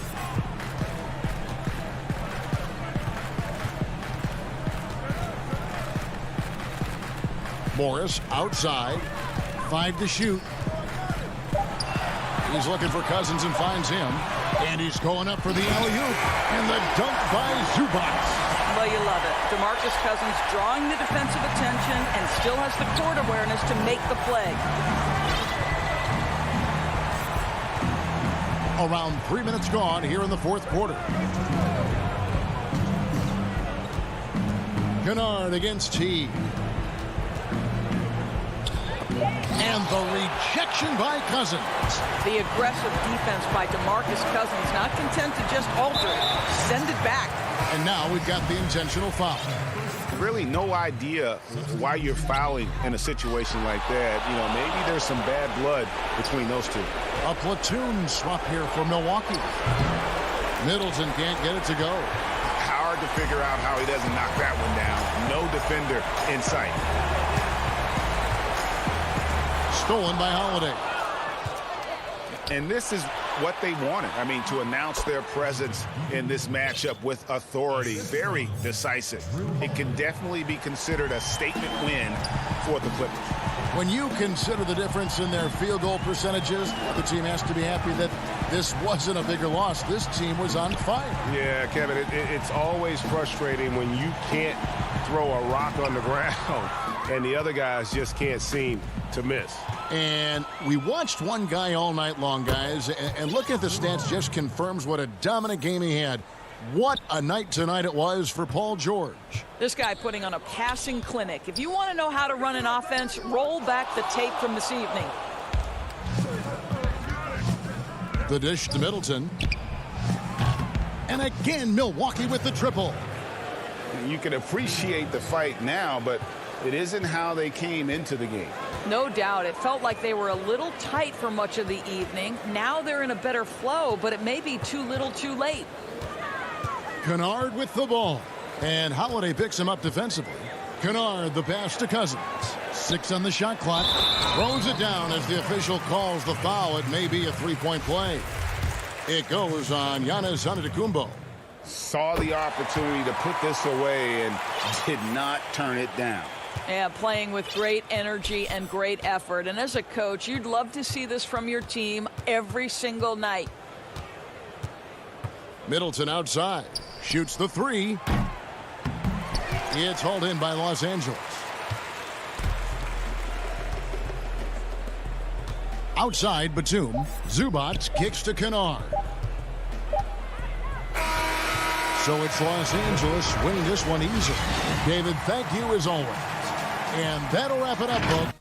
Morris outside. 5 to shoot. He's looking for Cousins and finds him. And he's going up for the alley-oop. And the dunk by Zubac. Well, you love it. DeMarcus Cousins drawing the defensive attention and still has the court awareness to make the play. Around 3 minutes gone here in the fourth quarter. Kennard against Teague. And the rejection by Cousins. The aggressive defense by DeMarcus Cousins, not content to just alter it, send it back. And now we've got the intentional foul. Really no idea why you're fouling in a situation like that. You know, maybe there's some bad blood between those two. A platoon swap here for Milwaukee. Middleton can't get it to go. Hard to figure out how he doesn't knock that one down. No defender in sight. Stolen by Holiday. And this is what they wanted. I mean, to announce their presence in this matchup with authority. Very decisive. It can definitely be considered a statement win for the Clippers. When you consider the difference in their field goal percentages, the team has to be happy that this wasn't a bigger loss. This team was on fire. Yeah, Kevin, it's always frustrating when you can't throw a rock on the ground and the other guys just can't seem to miss. And we watched one guy all night long, guys, and looking at the stats just confirms what a dominant game he had. What a night tonight it was for Paul George. This guy putting on a passing clinic. If you want to know how to run an offense, roll back the tape from this evening. The dish to Middleton. And again, Milwaukee with the triple. You can appreciate the fight now, but it isn't how they came into the game. No doubt. It felt like they were a little tight for much of the evening. Now they're in a better flow, but it may be too little too late. Kennard with the ball. And Holiday picks him up defensively. Kennard, the pass to Cousins. 6 on the shot clock. Throws it down as the official calls the foul. It may be a three-point play. It goes on Giannis Antetokounmpo. Saw the opportunity to put this away and did not turn it down. Yeah, playing with great energy and great effort. And as a coach, you'd love to see this from your team every single night. Middleton outside. Shoots the three. It's hauled in by Los Angeles. Outside, Batum. Zubac kicks to Kennard. So it's Los Angeles winning this one easily. David, thank you as always. And that'll wrap it up, folks.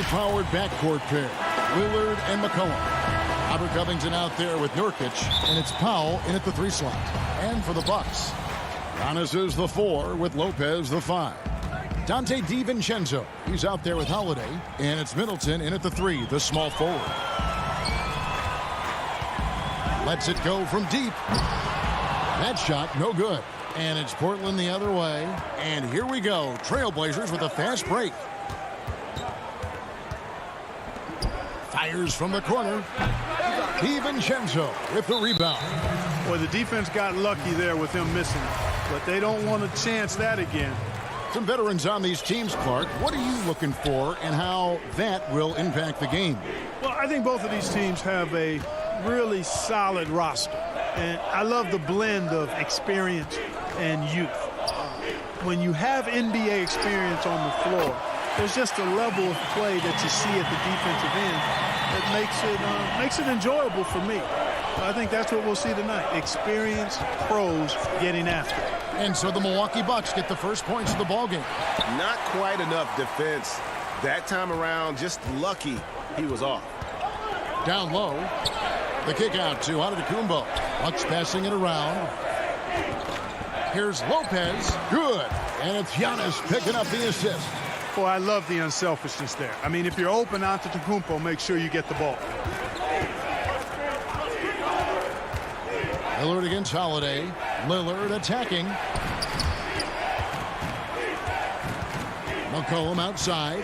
High-powered backcourt pair, Lillard and McCollum. Robert Covington out there with Nurkic, and it's Powell in at the 3 slot. And for the Bucks, Giannis is the 4 with Lopez the 5. Dante DiVincenzo, he's out there with Holiday, and it's Middleton in at the 3, the small forward. Lets it go from deep. That shot, no good. And it's Portland the other way. And here we go, Trailblazers with a fast break. Fires from the corner. DiVincenzo with the rebound. Well, the defense got lucky there with him missing, but they don't want to chance that again. Some veterans on these teams, Clark. What are you looking for and how that will impact the game? Well, I think both of these teams have a really solid roster, and I love the blend of experience and youth. When you have NBA experience on the floor, there's just a level of play that you see at the defensive end that makes it enjoyable for me. I think that's what we'll see tonight. Experienced pros getting after it. And so the Milwaukee Bucks get the first points of the ballgame. Not quite enough defense that time around. Just lucky he was off. Down low. The kick out to Antetokounmpo. Bucks passing it around. Here's Lopez. Good. And it's Giannis picking up the assist. Boy, I love the unselfishness there. I mean, if you're open Antetokounmpo, make sure you get the ball. Lillard against Holiday. Lillard attacking. McCollum outside.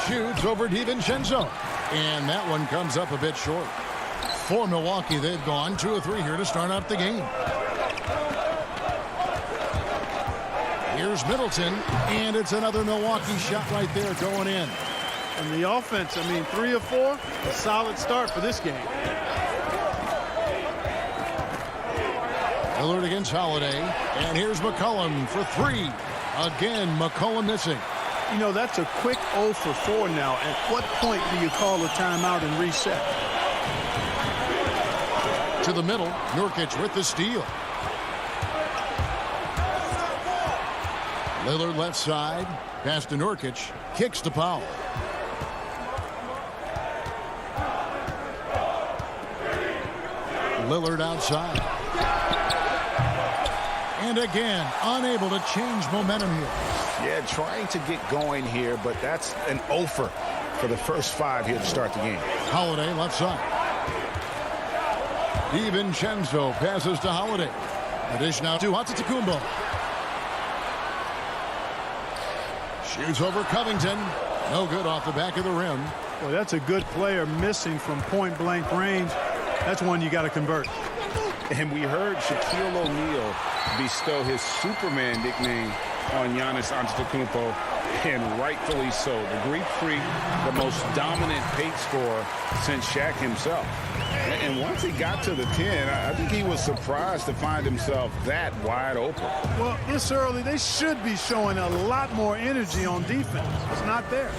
Shoots over DiVincenzo. And that one comes up a bit short. For Milwaukee, they've gone 2 of 3 here to start out the game. Here's Middleton, and it's another Milwaukee shot right there going in. And the offense, I mean, 3 of 4, a solid start for this game. Lillard against Holiday, and here's McCollum for 3. Again, McCollum missing. You know, that's a quick 0 for 4 now. At what point do you call a timeout and reset? To the middle, Nurkic with the steal. Lillard left side, pass to Nurkic, kicks to Powell. Lillard outside. And again, unable to change momentum here. Yeah, trying to get going here, but that's an offer for the first 5 here to start the game. Holiday left side. DiVincenzo passes to Holiday. The dish now to Antetokounmpo. Shoots over Covington. No good off the back of the rim. Well, that's a good player missing from point-blank range. That's one you got to convert. And we heard Shaquille O'Neal bestow his Superman nickname on Giannis Antetokounmpo, and rightfully so. The Greek Freak, the most dominant paint scorer since Shaq himself. And once he got to the 10, I think he was surprised to find himself that wide open. Well, this early, they should be showing a lot more energy on defense. It's not there.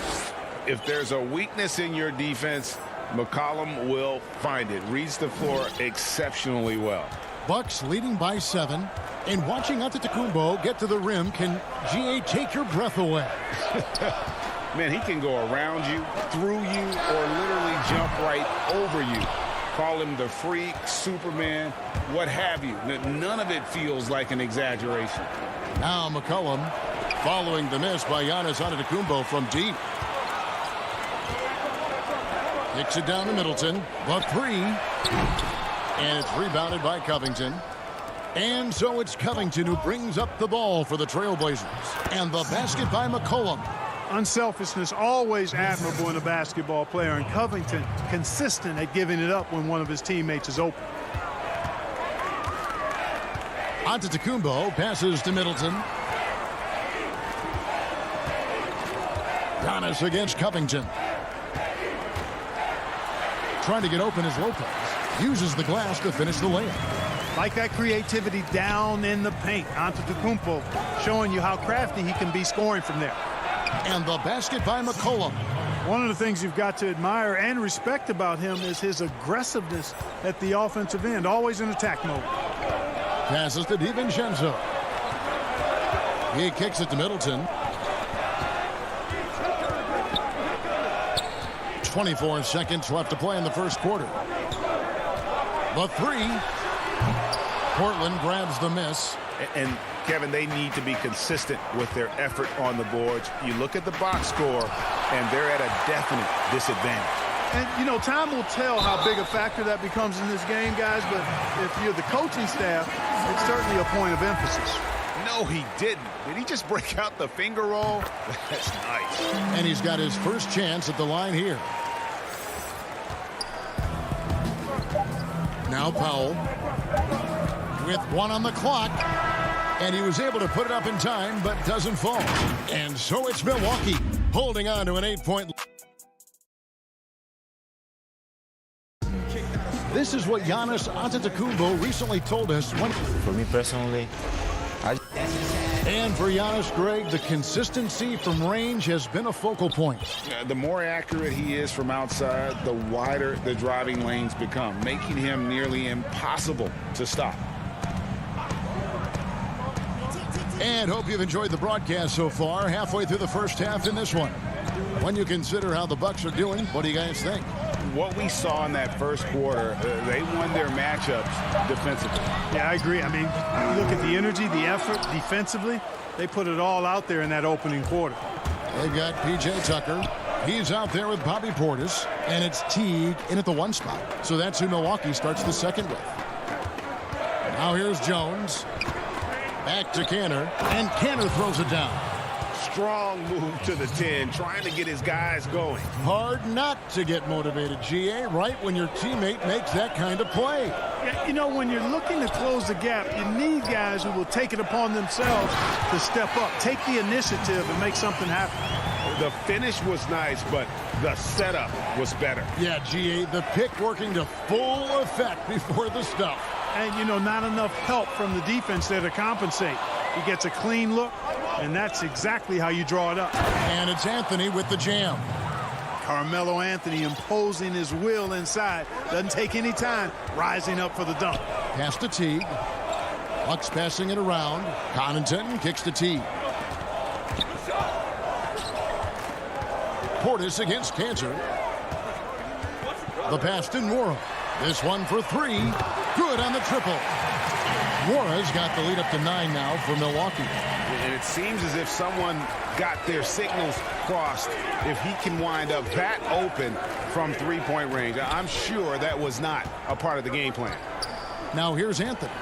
If there's a weakness in your defense, McCollum will find it. Reads the floor exceptionally well. Bucks leading by 7. And watching Antetokounmpo get to the rim can, GA, take your breath away. Man, he can go around you, through you, or literally jump right over you. Call him the freak, Superman, what have you. None of it feels like an exaggeration. Now McCollum following the miss by Giannis Antetokounmpo from deep. Kicks it down to Middleton. The 3. And it's rebounded by Covington. And so it's Covington who brings up the ball for the Trailblazers. And the basket by McCollum. Unselfishness always admirable in a basketball player, and Covington consistent at giving it up when one of his teammates is open. Antetokounmpo passes to Middleton. Giannis against Covington. Trying to get open is Lopez. Uses the glass to finish the layup. Like that creativity down in the paint. Antetokounmpo showing you how crafty he can be scoring from there. And the basket by McCollum. One of the things you've got to admire and respect about him is his aggressiveness at the offensive end, always in attack mode. Passes to DiVincenzo. He kicks it to Middleton. 24 seconds left to play in the first quarter. The 3. Portland grabs the miss. And Kevin, they need to be consistent with their effort on the boards. You look at the box score, and they're at a definite disadvantage. And, you know, time will tell how big a factor that becomes in this game, guys, but if you're the coaching staff, it's certainly a point of emphasis. No, he didn't. Did he just break out the finger roll? That's nice. And he's got his first chance at the line here. Now Powell with 1 on the clock. And he was able to put it up in time, but doesn't fall. And so it's Milwaukee holding on to an 8-point. This is what Giannis Antetokounmpo recently told us. For me personally, And for Giannis, Greg, the consistency from range has been a focal point. The more accurate he is from outside, the wider the driving lanes become, making him nearly impossible to stop. And hope you've enjoyed the broadcast so far. Halfway through the first half in this one. When you consider how the Bucks are doing, what do you guys think? What we saw in that first quarter, they won their matchups defensively. Yeah, I agree. I mean, you look at the energy, the effort defensively, they put it all out there in that opening quarter. They've got P.J. Tucker. He's out there with Bobby Portis. And it's Teague in at the 1 spot. So that's who Milwaukee starts the second with. Now here's Jones. Back to Canner, and Canner throws it down. Strong move to the 10, trying to get his guys going. Hard not to get motivated, GA, right when your teammate makes that kind of play. Yeah, you know, when you're looking to close the gap, you need guys who will take it upon themselves to step up, take the initiative, and make something happen. The finish was nice, but the setup was better. Yeah, GA, the pick working to full effect before the stuff. And, you know, not enough help from the defense there to compensate. He gets a clean look, and that's exactly how you draw it up. And it's Anthony with the jam. Carmelo Anthony imposing his will inside. Doesn't take any time, rising up for the dunk. Pass to Teague. Bucks passing it around. Connaughton kicks to Teague. Portis against Cantor. The pass to Nwora. This one for 3. Good on the triple. Nwora's got the lead up to 9 now for Milwaukee. And it seems as if someone got their signals crossed. If he can wind up that open from 3-point range, I'm sure that was not a part of the game plan. Now here's Anthony.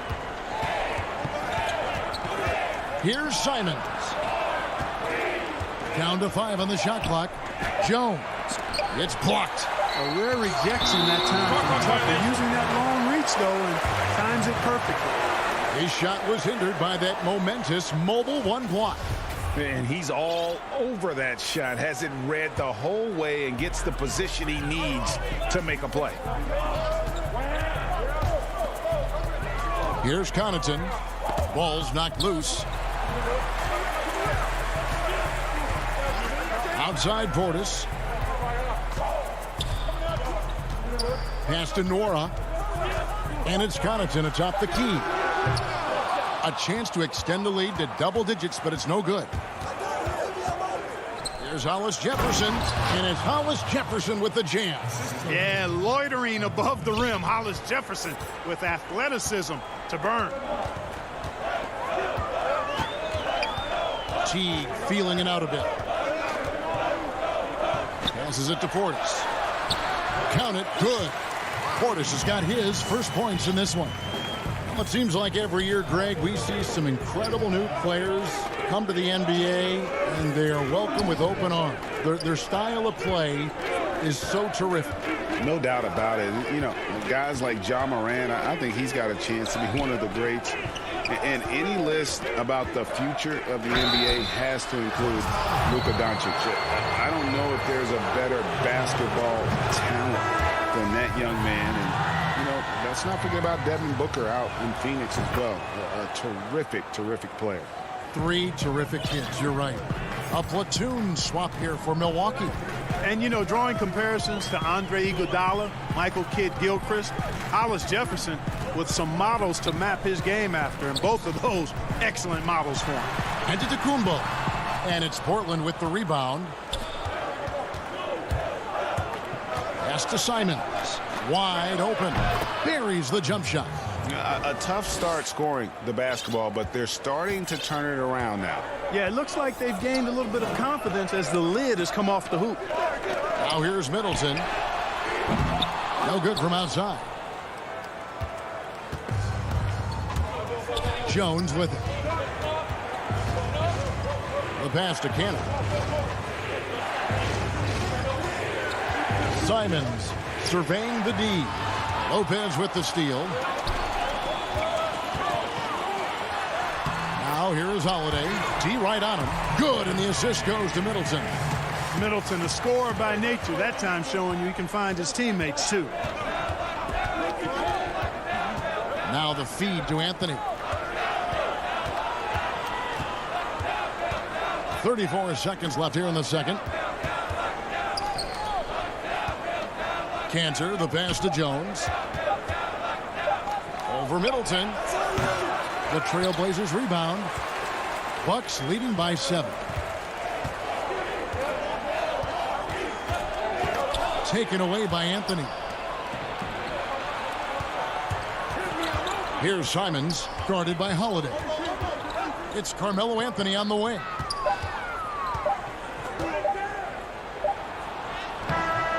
Here's Simons. Down to 5 on the shot clock. Jones. It's blocked. A rare rejection that time from Tucker, using that long reach, though, and times it perfectly. His shot was hindered by that momentous mobile one block. And he's all over that shot, has it read the whole way and gets the position he needs to make a play. Here's Connaughton. Ball's knocked loose. Outside Portis. Pass to Nora. And it's Connaughton atop the key. A chance to extend the lead to double digits, but it's no good. Here's Hollis Jefferson, and it's Hollis Jefferson with the jam. Yeah, loitering above the rim. Hollis Jefferson with athleticism to burn. Teague feeling it out a bit. Passes it to Portis. Count it, good. Portis has got his first points in this one. Well, it seems like every year, Greg, we see some incredible new players come to the NBA, and they are welcome with open arms. Their style of play is so terrific. No doubt about it. You know, guys like Ja Morant, I think he's got a chance to be one of the greats. And any list about the future of the NBA has to include Luka Doncic. I don't know if there's a better basketball talent than that young man. And, you know, let's not forget about Devin Booker out in Phoenix as well. A terrific, terrific player. 3 terrific kids, you're right. A platoon swap here for Milwaukee. And, you know, drawing comparisons to Andre Iguodala, Michael Kidd-Gilchrist, Hollis Jefferson with some models to map his game after, and both of those excellent models for him. Antetokounmpo. And it's Portland with the rebound. Pass to Simons. Wide open. Buries the jump shot. A tough start scoring the basketball, but they're starting to turn it around now. Yeah, it looks like they've gained a little bit of confidence as the lid has come off the hoop. Now here's Middleton. No good from outside. Jones with it. The pass to Cannon. Simons surveying the D. Lopez with the steal. Now here is Holiday. D right on him. Good, and the assist goes to Middleton. Middleton, a scorer by nature, that time showing you he can find his teammates too. Now the feed to Anthony. 34 seconds left here in the second. Cantor, the pass to Jones. Over Middleton. The Trailblazers rebound. Bucks leading by 7. Taken away by Anthony. Here's Simons, guarded by Holiday. It's Carmelo Anthony on the wing.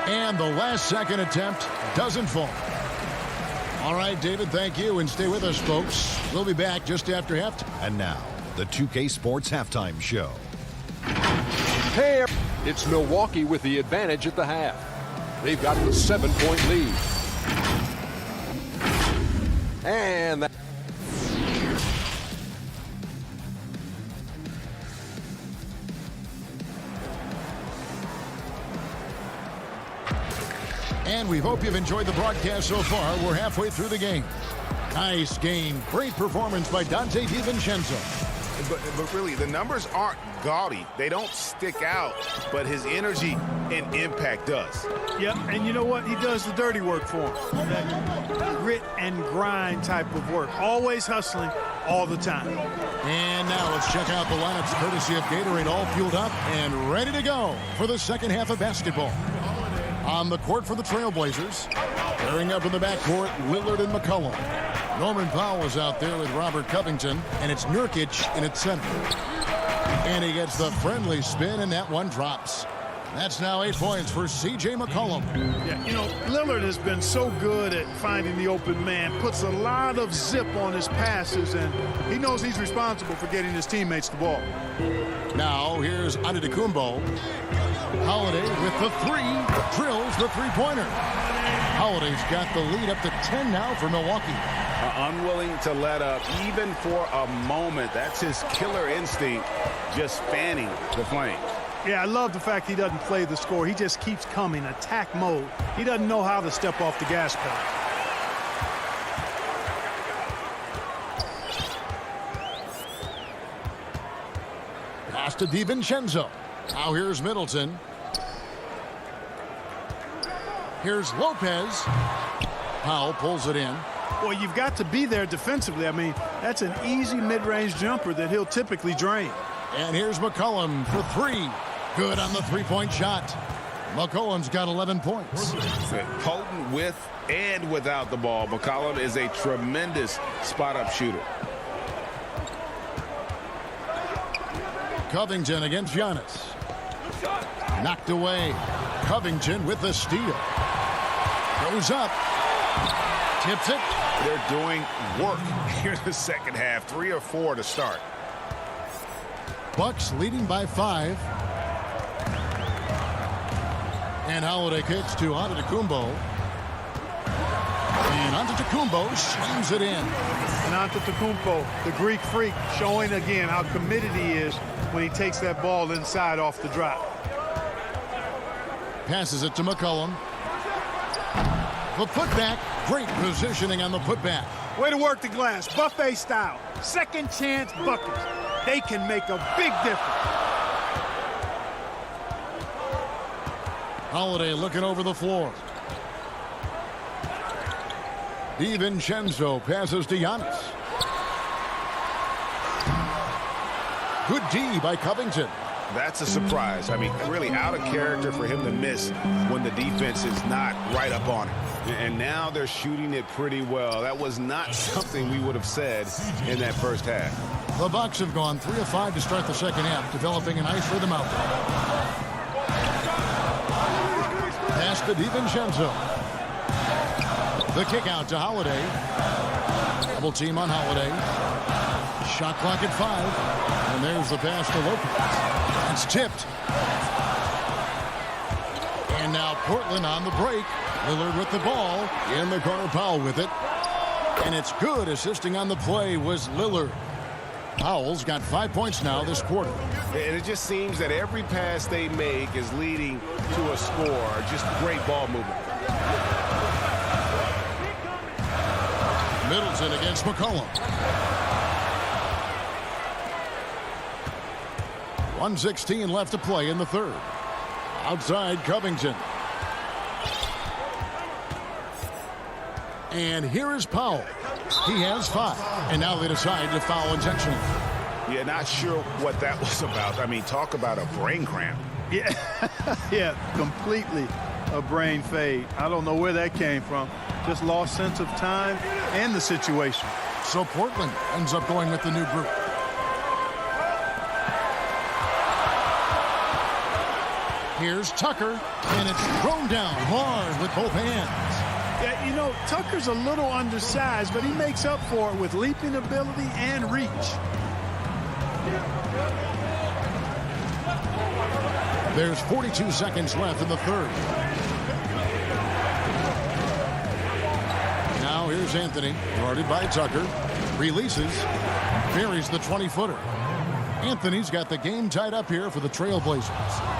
And the last second attempt doesn't fall. All right, David, thank you, and stay with us, folks. We'll be back just after halftime. And now, the 2K Sports Halftime Show. Hey, it's Milwaukee with the advantage at the half. They've got the 7-point lead. And that... And we hope you've enjoyed the broadcast so far. We're halfway through the game. Nice game. Great performance by Dante DiVincenzo. But really, the numbers aren't gaudy. They don't stick out, but his energy and impact does. Yep, and you know what? He does the dirty work for him. That grit and grind type of work. Always hustling all the time. And now let's check out the lineups courtesy of Gatorade, all fueled up and ready to go for the second half of basketball. On the court for the Trailblazers. Pairing up in the backcourt, Lillard and McCollum. Norman Powell is out there with Robert Covington, and it's Nurkic in its center. And he gets the friendly spin, and that one drops. That's now 8 points for C.J. McCollum. Yeah, you know, Lillard has been so good at finding the open man, puts a lot of zip on his passes, and he knows he's responsible for getting his teammates the ball. Now, here's Antetokounmpo. Holiday with the three, drills the three-pointer. Holiday's got the lead up to 10 now for Milwaukee. Unwilling to let up even for a moment. That's his killer instinct, just fanning the flames. Yeah, I love the fact he doesn't play the score. He just keeps coming, attack mode. He doesn't know how to step off the gas pedal. Pass to DiVincenzo. Now here's Middleton. Here's Lopez. Powell pulls it in. Well, you've got to be there defensively. I mean, that's an easy mid-range jumper that he'll typically drain. And here's McCollum for three. Good on the three-point shot. McCollum's got 11 points. Potent with and without the ball. McCollum is a tremendous spot-up shooter. Covington against Giannis. Knocked away. Covington with the steal. Goes up. Tips it. They're doing work here in the second half. 3 or 4 to start. Bucks leading by 5. And Holiday kicks to Antetokounmpo. And Antetokounmpo slams it in. And Antetokounmpo, the Greek freak, showing again how committed he is when he takes that ball inside off the drop. Passes it to McCollum. The putback. Great positioning on the putback. Way to work the glass. Buffet style. Second chance buckets. They can make a big difference. Holiday looking over the floor. DiVincenzo passes to Giannis. Good D by Covington. That's a surprise. I mean, really out of character for him to miss when the defense is not right up on it. And now they're shooting it pretty well. That was not something we would have said in that first half. The Bucks have gone 3 of 5 to start the second half, developing a nice rhythm out there. Pass to DiVincenzo. The kick out to Holiday. Double team on Holiday. Shot clock at 5. And there's the pass to Lopez. It's tipped. And now Portland on the break. Lillard with the ball. In the corner, Powell with it. And it's good. Assisting on the play was Lillard. Powell's got 5 points now this quarter. And it just seems that every pass they make is leading to a score. Just great ball movement. Middleton against McCollum. 1:16 left to play in the third. Outside Covington. And here is Powell. He has 5. And now they decide to foul intentionally. Yeah, not sure what that was about. I mean, talk about a brain cramp. Yeah, yeah, completely a brain fade. I don't know where that came from. Just lost sense of time and the situation. So Portland ends up going with the new group. Here's Tucker, and it's thrown down hard with both hands. Yeah, you know, Tucker's a little undersized, but he makes up for it with leaping ability and reach. There's 42 seconds left in the third. Now here's Anthony, guarded by Tucker. Releases, buries the 20-footer. Anthony's got the game tied up here for the Trailblazers.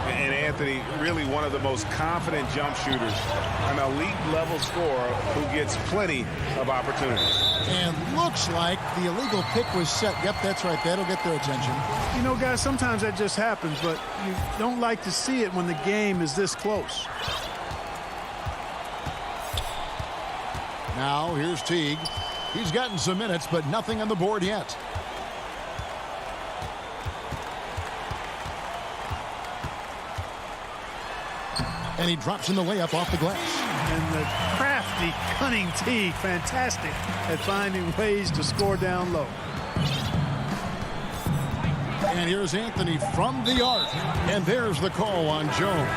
And Anthony, really one of the most confident jump shooters, an elite-level scorer who gets plenty of opportunities. And looks like the illegal pick was set. Yep, that's right. That'll get their attention. You know, guys, sometimes that just happens, but you don't like to see it when the game is this close. Now, here's Teague. He's gotten some minutes, but nothing on the board yet. And he drops in the layup off the glass. And the crafty, cunning Teague, fantastic at finding ways to score down low. And here's Anthony from the arc. And there's the call on Jones.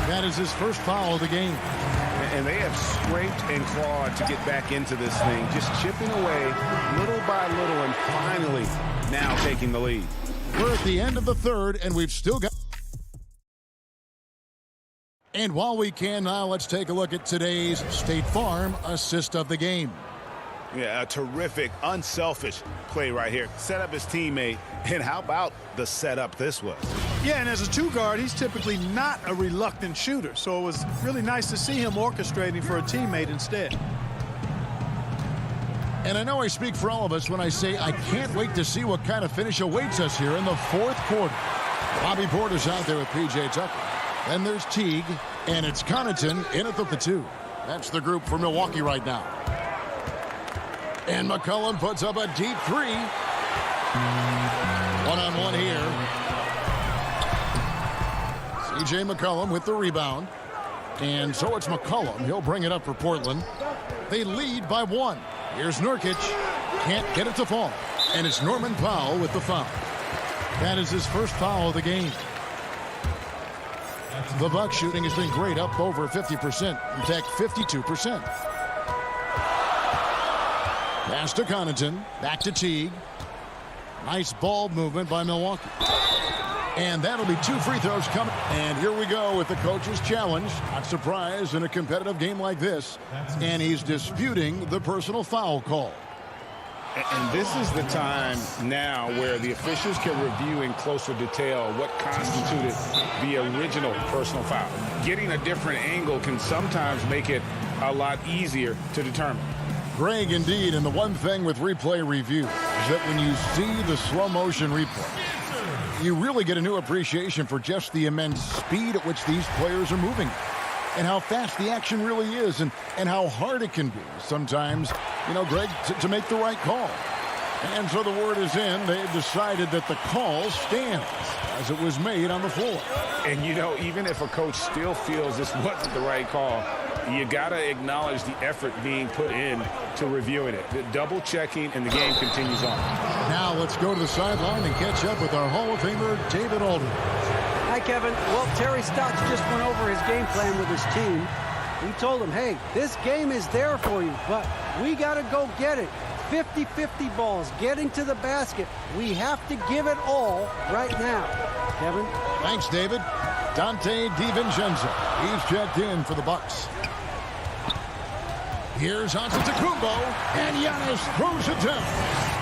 That is his first foul of the game. And they have scraped and clawed to get back into this thing, just chipping away little by little and finally now taking the lead. We're at the end of the third, and we've still got And while we can now, let's take a look at today's State Farm assist of the game. Yeah, a terrific, unselfish play right here. Set up his teammate, and how about the setup this was? Yeah, and as a two-guard, he's typically not a reluctant shooter, so it was really nice to see him orchestrating for a teammate instead. And I know I speak for all of us when I say I can't wait to see what kind of finish awaits us here in the fourth quarter. Bobby Porter's out there with P.J. Tucker. Then there's Teague, and it's Connaughton in at the 2. That's the group for Milwaukee right now. And McCollum puts up a deep 3. One-on-one here. C.J. McCollum with the rebound. And so it's McCollum. He'll bring it up for Portland. They lead by 1. Here's Nurkic. Can't get it to fall. And it's Norman Powell with the foul. That is his first foul of the game. The Bucks shooting has been great, up over 50%. In fact, 52%. Pass to Connaughton. Back to Teague. Nice ball movement by Milwaukee. And that'll be 2 free throws coming. And here we go with the coach's challenge. Not surprised in a competitive game like this. And he's disputing the personal foul call. And this is the time now where the officials can review in closer detail what constituted the original personal foul. Getting a different angle can sometimes make it a lot easier to determine. Greg, indeed, and the one thing with replay review is that when you see the slow motion replay, you really get a new appreciation for just the immense speed at which these players are moving and how fast the action really is and how hard it can be sometimes, you know, Greg, to make the right call. And so the word is in. They've decided that the call stands as it was made on the floor. And, you know, even if a coach still feels this wasn't the right call, you got to acknowledge the effort being put in to reviewing it. The double checking, and the game continues on. Now let's go to the sideline and catch up with our Hall of Famer, David Aldridge. Hi, Kevin. Well, Terry Stotts just went over his game plan with his team. He told them, hey, this game is there for you, but we got to go get it. 50-50 balls, getting to the basket. We have to give it all right now. Kevin? Thanks, David. Dante DiVincenzo. He's checked in for the Bucks. Here's Antetokounmpo, and Giannis throws it down.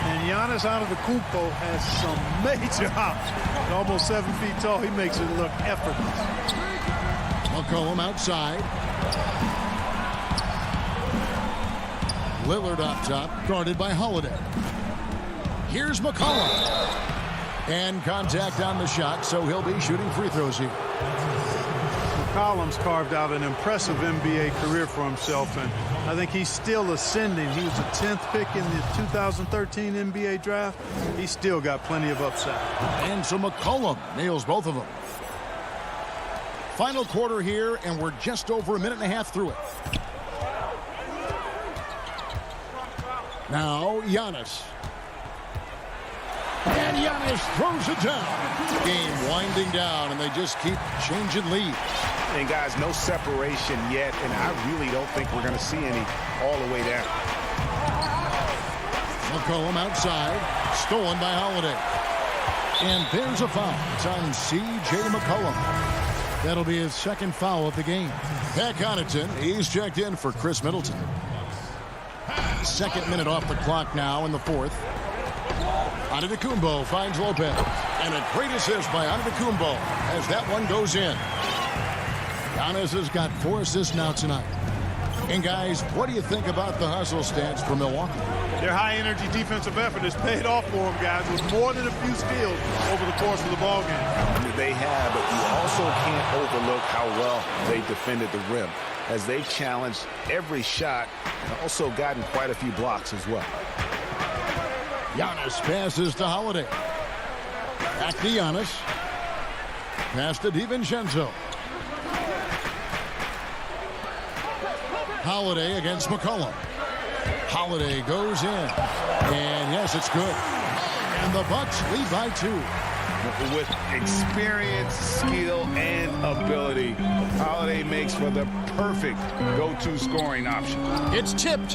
And Giannis Antetokounmpo has some major hops. At almost 7 feet tall, he makes it look effortless. McCollum outside. Lillard up top, guarded by Holiday. Here's McCollum. And contact on the shot, so he'll be shooting free throws here. McCollum's carved out an impressive NBA career for himself, and I think he's still ascending. He was the 10th pick in the 2013 NBA draft. He's still got plenty of upside. And so McCollum nails both of them. Final quarter here, and we're just over a minute and a half through it. Now, Giannis. And Giannis throws it down. Game winding down, and they just keep changing leads. And, guys, no separation yet, and I really don't think we're going to see any all the way down. McCollum outside. Stolen by Holiday. And there's a foul. It's on C.J. McCollum. That'll be his second foul of the game. Pat Connaughton, he's checked in for Chris Middleton. Second minute off the clock now in the fourth. Antetokounmpo finds Lopez. And a great assist by Antetokounmpo as that one goes in. Giannis has got 4 assists now tonight. And guys, what do you think about the hustle stats for Milwaukee? Their high-energy defensive effort has paid off for them, guys, with more than a few steals over the course of the ballgame. They have, but you also can't overlook how well they defended the rim, as they challenged every shot and also gotten quite a few blocks as well. Giannis passes to Holiday. Back to Giannis. Pass to DiVincenzo. Holiday against McCollum. Holiday goes in. And yes, it's good. And the Bucks lead by 2. With experience, skill, and ability, Holiday makes for the perfect go-to scoring option. It's tipped.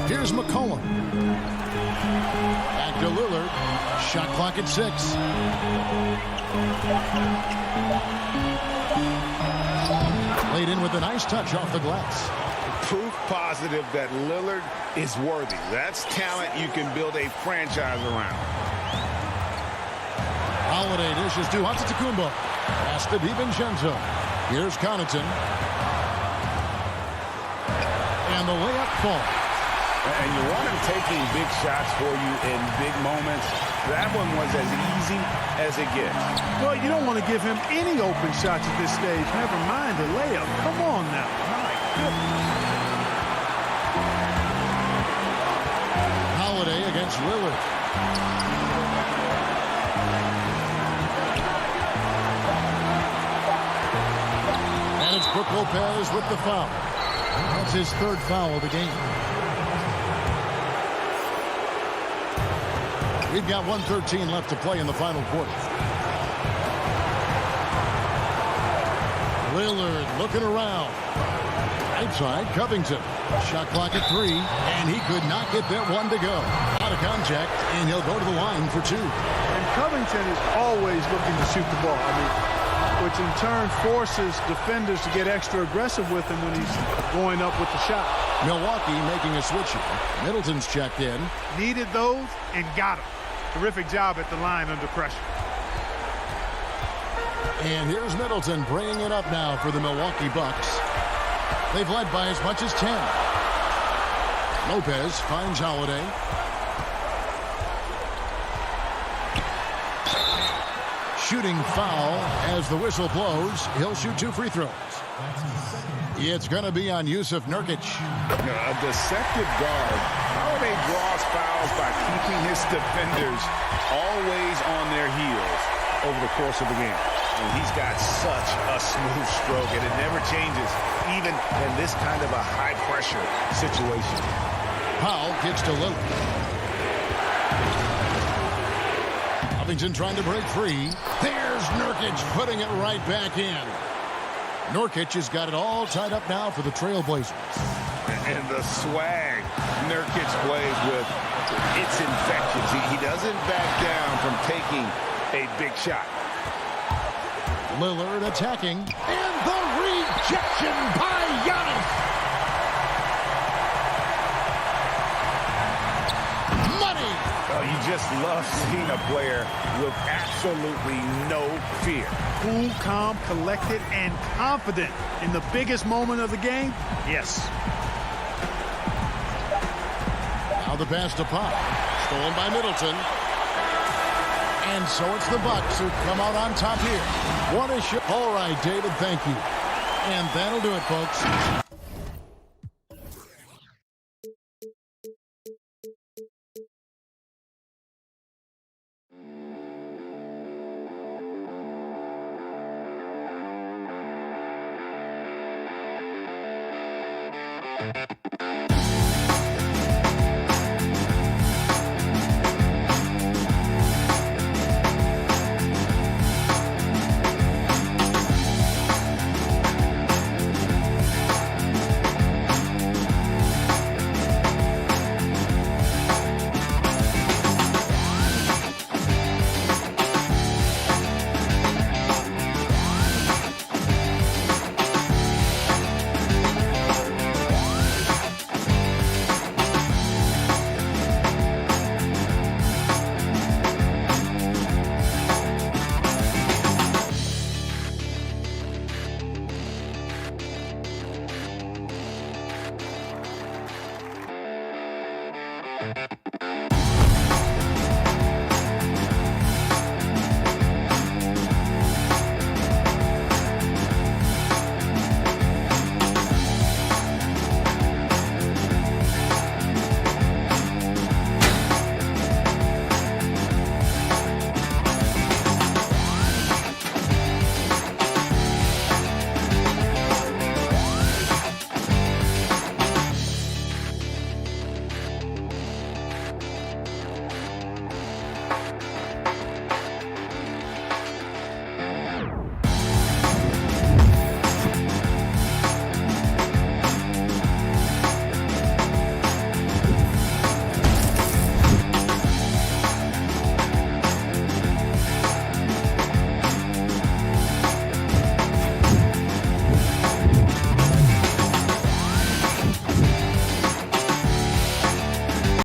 Here's McCollum. Back to Lillard. Shot clock at 6. Laid in with a nice touch off the glass. Proof positive that Lillard is worthy. That's talent you can build a franchise around. Holiday dishes to Antetokounmpo. Pass to DiVincenzo. Here's Connaughton. And the layup falls. And you want him taking big shots for you in big moments. That one was as easy as it gets. Well, you don't want to give him any open shots at this stage. Never mind a layup. Come on now. My goodness. Holiday against Lillard. And it's Brook Lopez with the foul. That's his 3rd foul of the game. We've got 1:13 left to play in the final quarter. Lillard looking around. Right side, Covington. Shot clock at 3, and he could not get that one to go. Out of contact, and he'll go to the line for 2. And Covington is always looking to shoot the ball. Which in turn forces defenders to get extra aggressive with him when he's going up with the shot. Milwaukee making a switch here. Middleton's checked in. Needed those and got them. Terrific job at the line under pressure. And here's Middleton bringing it up now for the Milwaukee Bucks. They've led by as much as 10. Lopez finds Holiday. Shooting foul as the whistle blows. He'll shoot 2 free throws. It's going to be on Yusuf Nurkic. A deceptive guard. Holiday draws fouls by keeping his defenders always on their heels over the course of the game. And he's got such a smooth stroke, and it never changes, even in this kind of a high-pressure situation. Powell gets to Lillard. Covington trying to break free. There's Nurkic putting it right back in. Nurkic has got it all tied up now for the Trailblazers. And the swag Nurkic plays with, it's infectious. He doesn't back down from taking a big shot. Lillard attacking. And the rejection by Giannis. Money. Oh, you just love seeing a player with absolutely no fear. Cool, calm, collected, and confident in the biggest moment of the game. Yes. Now the pass to Pop. Stolen by Middleton. And so it's the Bucks who come out on top here. What a shot. All right, David, thank you. And that'll do it, folks.